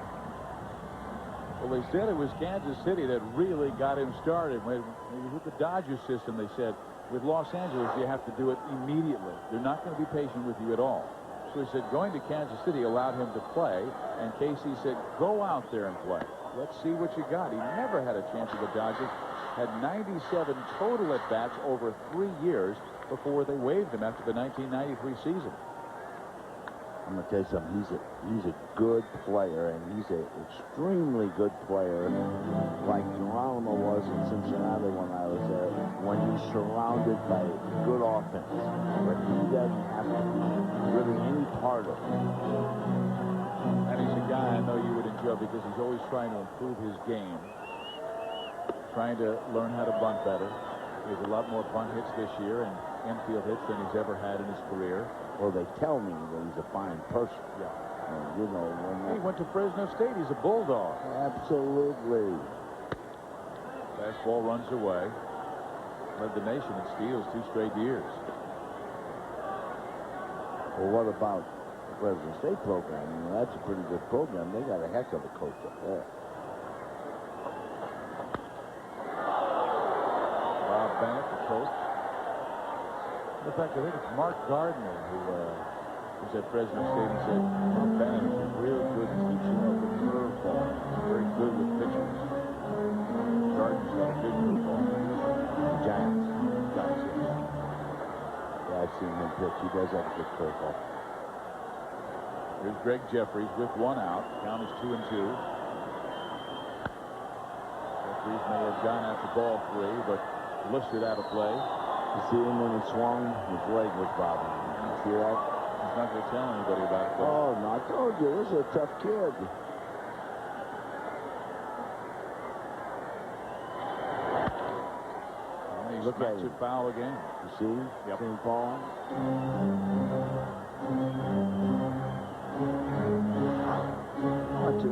Well, they said it was Kansas City that really got him started. With the Dodgers system, they said, with Los Angeles, you have to do it immediately. They're not going to be patient with you at all. So he said going to Kansas City allowed him to play, and Casey said, go out there and play. Let's see what you got. He never had a chance with the Dodgers. Had 97 total at-bats over 3 years before they waived him after the 1993 season. I'm going to tell you something. He's a good player, and he's an extremely good player, like Geronimo was in Cincinnati when I was there, when he's surrounded by good offense, where he doesn't have to be really any part of it. And he's a guy I know you would enjoy because he's always trying to improve his game, trying to learn how to bunt better. He has a lot more bunt hits this year and infield hits than he's ever had in his career. Well, they tell me that he's a fine person. Yeah. And, you know, when he went to Fresno State. He's a bulldog. Absolutely. Fastball runs away. Led the nation in steals 2 straight years. Well, what about the Fresno State program? You know, that's a pretty good program. They got a heck of a coach up there. Bob Bennett, the coach. In fact, I think it's Mark Gardner who was at Fresno State and said, Bennett is real good teaching of the curveball. Very good with pitchers. Gardner's got a good curveball. Giants. Giants, yes. Yeah, I've seen him pitch. He does have a good curveball. Here's Greg Jeffries with 1 out. Count is 2-2. Jeffries may have gone after ball 3, but listed out of play. You see him when he swung, his leg was bobbing. You see that? He's not going to tell anybody about it. Oh, no, I told you, this is a tough kid. He Look at smacks him. it foul again. You see? Yep. St. Paul.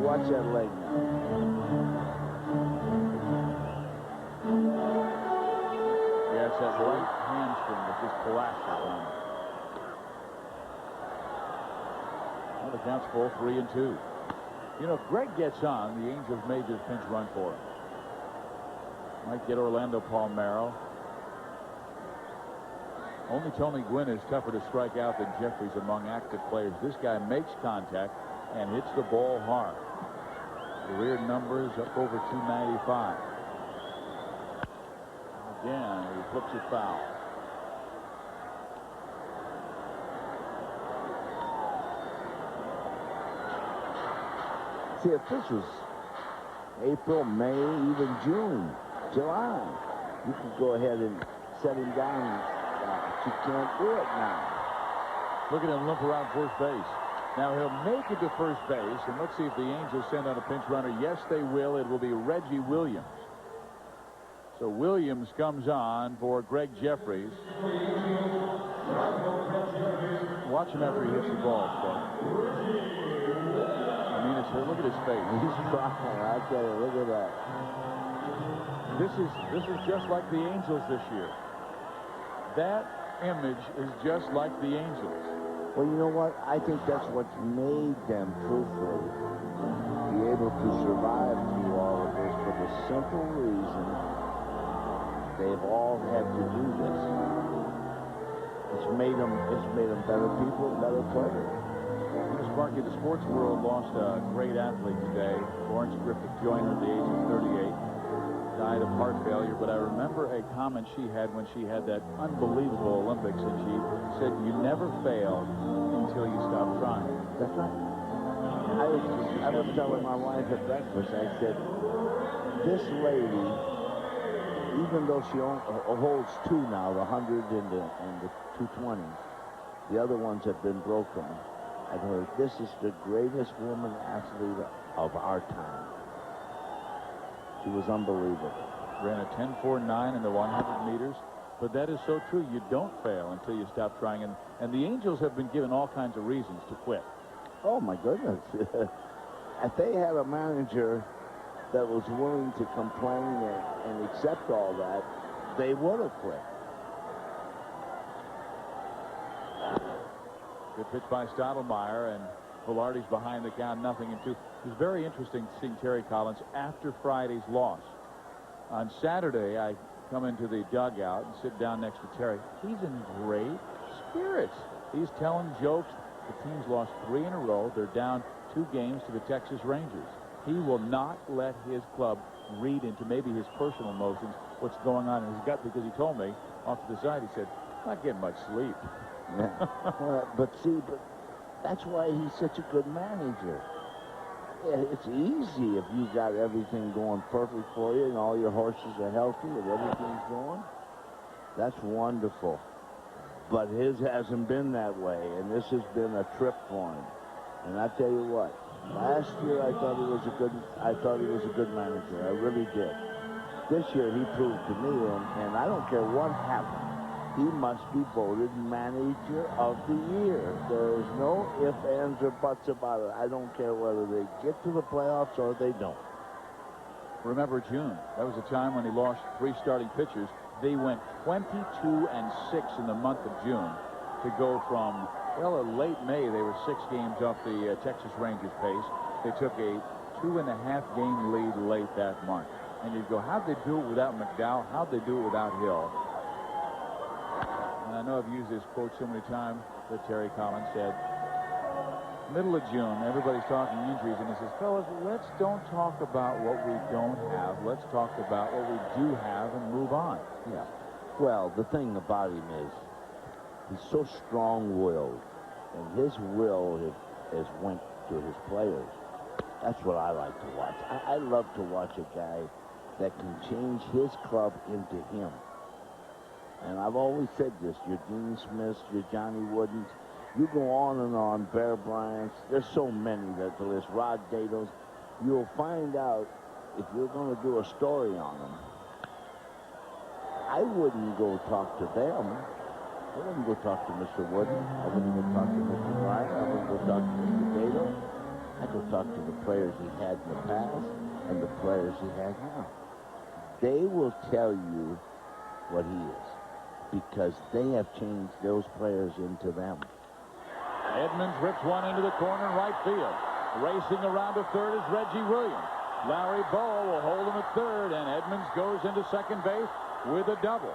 Watch that leg now. Yeah, it's that right hamstring that just collapses on him. Well, the count's full, 3-2. You know, if Greg gets on, the Angels may just pinch run for him. Might get Orlando Palmeiro. Only Tony Gwynn is tougher to strike out than Jeffries among active players. This guy makes contact and hits the ball hard. Career numbers up over 295. Again, he flips it foul. See, if this was April, May, even June, July, you could go ahead and set him down. But you can't do it now. Look at him limp around first base. Now he'll make it to first base, and let's see if the Angels send out a pinch runner. Yes, they will. It will be Reggie Williams. So Williams comes on for Greg Jeffries. Watch him after he hits the ball, Clark. I mean, look at his face. He's crying. I tell you, look at that. This is just like the Angels this year. That image is just like the Angels. Well, you know what? I think that's what's made them, truthfully, be able to survive through all of this for the simple reason they've all had to do this. It's made them better people, better players. Sparky, the sports world lost a great athlete today. Lawrence Griffith Joyner at the age of 38. Died of heart failure, but I remember a comment she had when she had that unbelievable Olympics, and she said, you never fail until you stop trying. That's right. I was telling my wife at breakfast, I said, this lady, even though she holds 2 now, the 100 and the 220s, the other ones have been broken. I've heard this is the greatest woman athlete of our time. She was unbelievable. Ran a 10.49 in the 100 meters. But that is so true. You don't fail until you stop trying. And the Angels have been given all kinds of reasons to quit. Oh, my goodness. If they had a manager that was willing to complain and accept all that, they would have quit. Good pitch by Stottlemyre, and Velarde's behind the count, 0-2. It was very interesting seeing Terry Collins after Friday's loss. On Saturday, I come into the dugout and sit down next to Terry. He's in great spirits. He's telling jokes. The team's lost 3 in a row. They're down 2 games to the Texas Rangers. He will not let his club read into maybe his personal emotions what's going on in his gut, because he told me off to the side, he said, I'm not getting much sleep. Yeah. But that's why he's such a good manager. Yeah, it's easy if you got everything going perfect for you and all your horses are healthy and everything's going. That's wonderful. But his hasn't been that way, and this has been a trip for him. And I tell you what, last year I thought he was a good manager. I really did. This year he proved to me, and I don't care what happens, he must be voted manager of the year. There is no ifs, ands, or buts about it. I don't care whether they get to the playoffs or they don't. Remember June. That was a time when he lost 3 starting pitchers. They went 22-6 in the month of June to go from, well, late May, they were 6 games off the Texas Rangers pace. They took a 2.5-game lead late that month. And you'd go, how'd they do it without McDowell? How'd they do it without Hill? And I know I've used this quote so many times that Terry Collins said, middle of June, everybody's talking injuries, and he says, fellas, let's don't talk about what we don't have. Let's talk about what we do have and move on. Yeah. Well, the thing about him is he's so strong-willed, and his will has went to his players. That's what I like to watch. I love to watch a guy that can change his club into him. And I've always said this, your Dean Smiths, your Johnny Woodens, you go on, Bear Bryant's, there's so many that the list, Rod Dados. You'll find out if you're going to do a story on them. I wouldn't go talk to them. I wouldn't go talk to Mr. Wooden. I wouldn't go talk to Mr. Bryant. I wouldn't go talk to Mr. Dato. I'd go talk to the players he had in the past and the players he has now. They will tell you what he is because they have changed those players into them. Edmonds rips one into the corner in right field. Racing around to third is Reggie Williams. Larry Bowa will hold him at third, and Edmonds goes into second base with a double.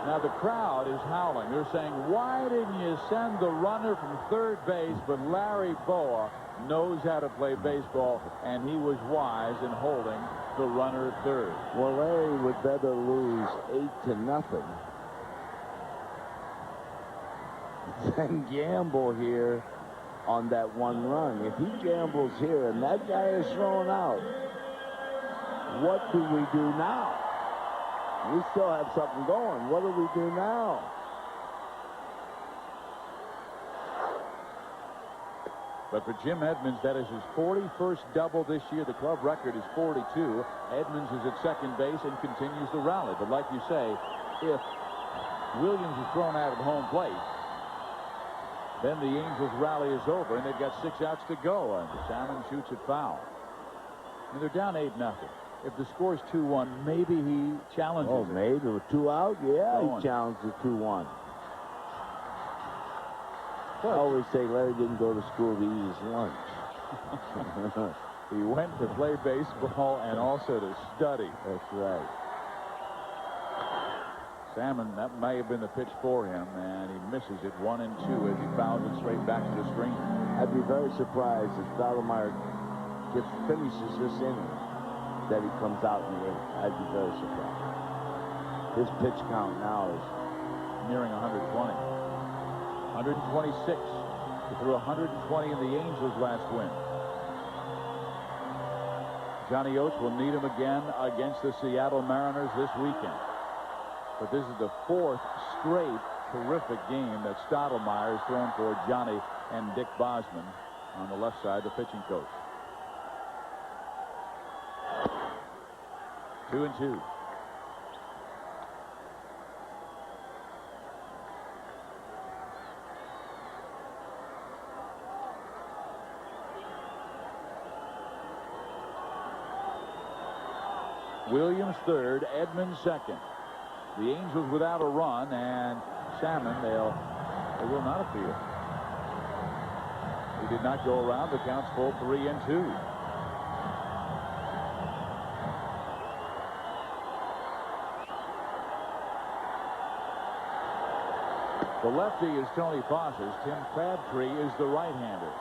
Now the crowd is howling. They're saying, why didn't you send the runner from third base? But Larry Bowa knows how to play baseball, and he was wise in holding the runner at third. Well, Larry would better lose 8-0 than gamble here on that one run. If he gambles here and that guy is thrown out, what do we do now? We still have something going. What do we do now? But for Jim Edmonds, that is his 41st double this year. The club record is 42. Edmonds is at second base and continues to rally. But like you say, if Williams is thrown out at home plate, then the Angels' rally is over, and they've got 6 outs to go. And Salmon shoots it foul. And they're down 8-0. If the score is 2-1, maybe he challenges it. Oh, maybe with 2 out? Yeah, he challenged the 2-1. I always say Larry didn't go to school to eat his lunch. He went to play baseball and also to study. That's right. Salmon, that may have been the pitch for him, and he misses it 1-2 as he fouls it straight back to the screen. I'd be very surprised if Stottlemyre finishes this inning, that he comes out in the 8th. I'd be very surprised. His pitch count now is nearing 120. 126. He threw 120 in the Angels' last win. Johnny Oates will need him again against the Seattle Mariners this weekend. But this is the 4th straight terrific game that Stottlemyre has thrown for Johnny and Dick Bosman on the left side, the pitching coach. 2-2. Williams third, Edmonds second. The Angels without a run, and Salmon, they'll They will not appeal. He did not go around. The count's full 3-2. The lefty is Tony Foss's. Tim Crabtree is the right-hander.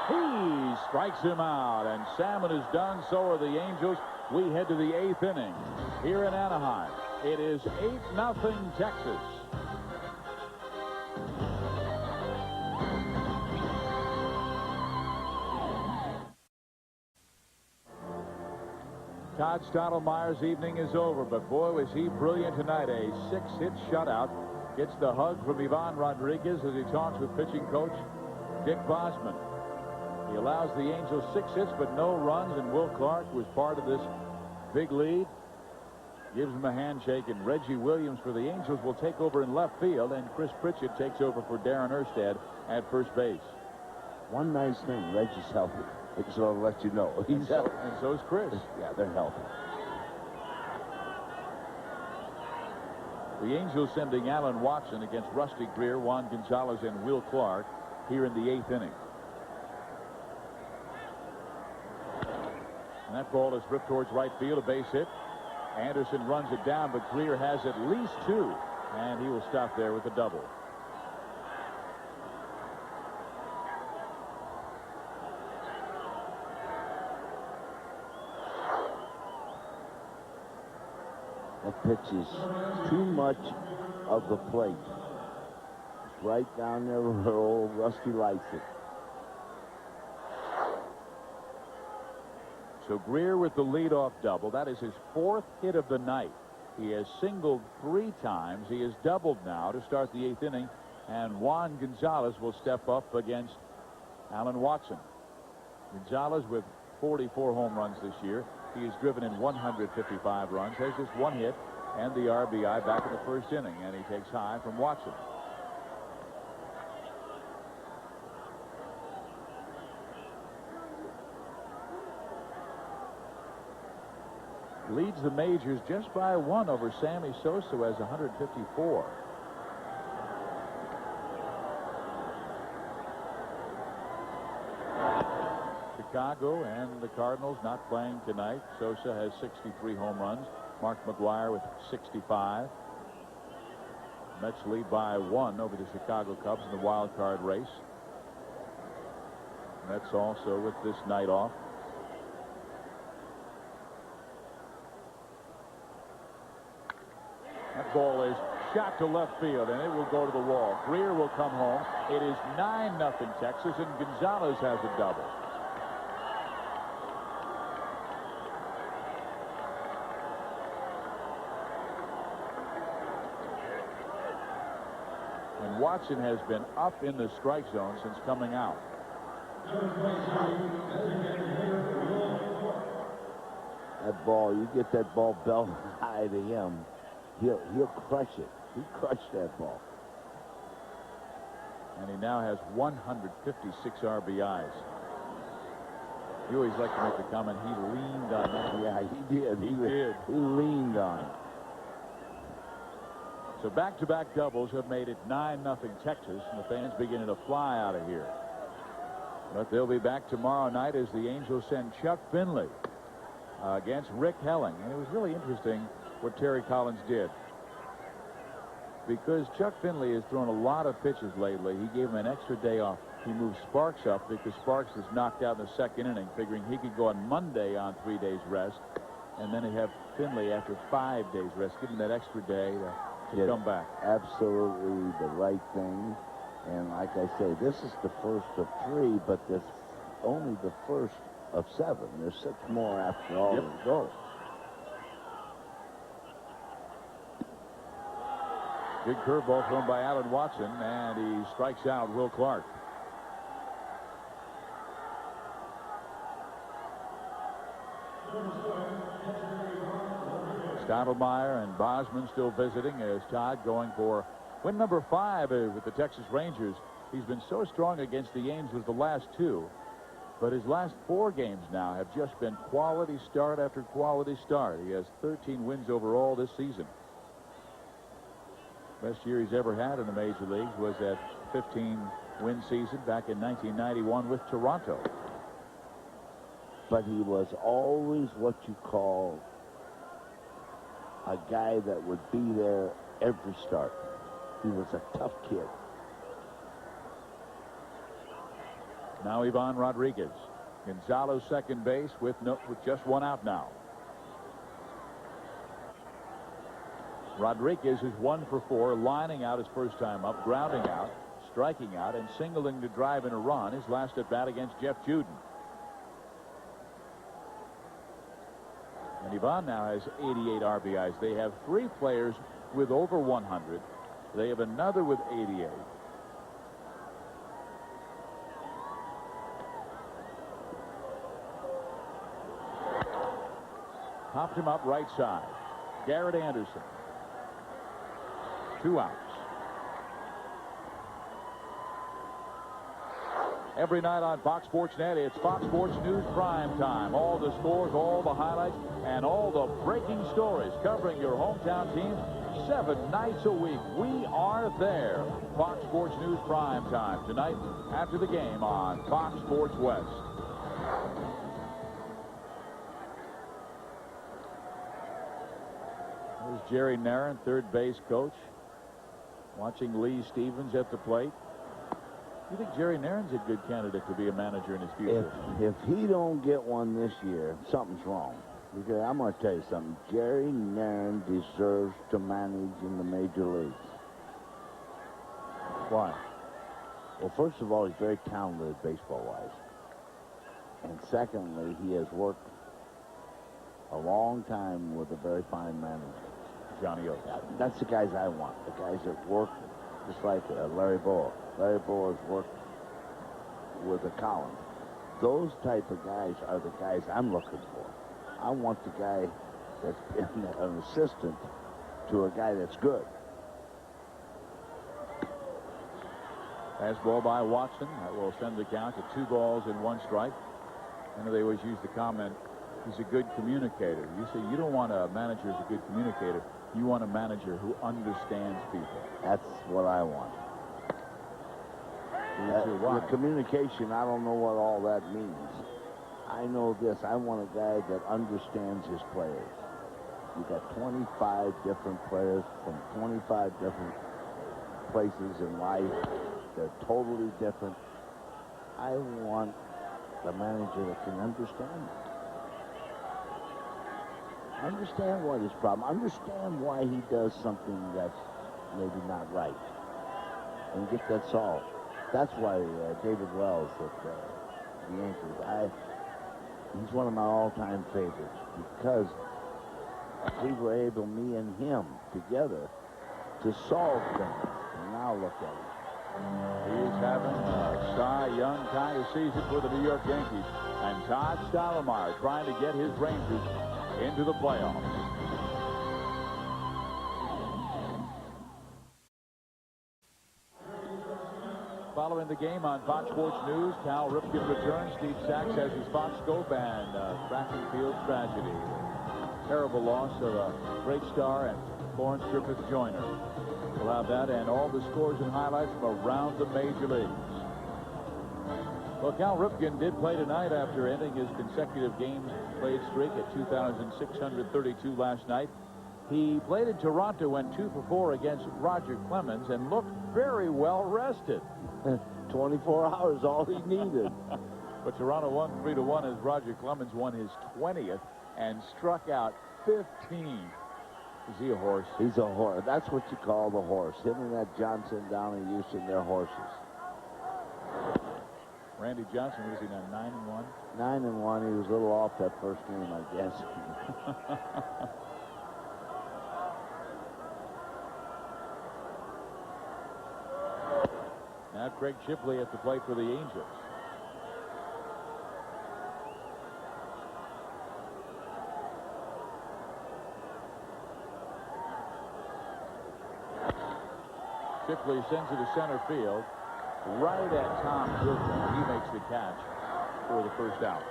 He strikes him out, and Salmon is done. So are the Angels. We head to the 8th inning here in Anaheim. It is 8-0 Texas. Todd Stottlemyre's evening is over, but boy, was he brilliant tonight. A 6-hit shutout. Gets the hug from Ivan Rodriguez as he talks with pitching coach Dick Bosman. He allows the Angels 6 hits, but no runs, and Will Clark was part of this big lead. Gives him a handshake, and Reggie Williams for the Angels will take over in left field, and Chris Pritchett takes over for Darren Erstad at first base. One nice thing, Reggie's healthy. I just want to let you know. He's healthy. And so is Chris. Yeah, they're healthy. The Angels sending Alan Watson against Rusty Greer, Juan Gonzalez, and Will Clark here in the 8th inning. And that ball is ripped towards right field, a base hit. Anderson runs it down, but Greer has at least 2, and he will stop there with a double. That pitch is too much of the plate. It's right down there where old Rusty likes it. So Greer with the leadoff double. That is his 4th hit of the night. He has singled 3 times. He has doubled now to start the 8th inning. And Juan Gonzalez will step up against Alan Watson. Gonzalez with 44 home runs this year. He has driven in 155 runs. Has just 1 hit and the RBI back in the 1st inning. And he takes high from Watson. Leads the majors just by 1 over Sammy Sosa, who has 154. Chicago and the Cardinals not playing tonight. Sosa has 63 home runs. Mark McGwire with 65. Mets lead by 1 over the Chicago Cubs in the wild card race. Mets also with this night off. That ball is shot to left field, and it will go to the wall. Greer will come home. It is 9-0 Texas, and Gonzalez has a double. And Watson has been up in the strike zone since coming out. That ball, you get that ball belt high to him, he'll crush it. He crushed that ball. And he now has 156 RBIs. You always like to make the comment, he leaned on that. Yeah, he did. He did. He leaned on it. So back-to-back doubles have made it 9-0 Texas, and the fans beginning to fly out of here. But they'll be back tomorrow night as the Angels send Chuck Finley against Rick Helling. And it was really interesting what Terry Collins did, because Chuck Finley has thrown a lot of pitches lately. He gave him an extra day off. He moved Sparks up because Sparks was knocked out in the 2nd inning, figuring he could go on Monday on 3 days rest, and then he'd have Finley after 5 days rest, give him that extra day to come back. Absolutely the right thing. And like I say, this is the first of 3, but this only the first of 7. There's 6 more after all to go. Big curveball thrown by Alan Watson, and he strikes out Will Clark. Stottlemyre and Bosman still visiting as Todd going for win number 5 with the Texas Rangers. He's been so strong against the Angels the last 2. But his last 4 games now have just been quality start after quality start. He has 13 wins overall this season. Best year he's ever had in the major leagues was that 15-win season back in 1991 with Toronto. But he was always what you call a guy that would be there every start. He was a tough kid. Now Ivan Rodriguez. Gonzalo second base with just 1 out now. Rodriguez is 1 for 4, lining out his first time up, grounding out, striking out, and singling to drive in a run his last at bat against Jeff Juden. And Ivan now has 88 RBIs. They have 3 players with over 100. They have another with 88. Popped him up right side. Garrett Anderson. 2 outs. Every night on Fox Sports Net, it's Fox Sports News Prime Time. All the scores, all the highlights, and all the breaking stories covering your hometown teams 7 nights a week. We are there. Fox Sports News Prime Time tonight after the game on Fox Sports West. There's Jerry Narron, third base coach, watching Lee Stevens at the plate. You think Jerry Narron's a good candidate to be a manager in his future? If he don't get one this year, something's wrong. Because I'm going to tell you something. Jerry Narron deserves to manage in the major leagues. Why? Well, first of all, he's very talented baseball-wise. And secondly, he has worked a long time with a very fine manager. Johnny Oates. That's the guys I want. The guys that work just like Larry Bowa. Larry Bowa has worked with the Collins. Those type of guys are the guys I'm looking for. I want the guy that's been an assistant to a guy that's good. Fastball by Watson. That will send the count to 2 balls and 1 strike. I know they always use the comment, he's a good communicator. You say you don't want a manager who's a good communicator. You want a manager who understands people. That's what I want. The communication, I don't know what all that means. I know this. I want a guy that understands his players. You got 25 different players from 25 different places in life. They're totally different. I want the manager that can understand them. Understand what his problem. Understand why he does something that's maybe not right, and get that solved. That's why David Wells at the Yankees, he's one of my all-time favorites because we were able, me and him together, to solve things. And now look at him. He's having a Cy Young kind of season for the New York Yankees, and Todd Stottlemyre trying to get his Rangers into the playoffs. Following the game on Fox Sports News, Cal Ripken returns. Steve Sachs has his Fox scope, and track and field tragedy. Terrible loss of a great star and Lawrence Griffith Joyner. We'll have that and all the scores and highlights from around the major leagues. Well, Cal Ripken did play tonight after ending his consecutive games played streak at 2,632 last night. He played in Toronto, went 2 for 4 against Roger Clemens, and looked very well rested. 24 hours, all he needed. But Toronto won 3-1 as Roger Clemens won his 20th and struck out 15. Is he a horse? He's a horse. That's what you call the horse. Him and that Johnson down in Houston, they're horses. Randy Johnson, was he now 9-1? 9-1. He was a little off that first game, I guess. Now Craig Shipley at the plate for the Angels. Shipley sends it to center field, right at Tom Gilchrist. He makes the catch. for the first out.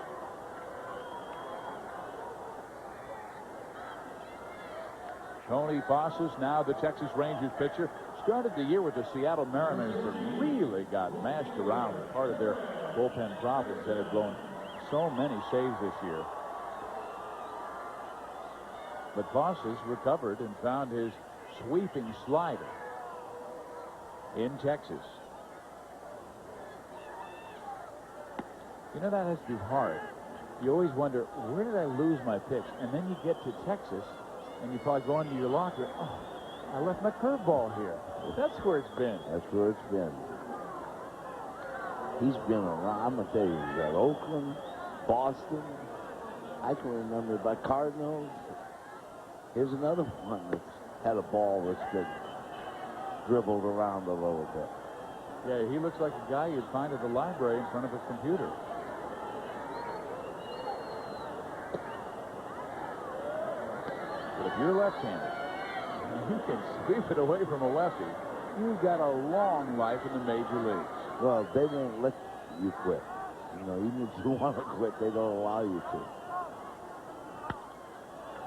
Tony Bosses, now the Texas Rangers pitcher, started the year with the Seattle Mariners, but really got mashed around. Part of their bullpen problems that had blown so many saves this year. But Bosses recovered and found his sweeping slider in Texas. You know, that has to be hard. You always wonder, where did I lose my pitch? And then you get to Texas, and you probably go into your locker, oh, I left my curveball here. That's where it's been. That's where it's been. He's been around. I'm going to tell you, he's at Oakland, Boston. I can remember by Cardinals. Here's another one that's had a ball that's been dribbled around a little bit. Yeah, he looks like a guy you'd find at the library in front of a computer. But if you're left-handed, you can sweep it away from a lefty. You've got a long life in the major leagues. Well, they won't let you quit. You know, even if you want to quit, they don't allow you to.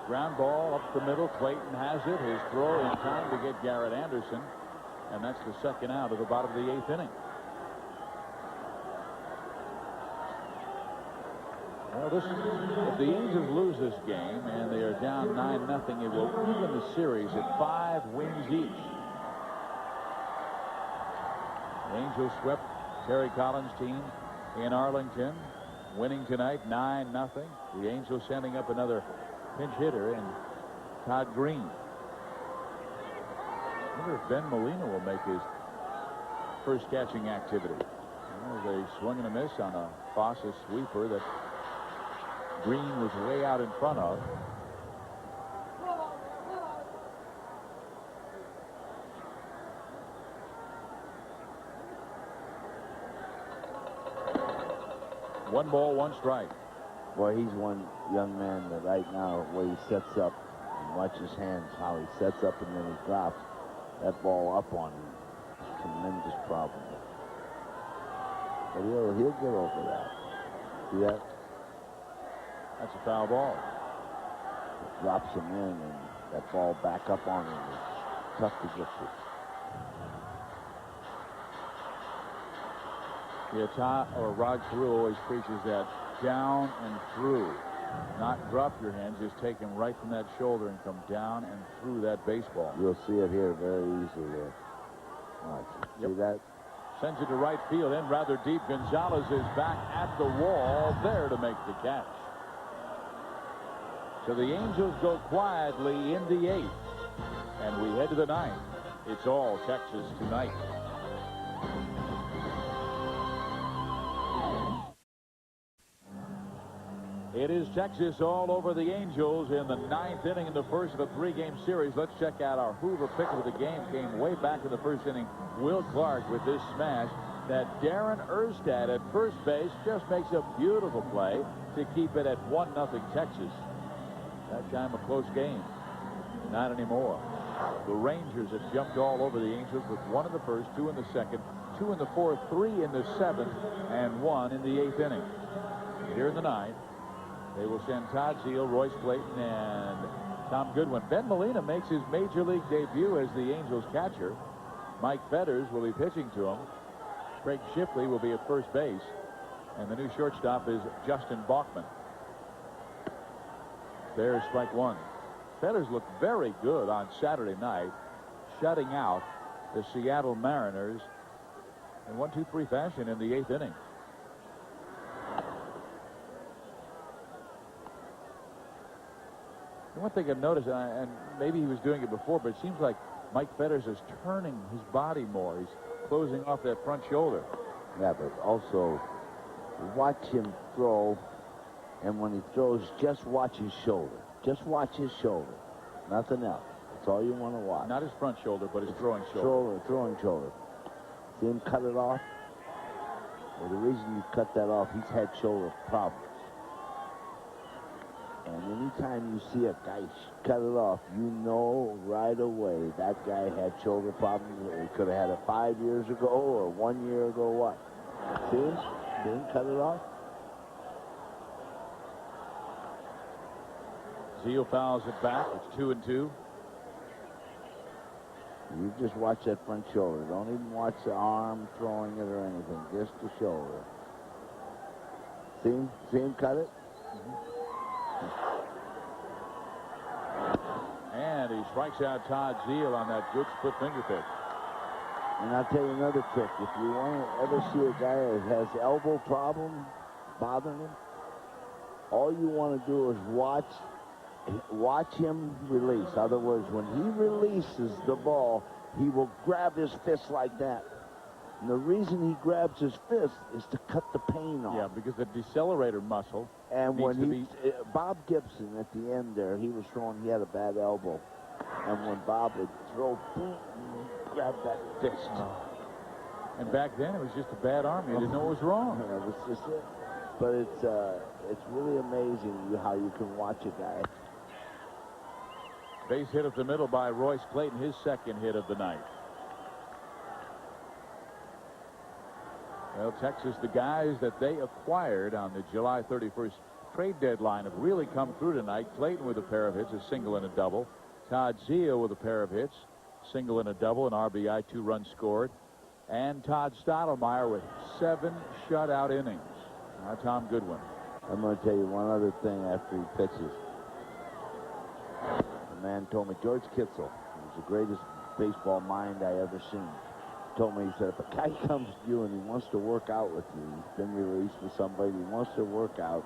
Ground ball up the middle. Clayton has it. His throw in time to get Garrett Anderson. And that's the second out of the bottom of the 8th inning. Well, if the Angels lose this game and they are down 9-0, it will even the series at 5 wins each. The Angels swept Terry Collins' team in Arlington, winning tonight 9-0. The Angels sending up another pinch hitter in Todd Green. I wonder if Ben Molina will make his first catching activity. There's a swing and a miss on a Bosses sweeper that Green was way out in front of. One ball, one strike. Boy, he's one young man that right now, where he sets up and watch his hands, how he sets up and then he drops that ball up on him. Tremendous problem. But he'll get over that. See that? That's a foul ball. It drops him in, and that ball back up on him is tough to get to. Yeah, Rod Carew always preaches that down and through, not drop your hands, just take him right from that shoulder and come down and through that baseball. You'll see it here very easily there. Watch. See that? Sends it to right field and rather deep. Gonzalez is back at the wall there to make the catch. So the Angels go quietly in the 8th, and we head to the 9th. It's all Texas tonight. It is Texas all over the Angels in the 9th inning in the first of a 3-game series. Let's check out our Hoover pick of the game. Came way back in the first inning. Will Clark with this smash that Darren Erstad at first base just makes a beautiful play to keep it at 1-0 Texas. That time a close game. Not anymore. The Rangers have jumped all over the Angels with 1 in the first, 2 in the second, 2 in the fourth, 3 in the 7th, and 1 in the 8th inning. Here in the 9th, they will send Todd Zeile, Royce Clayton, and Tom Goodwin. Ben Molina makes his major league debut as the Angels catcher. Mike Fetters will be pitching to him. Craig Shipley will be at first base. And the new shortstop is Justin Bachman. There's strike 1. Fetters looked very good on Saturday night, shutting out the Seattle Mariners in 1-2-3 fashion in the 8th inning. And one thing I've noticed, and maybe he was doing it before, but it seems like Mike Fetters is turning his body more. He's closing off that front shoulder. Yeah, but also watch him throw, and when he throws, just watch his shoulder. Just watch his shoulder. Nothing else. That's all you want to watch. Not his front shoulder, but his throwing shoulder. Throwing shoulder. See him cut it off? Well, the reason you cut that off, he's had shoulder problems. And anytime you see a guy cut it off, you know right away that guy had shoulder problems. He could have had it 5 years ago or 1 year ago. What? See him? See him cut it off? Zeal fouls it back. It's 2-2. You just watch that front shoulder. Don't even watch the arm throwing it or anything. Just the shoulder. See him cut it? And he strikes out Todd Zeal on that good split finger pitch. And I'll tell you another trick. If you want to ever see a guy that has elbow problem bothering him, all you want to do is watch him release. In other words, when he releases the ball, he will grab his fist like that. And the reason he grabs his fist is to cut the pain off. Yeah, because the decelerator muscle. And when Bob Gibson at the end there, he was throwing, he had a bad elbow. And when Bob would throw, boom, grab that fist. And back then, it was just a bad arm. You didn't know what was wrong. Yeah, it was just it. But it's really amazing how you can watch a guy. Base hit up the middle by Royce Clayton, his second hit of the night. Well, Texas, the guys that they acquired on the July 31st trade deadline have really come through tonight. Clayton with a pair of hits, a single and a double. Todd Zeal with a pair of hits, single and a double, an RBI, 2 runs scored. And Todd Stottlemyre with 7 shutout innings. Now Tom Goodwin. I'm going to tell you one other thing after he pitches. The man told me, George Kitzel, he was the greatest baseball mind I ever seen. Told me, he said, if a guy comes to you and he wants to work out with you, he's been released with somebody, he wants to work out,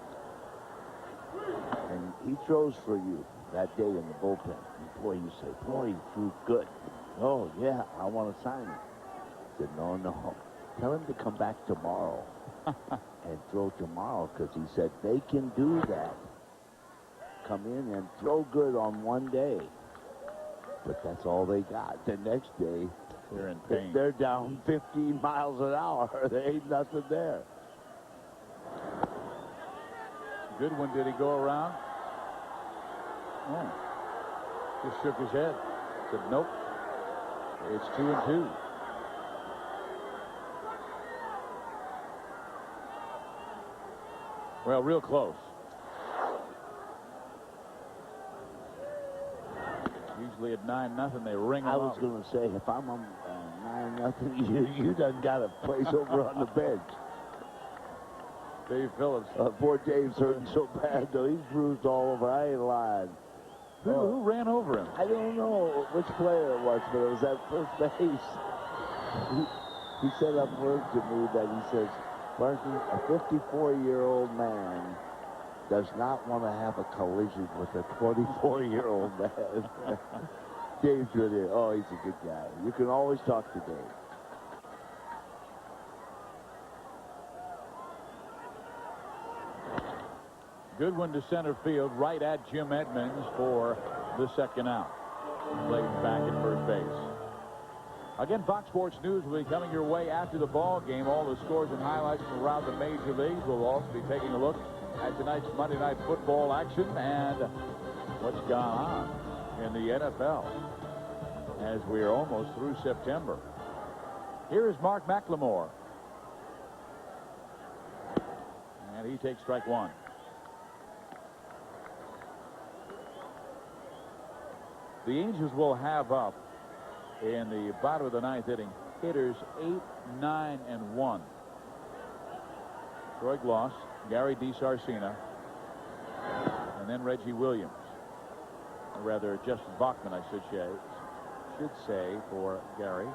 and he throws for you that day in the bullpen. And boy, you say, boy, he threw good. Oh, yeah, I want to sign him. I said, no. Tell him to come back tomorrow and throw tomorrow, because he said they can do that. Come in and throw good on one day. But that's all they got. The next day, they're in pain. They're down 15 miles an hour. There ain't nothing there. Goodwin, did he go around? Oh. Just shook his head. Said, nope. It's 2-2. Well, real close. Usually at 9-0, they ring. I was going to say, if I'm on 9-0, you done got a place over on the bench. Dave Phillips. Poor Dave's hurting so bad, though. He's bruised all over. I ain't lying. Who ran over him? I don't know which player it was, but it was at first base. He said up word to me that he says, Barkley, a 54-year-old man does not want to have a collision with a 24-year-old man. Dave's really, oh, he's a good guy. You can always talk to Dave. Goodwin to center field, right at Jim Edmonds for the second out. Clayton back at first base. Again, Fox Sports News will be coming your way after the ball game. All the scores and highlights from around the major leagues. We'll also be taking a look at tonight's Monday Night Football action and what's gone on in the NFL as we are almost through September. Here is Mark McLemore. And he takes strike one. The Angels will have up in the bottom of the ninth inning hitters 8, 9, and 1. Troy Gloss, Gary DiSarcina, and then Reggie Williams. Or rather, Justin Bachman, I should say, for Gary.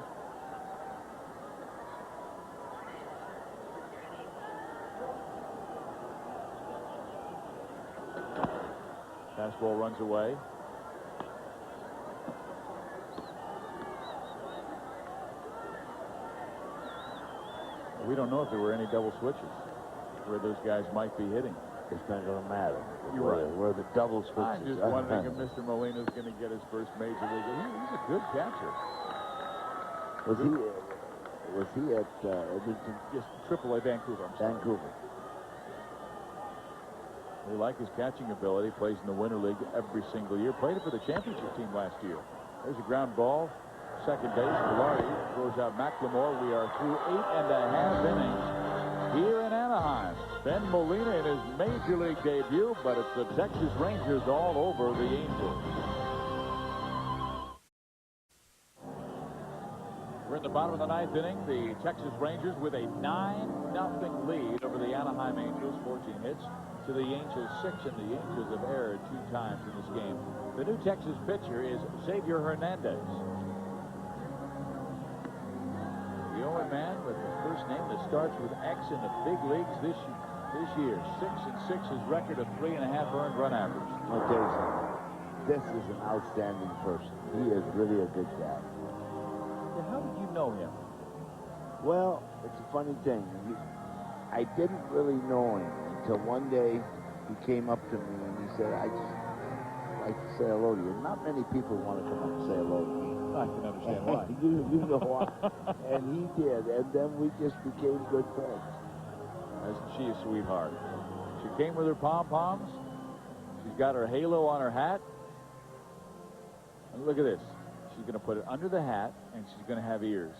Fastball runs away. We don't know if there were any double switches where those guys might be hitting. It's not going to matter. You're right. Where the double switches. I'm just wondering if Mr. Molina's going to get his first major league. He's a good catcher. Was he at Edmonton? Just AAA Vancouver. Vancouver. We like his catching ability. Plays in the Winter League every single year. Played it for the championship team last year. There's a ground ball. Second base, Velarde throws out McLemore. We are through 8.5 innings here in Anaheim. Anaheim. Ben Molina in his Major League debut, but it's the Texas Rangers all over the Angels. We're in the bottom of the ninth inning. The Texas Rangers with a 9-0 lead over the Anaheim Angels. 14 hits to the Angels 6, and the Angels have erred 2 times in this game. The new Texas pitcher is Xavier Hernandez. The only man with the first name that starts with X in the big leagues this year. 6-6 his record of 3.5 earned run average. I'll tell you something. This is an outstanding person. He is really a good guy. Yeah, how did you know him? Well, it's a funny thing. I didn't really know him until one day he came up to me and he said, "I just like to say hello to you." Not many people want to come up and say hello to me. I can understand why. you know why. And he did, and then we just became good friends. Isn't she a sweetheart? She came with her pom-poms. She's got her halo on her hat. And look at this. She's going to put it under the hat, and she's going to have ears.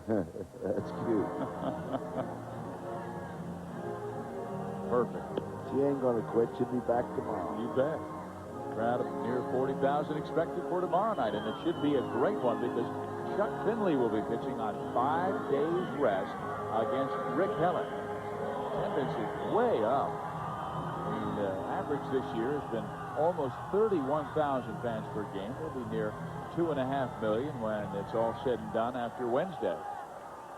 That's cute. Perfect. She ain't going to quit. She'll be back tomorrow. You bet. Crowd of near 40,000 expected for tomorrow night, and it should be a great one because Chuck Finley will be pitching on 5 days rest against Rick Helen. Attendance is way up. The average this year has been almost 31,000 fans per game. They'll be near 2.5 million when it's all said and done after Wednesday.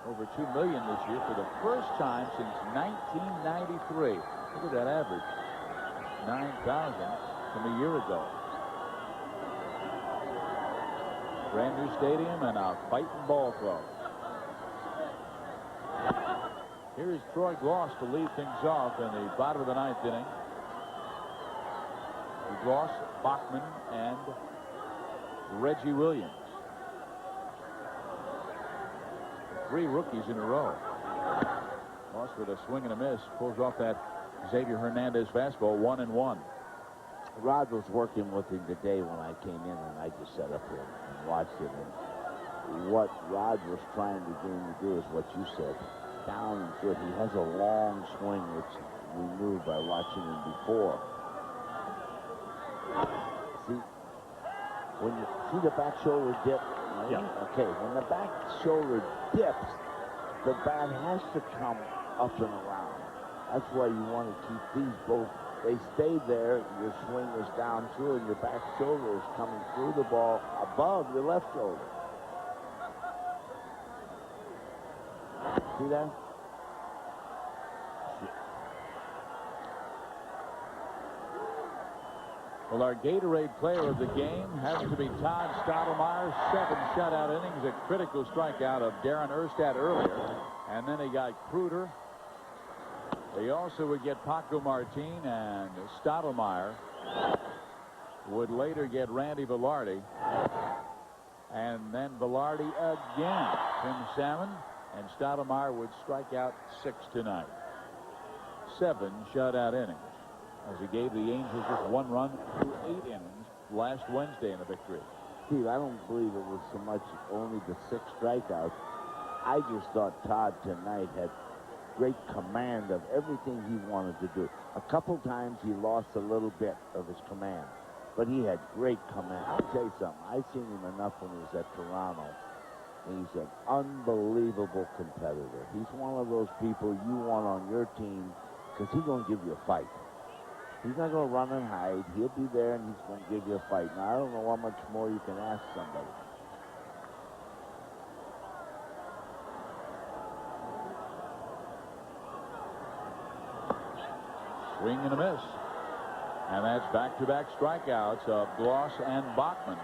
Over 2 million this year for the first time since 1993. Look at that average. 9,000 from a year ago. Brand new stadium and a fighting ball throw. Here's Troy Gloss to lead things off in the bottom of the ninth inning. Gloss, Bachman, and Reggie Williams. 3 rookies in a row. Gloss with a swing and a miss pulls off that Xavier Hernandez fastball. 1-1. Rod was working with him today when I came in, and I just sat up here and watched it. And what Rod was trying to get him to do is what you said, down and through. He has a long swing, which we knew by watching him before. See, when you see the back shoulder dip, right? Yeah. Okay, when the back shoulder dips, the bat has to come up and around. That's why you want to keep these both. They stay there, your swing is down through, and your back shoulder is coming through the ball above your left shoulder. See that? Well, our Gatorade player of the game has to be Todd Stottlemyre. 7 shutout innings, a critical strikeout of Darren Erstad earlier. And then he got Kruder. He also would get Paco Martin, and Stottlemyre would later get Randy Velarde. And then Velarde again. Tim Salmon, and Stottlemyre would strike out 6 tonight. 7 shutout innings, as he gave the Angels just 1 run through 8 innings last Wednesday in a victory. Steve, I don't believe it was so much only the 6 strikeouts. I just thought Todd tonight had great command of everything he wanted to do. A couple times he lost a little bit of his command, but he had great command. I'll tell you something. I've seen him enough when he was at Toronto, and he's an unbelievable competitor. He's one of those people you want on your team because he's going to give you a fight. He's not going to run and hide. He'll be there, and he's going to give you a fight. Now, I don't know how much more you can ask somebody. Swing and a miss. And that's back-to-back strikeouts of Gloss and Bachman.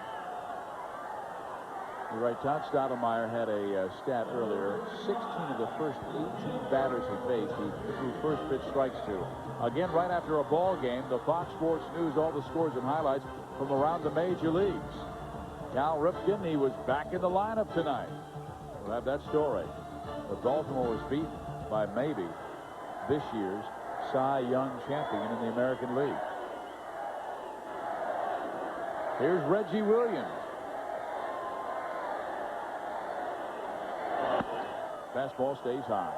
You're right, Todd Stottlemyre had a stat earlier. 16 of the first 18 batters he faced, he threw first pitch strikes to. Again, right after a ball game, the Fox Sports News, all the scores and highlights from around the major leagues. Cal Ripken, he was back in the lineup tonight. We'll have that story. But Baltimore was beaten by maybe this year's Cy Young champion in the American League. Here's Reggie Williams. Fastball stays high.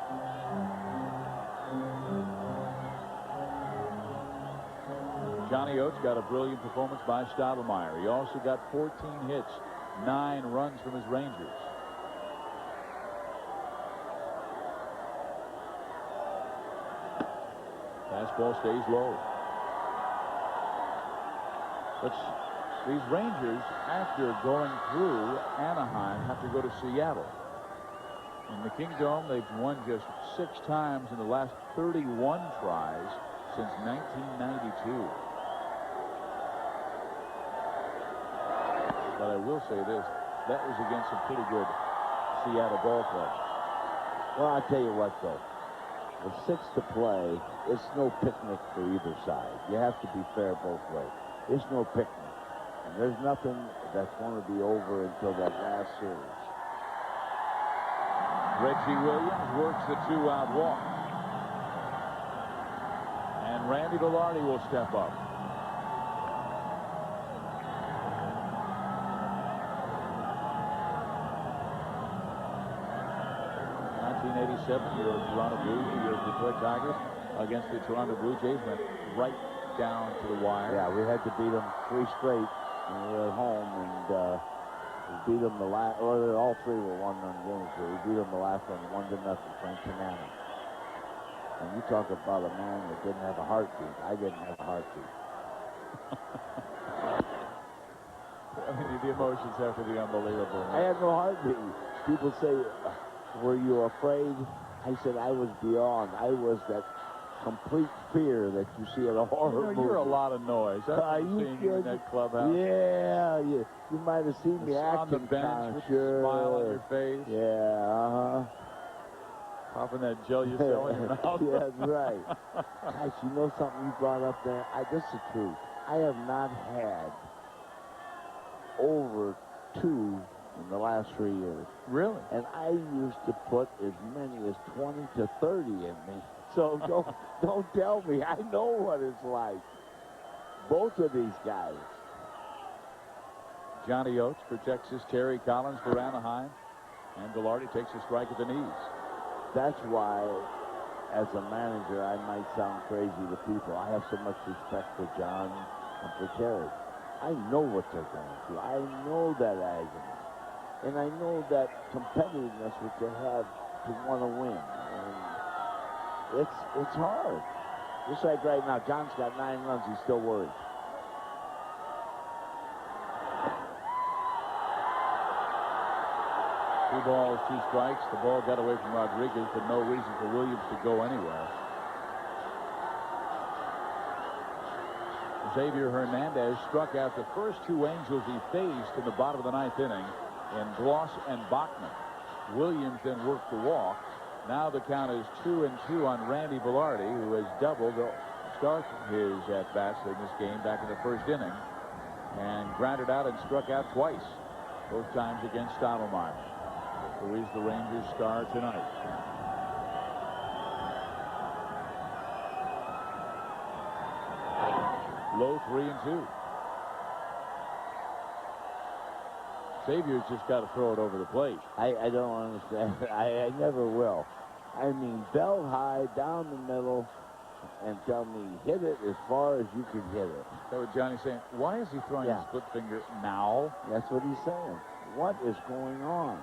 Johnny Oates got a brilliant performance by Stottlemyre. He also got 14 hits, 9 runs from his Rangers. Fastball stays low. But these Rangers, after going through Anaheim, have to go to Seattle. In the Kingdome, they've won just 6 times in the last 31 tries since 1992. But I will say this, that was against some pretty good Seattle ball play. Well, I'll tell you what, though. With 6 to play, it's no picnic for either side. You have to be fair both ways. It's no picnic. And there's nothing that's going to be over until that last series. Reggie Williams works the 2-out walk. And Randy Velarde will step up. 1987, your Toronto Blue, your Detroit Tigers against the Toronto Blue Jays went right down to the wire. Yeah, we had to beat them 3 straight when we were at home, and we beat them the last, or all 3 were 1-run games, but we beat them the last one 1-0, Frank Tanana. And you talk about a man that didn't have a heartbeat. I didn't have a heartbeat. I mean, the emotions have to be unbelievable. I had no heartbeat. People say, were you afraid? I said I was beyond. I was that complete fear that you see at a horror movie. You're a lot of noise. I've seen you in that clubhouse. Yeah, you might have seen me acting. On the bench with sure. a smile on your face. Yeah, Popping that gel you sell in your mouth. Yeah, that's right. Gosh, you know something you brought up there? This is the truth. I have not had over 2 in the last 3 years. Really? And I used to put as many as 20 to 30 in me. So don't tell me. I know what it's like. Both of these guys. Johnny Oates for Texas, Terry Collins for Anaheim, and Velarde takes a strike at the knees. That's why, as a manager, I might sound crazy to people. I have so much respect for John and for Terry. I know what they're going through. I know that agony. And I know that competitiveness which they have to want to win. And it's hard. Just like right now, John's got 9 runs. He's still worried. Two balls, 2 strikes. The ball got away from Rodriguez, but no reason for Williams to go anywhere. Xavier Hernandez struck out the first 2 Angels he faced in the bottom of the 9th inning in Bloss and Bachman. Williams then worked the walk. Now the count is 2-2 on Randy Velarde, who has doubled to start his at-bats in this game back in the 1st inning, and grounded out and struck out twice, both times against Stottlemyre, who is the Rangers' star tonight. Low 3-2. Xavier's just got to throw it over the plate. I don't understand. I never will. I mean, belt high down the middle and tell me hit it as far as you can hit it. That's what Johnny's saying. Why is he throwing his split finger now? That's what he's saying. What is going on?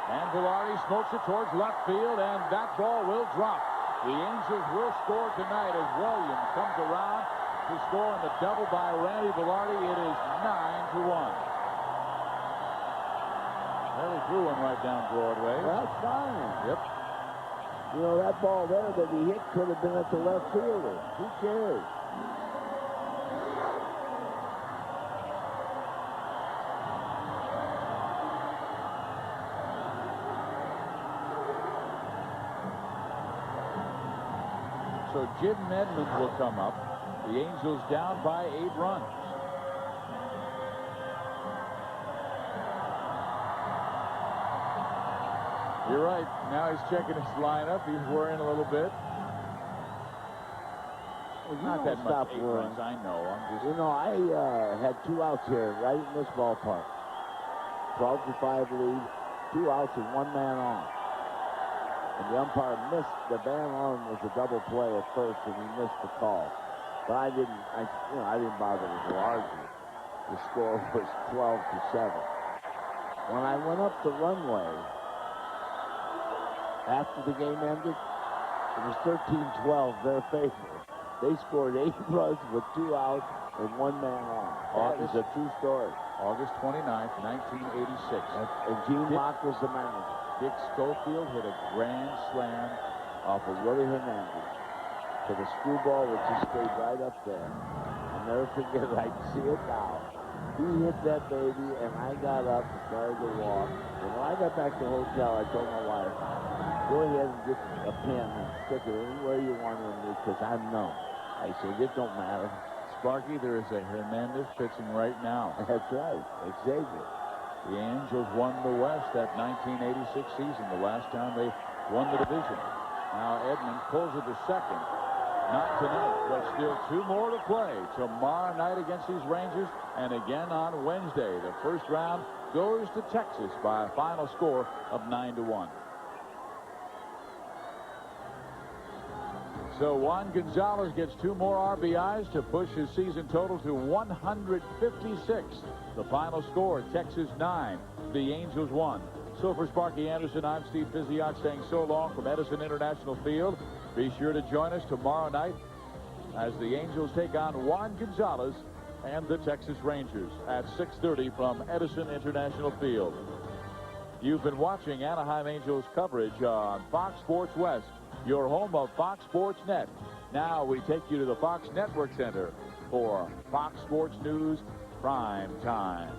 And Velarde smokes it towards left field, and that ball will drop. The Angels will score tonight as Williams comes around to score on the double by Randy Velarde. It is 9-1. Well, he threw one right down Broadway. That's fine. Yep. You know, that ball there that he hit could have been at the left fielder. Who cares? So Jim Edmonds will come up. The Angels down by 8 runs. You're right. Now he's checking his lineup. He's worrying a little bit. Well, you Not don't that stop much 8 worrying. runs. I know. I'm just. You know, I had 2 outs here right in this ballpark. 12-5 lead, 2 outs and 1 man on. And the umpire missed. The man on was a double play at first, and he missed the call. But I didn't bother to argue. The score was 12-7. When I went up the runway after the game ended, it was 13-12 their favor. They scored 8 runs with 2 outs and 1 man on. That is a true story. August 29th, 1986. And Gene Mock was the manager. Dick Schofield hit a grand slam Off of Willie Hernandez to the screwball, which just stayed right up there. I'll never forget it. I can see it now. He hit that baby, and I got up and started to walk. And when I got back to the hotel, I told my wife, go ahead and get a pen and stick it anywhere you want on me, because I'm numb. I said, it don't matter. Sparky, there is a Hernandez pitching right now. That's right. Xavier. The Angels won the West that 1986 season, the last time they won the division. Now Edman pulls it to second. Not tonight, but still 2 more to play. Tomorrow night against these Rangers, and again on Wednesday. The first round goes to Texas by a final score of 9-1. So Juan Gonzalez gets 2 more RBIs to push his season total to 156. The final score, Texas 9, the Angels 1. So for Sparky Anderson, I'm Steve Physioc saying so long from Edison International Field. Be sure to join us tomorrow night as the Angels take on Juan Gonzalez and the Texas Rangers at 6:30 from Edison International Field. You've been watching Anaheim Angels coverage on Fox Sports West, your home of Fox Sports Net. Now we take you to the Fox Network Center for Fox Sports News Prime Time.